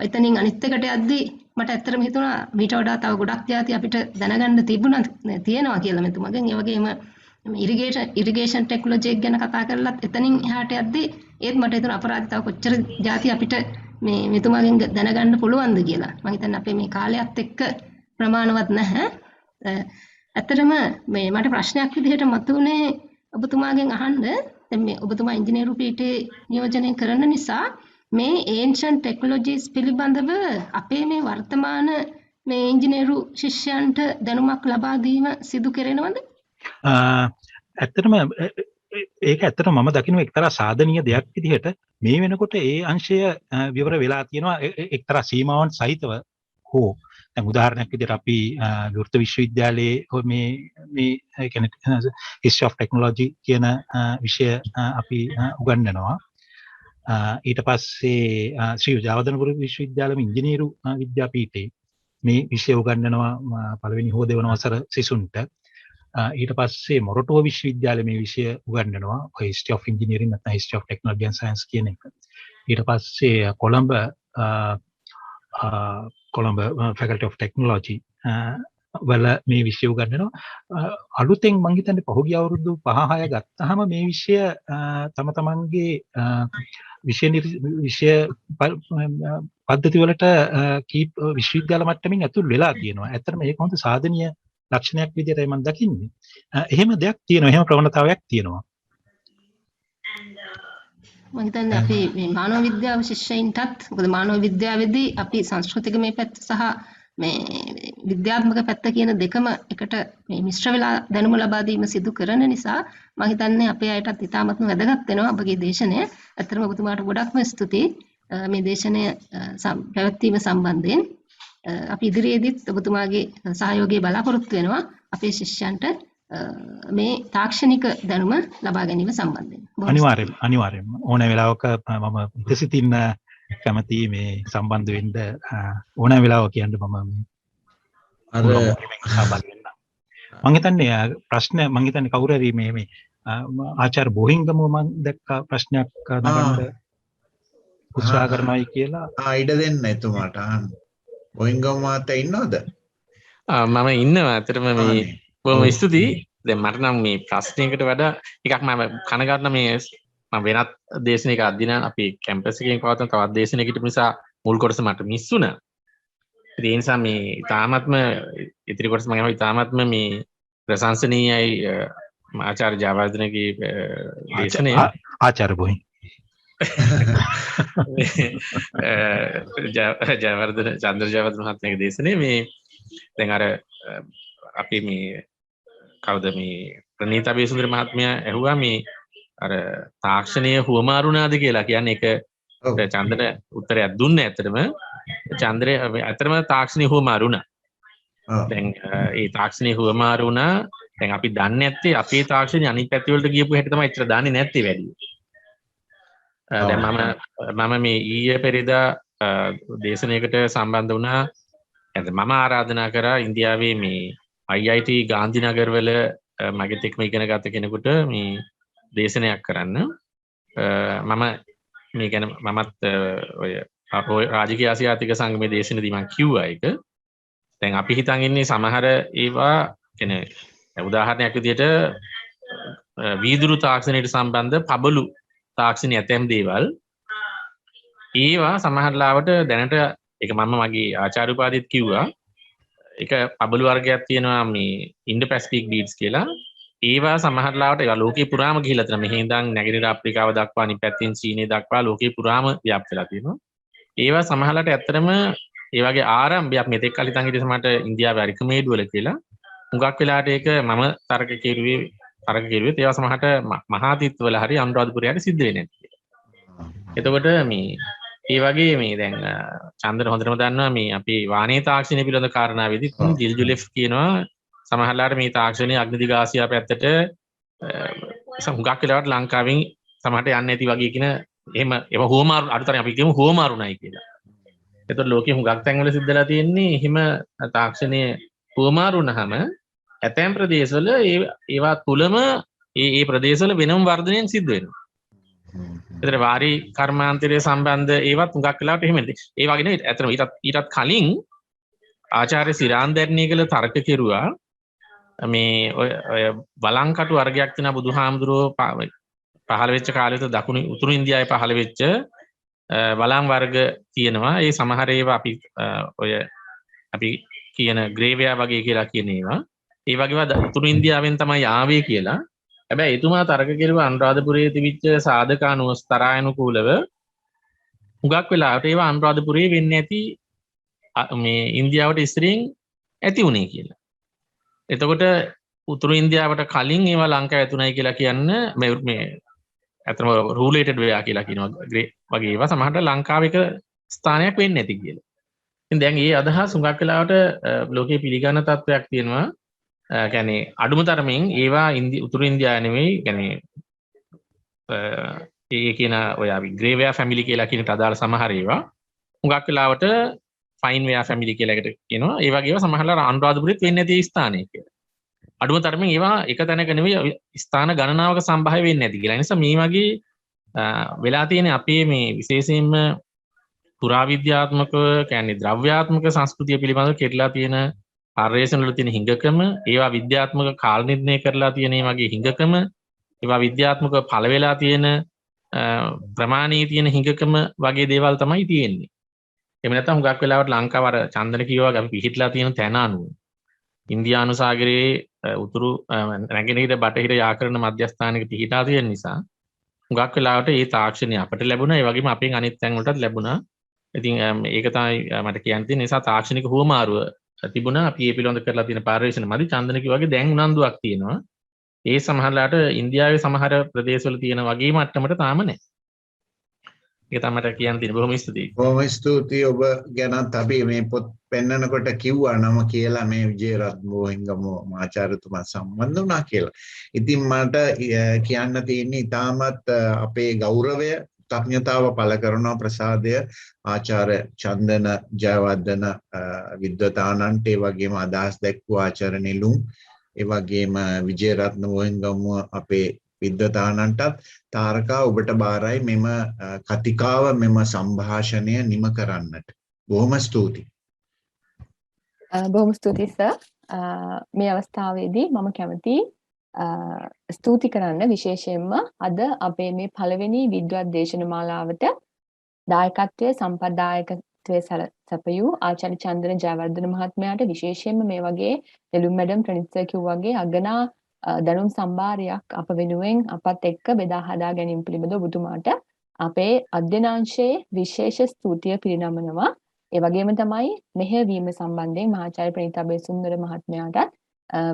එතනින් අනිත් එකට යද්දී මට ඇත්තටම හිතුණා මීට වඩා තව ගොඩක් જાති අපිට දැනගන්න තියෙනවා කියලා මෙතුමාගෙන්. ඒ වගේම ඉරිගේෂන් ටෙක්නොලොජි ගැන කතා කරලත් එතනින් එහාට යද්දී ඒත් මට හිතුණා අපරාධ තව කොච්චර જાති අපිට මේ මෙතුමාගෙන් දැනගන්න පුළුවන්ද කියලා. මම හිතන්නේ අපේ මේ කාලයත් එක්ක ප්‍රමාණවත් නැහැ. ඇත්තටම මේ මට ප්‍රශ්නයක් විදිහට මතුනේ ඔබතුමාගෙන් අහන්න. දැන් මේ ඔබතුමා ඉංජිනේරු පීඨේ නියෝජනය කරන නිසා මේ ancient technologies පිළිබඳව අපේ මේ වර්තමාන මේ ඉංජිනේරු ශිෂ්‍යයන්ට දැනුමක් ලබා දීම සිදු කරනවද? ඇත්තටම ඒක ඇත්තටම මම දකින්න එක්තරා සාධනීය දෙයක් විදිහට මේ වෙනකොට ඒ අංශය විවර වෙලා තියෙනවා එක්තරා සීමාවන් සහිතව. හෝ දැන් උදාහරණයක් විදිහට අපි විවෘත විශ්වවිද්‍යාලයේ මේ කියන්නේ history of technology කියන විෂය අපි උගන්වනවා. ඊට පස්සේ ශ්‍රී ජාවදනපුර විශ්වවිද්‍යාලයේ ඉංජිනේරු විද්‍යාපීඨයේ මේ විෂය උගන්වනවා පළවෙනි හෝ දෙවන වසර සිසුන්ට. ඊට පස්සේ මොරටුව විශ්වවිද්‍යාලයේ මේ විෂය උගන්වනවා history of engineering නැත්නම් history of technology and science කියන එක. ඊට පස්සේ කොළඹ faculty of technology වල මේ විෂය උගන්වනවා. අලුතෙන් මම හිතන්නේ පහුගිය අවුරුදු 5-6 ගත්තාම මේ විෂය තම තමන්ගේ විෂය පද්ධති වලට කීප විශ්වවිද්‍යාල මට්ටමින් ඇතුල් වෙලා තියෙනවා. ඇත්තටම ඒක හොඳ සාධනීය ලක්ෂණයක් විදිහටයි මම දකින්නේ. එහෙම දෙයක් තියෙනවා. එහෙම ප්‍රවණතාවයක් තියෙනවා. මම හිතන්නේ අපි මේ මානව විද්‍යාව ශිෂ්‍යයින්ටත් මොකද මානව විද්‍යාවේදී අපි සංස්කෘතික මේ පැත්ත සහ මේ විද්‍යාත්මක පැත්ත කියන දෙකම එකට මේ මිශ්‍ර වෙලා දැනුම ලබා දීම සිදු කරන නිසා මම හිතන්නේ අපේ අයටත් ඉතාමත්ම වැදගත් වෙනවා අපගේ දේශනය. ඇත්තටම ඔබතුමාට ගොඩක්ම ස්තුතියි මේ දේශනය පැවැත්වීම සම්බන්ධයෙන්. අපි ඉදිරියේදීත් ඔබතුමාගේ සහයෝගය බලාපොරොත්තු වෙනවා අපේ ශිෂ්‍යයන්ට මේ තාක්ෂණික දැනුම ලබා ගැනීම සම්බන්ධයෙන්. අනිවාර්යයෙන්ම ඕන වෙලාවක මම ඉතිසිතින් කැමති මේ සම්බන්ධ වෙන්න ඕන වෙලාවක කියන්න මම මම හිතන්නේ ප්‍රශ්න මම හිතන්නේ කවුරු හරි මේ ආචාර්ය බෝහිංගම මම දැක්ක ප්‍රශ්නයක් නගන්න උත්සාහ කරනවායි කියලා. ඉඩ දෙන්න එතුමාට අහන්න. ඔයිංගම මාතේ ඉන්නවද? මම ඉන්නවා. ඇත්තටම මේ බොහොම ස්තුතියි. දැන් මට නම් මේ ප්‍රශ්නයකට වඩා එකක් මම කනගාටු මේ මම වෙනත් දේශනයක අදින අපි කැම්පස් එකකින් පවත්වන තවත් දේශනයකට නිසා මුල් කොටස මට මිස් වුණා. ඒ නිසා මේ තාමත්ම ඉතිරි කොටස මම තාමත්ම මේ ප්‍රශංසනීයයි ආචාර්ය ජයවර්ධනගේ දේශනය. ආචාර්ය බොහින් ජයවර්ධන චන්ද්‍ර ජයවර්ධන මහත්මයාගේ දේශනේ මේ දැන් අර අපි මේ කවුද මේ ප්‍රනීත අබේසුන්දර මහත්මයා ඇහුවා මේ අර තාක්ෂණීය හුවමාරුණාද කියලා. කියන්නේ ඒක චන්ද්‍ර උත්තරයක් දුන්නේ. ඇත්තටම චන්ද්‍රේ ඇත්තටම තාක්ෂණීය හුවමාරුණා. දැන් ඒ තාක්ෂණීය හුවමාරුණා දැන් අපි දන්නේ නැත්තේ අපේ තාක්ෂණي අනිත් පැති වලට ගියපු හැටි තමයි එච්චර දන්නේ නැත්තේ වැඩි. දැන් මම මේ ඊයේ පෙරේදා දේශනයකට සම්බන්ධ වුණා. මම ආරාධනා කරා ඉන්දියාවේ මේ IIT ගාන්ධිනගර වල මගෙත් එක්ම ඉගෙන ගත්ත කෙනෙකුට මේ දේශනයක් කරන්න. මම මේ ගැන මමත් ඔය රාජකීය ආසියාතික සංගමයේ දේශනේදී මම කිව්වා ඒක. දැන් අපි හිතන් ඉන්නේ සමහර ඒවා කියන්නේ උදාහරණයක් විදිහට වීදුරු තාක්ෂණයට සම්බන්ධ පබළු තාක්ෂණයේ ඇතැම් දේවල් ඒවා සමහර ලාවට දැනට ඒක මම මගේ ආචාර්ය උපාධියත් කිව්වා. ඒක පබළු වර්ගයක් තියෙනවා මේ ඉන්ඩෝ පැසිෆික් බීඩ්ස් කියලා. ඒවා සමහර ලාවට ඒවා ලෝකේ පුරාම ගිහිලා තියෙනවා. මෙහි ඉඳන් නැගෙනහිර අප්‍රිකාව දක්වා අනිත් පැත්තෙන් චීනය දක්වා ලෝකේ පුරාම ව්‍යාප්ත වෙලා තියෙනවා. ඒවා සමහරලාට ඇත්තටම ඒ වගේ ආරම්භයක් මෙතෙක් කල ඉඳන් හිටිය සමහරට ඉන්දියාවේ අරිකමේඩු වල කියලා. හුඟක් වෙලාවට ඒක මම තරක කෙරුවේ ඒවා සමහරට මහාතිත් වල හරි අනුරාධපුරේ හරි සිද්ධ වෙන්නේ නැති. එතකොට මේ ඒ වගේ මේ දැන් චන්දර හොඳටම දන්නවා මේ අපේ වානේ තාක්ෂණය පිළිබඳ කාරණාවේදී ජිල්ජුලෙෆ් කියනවා සමහරලාට මේ තාක්ෂණයේ අග්නිදිග ආසියා පැත්තට හුඟක් වෙලාවට ලංකාවෙන් සමහරට යන්නේ නැති වගේ කියන එහෙම ඒවා හුවමාරු අඩුතරම් අපි කියමු හුවමාරුණයි කියලා. එතකොට ලෝකෙ හුඟක් තැන්වල සිද්ධලා තියෙන්නේ එහෙම තාක්ෂණයේ හුවමාරුණාම ඇතැම් ප්‍රදේශවල ඒවා තුලම ඒ ප්‍රදේශවල වෙනම වර්ධනයෙන් සිද්ධ වෙනවා. ඒතර වාරි කර්මාන්තරය සම්බන්ධ ඒවත් හුඟක් වෙලාවට එහෙම නෙවෙයි. ඒ වගේ නෙවෙයි. ඇත්තටම ඊටත් කලින් ආචාර්ය සිරාන්දර්ණී කළ තර්ක කෙරුවා මේ ඔය බලංකටු වර්ගයක් තියෙන බුදුහාමුදුරුවෝ පහළ වෙච්ච කාලෙට දකුණු උතුරු ඉන්දියාවේ පහළ වෙච්ච බලං වර්ග තියෙනවා. ඒ සමහර ඒවා අපි කියන ග්‍රේවියා වගේ කියලා කියන ඒවා. ඒ වගේම උතුරු ඉන්දියාවෙන් තමයි ආවේ කියලා. හැබැයි එතුමා තර්ක කෙරුවා අනුරාධපුරයේ තිබිච්ච සාධකානුව තරායනුකූලව හුඟක් වෙලාවට ඒවා අනුරාධපුරයේ වෙන්නේ නැති මේ ඉන්දියාවට ඉස්සරින් ඇති උනේ කියලා. එතකොට උතුරු ඉන්දියාවට කලින් ඒවා ලංකාවේ ඇතුණයි කියලා කියන්න මේ අතම රූලේටඩ් වෙලා කියලා කියනවා වගේ ඒවා සමහරට ලංකාවේ එක ස්ථානයක් වෙන්නේ නැති කියලා. ඉතින් දැන් මේ අදහස් හුඟක් වෙලාවට ලෝකේ පිළිගන්න තත්වයක් තියෙනවා. කියන්නේ අඩුම තරමින් ඒවා උතුරු ඉන්දියාව නෙවෙයි කියන්නේ ඒ කියන ඔය අපි ග්‍රේවියා ෆැමිලි කියලා කියනට අදාළ සමහර ඒවා හුඟක් වෙලාවට ෆයින් වෙයා ෆැමිලි කියලා එකට කියනවා. ඒ වගේ ඒවා සමහරවල් අනුරාධපුරෙත් වෙන්නේ නැති ස්ථානයක කියලා. අඩුම තරමින් ඒවා එක තැනක නෙවෙයි ස්ථාන ගණනාවක සම්භාව්‍ය වෙන්නේ නැති කියලා. ඒ නිසා මේ වගේ වෙලා තියෙන අපේ මේ විශේෂයෙන්ම පුරාවිද්‍යාත්මකව කියන්නේ ද්‍රව්‍යාත්මක සංස්කෘතිය පිළිබඳව කෙරලා තියෙන පර්යේෂණ වල තියෙන හිඟකම, ඒවා විද්‍යාත්මක කාල නිර්ණය කරලා තියෙන මේ වගේ හිඟකම, ඒවා විද්‍යාත්මක ඵල වෙලා තියෙන ප්‍රමාණයේ තියෙන හිඟකම වගේ දේවල් තමයි තියෙන්නේ. එහෙම නැත්නම් හුඟක් වෙලාවට ලංකාව අර චන්දන කියවා අපි පිහිටලා තියෙන තැන අනුව ඉන්දියානු සාගරයේ උතුරු නැගෙනහිර බටහිර යාකරණ මධ්‍යස්ථානයක පිහිටා තියෙන නිසා හුඟක් වෙලාවට මේ තාක්ෂණය අපට ලැබුණා. ඒ වගේම අපෙන් අනිත් තැන් වලටත් ලැබුණා. ඉතින් ඒක තමයි මට කියන්න තියෙන නිසා තාක්ෂණික හුවමාරුව තිබුණා. අපි මේ පිළිබඳ කරලා තියෙන පරිශ්‍රණ මදි චන්දන කිව්වා වගේ දැන් උනන්දුවක් තියෙනවා. ඒ සමහරලාට ඉන්දියාවේ සමහර ප්‍රදේශවල තියෙන වගේ මට්ටමට තාම නැහැ. ඒක තමයි මට කියන්න තියෙන්නේ. බොහොම ස්තුතියි. බොහොම ස්තුතියි. ඔබ ගැනත් අපි මේ පොත් පෙන්නකොට කිව්වා නම කියලා මේ විජේරත්න බෝහිංගම ආචාර්යතුමා සම්බන්ධ වුණා කියලා. ඉතින් මට කියන්න තියෙන්නේ ඊටමත් අපේ ගෞරවය තඥතාව පළ කරන ප්‍රසාදය ආචාර්ය චන්දන ජයවර්ධන විද්වතානන්ට ඒ වගේම අදහස් දැක්වූ ආචාර්ය නිලුම් ඒ වගේම විජේරත්න බෝහිංගම අපේ විද්වතානන්ටත් තාරකා ඔබට බාරයි මෙම කතිකාව මෙම සංഭാෂණය නිම කරන්නට. බොහොම ස්තුතියි. බොහොම ස්තුතියි සර්. මේ අවස්ථාවේදී මම කැමතියි ස්තුති කරන්න විශේෂයෙන්ම අද අපේ මේ පළවෙනි විද්වත් දේශන මාලාවට දායකත්වයේ සම්ප්‍රදායකත්වයේ සැපයූ ආචාර්ය චන්දන ජයවර්ධන මහත්මයාට විශේෂයෙන්ම මේ වගේ නෙළුම් මැඩම් ප්‍රනිත් සර් කිව්වා වගේ අගනා දැනුම් සම්භාරයක් අප වෙනුවෙන් අපත් එක්ක බෙදා හදා ගැනීම පිළිබඳව ඔබතුමාට අපේ අධ්‍යනාංශයේ විශේෂ ස්තුතිය පිරිනමනවා. ඒ වගේම තමයි මෙහෙයවීම සම්බන්ධයෙන් මහාචාර්ය ප්‍රනීත අබේසුන්දර මහත්මයාටත්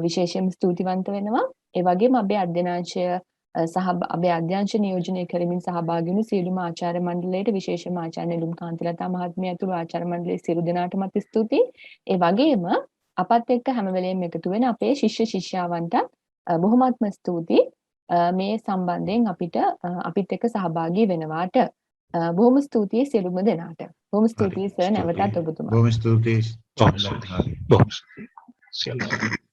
විශේෂයෙන්ම ස්තුතිවන්ත වෙනවා. ඒ වගේම අපේ අධ්‍යනාංශය අපේ අධ්‍යංශ නියෝජනය කරමින් සහභාගී වුණු සියලුම ආචාර්ය මණ්ඩලයට විශේෂයෙන්ම ආචාර්ය නෙළුම් කාන්තිලතා මහත්මිය ඇතුළු ආචාර්ය මණ්ඩලයේ සියලු දෙනාටමත් ස්තුතියි. ඒ වගේම අපත් එක්ක හැම වෙලේම එකතු වෙන අපේ ශිෂ්‍ය ශිෂ්‍යාවන්ට බොහොමත්ම ස්තුතියි මේ සම්බන්ධයෙන් අපිත් එක්ක සහභාගී වෙනවාට. බොහොම ස්තුතියි සියලුම දෙනාට. බොහොම ස්තුතියි සර් නැවතත් ඔබතුමා. බොහොම ස්තුතියි. බොහොම ස්තුතියි.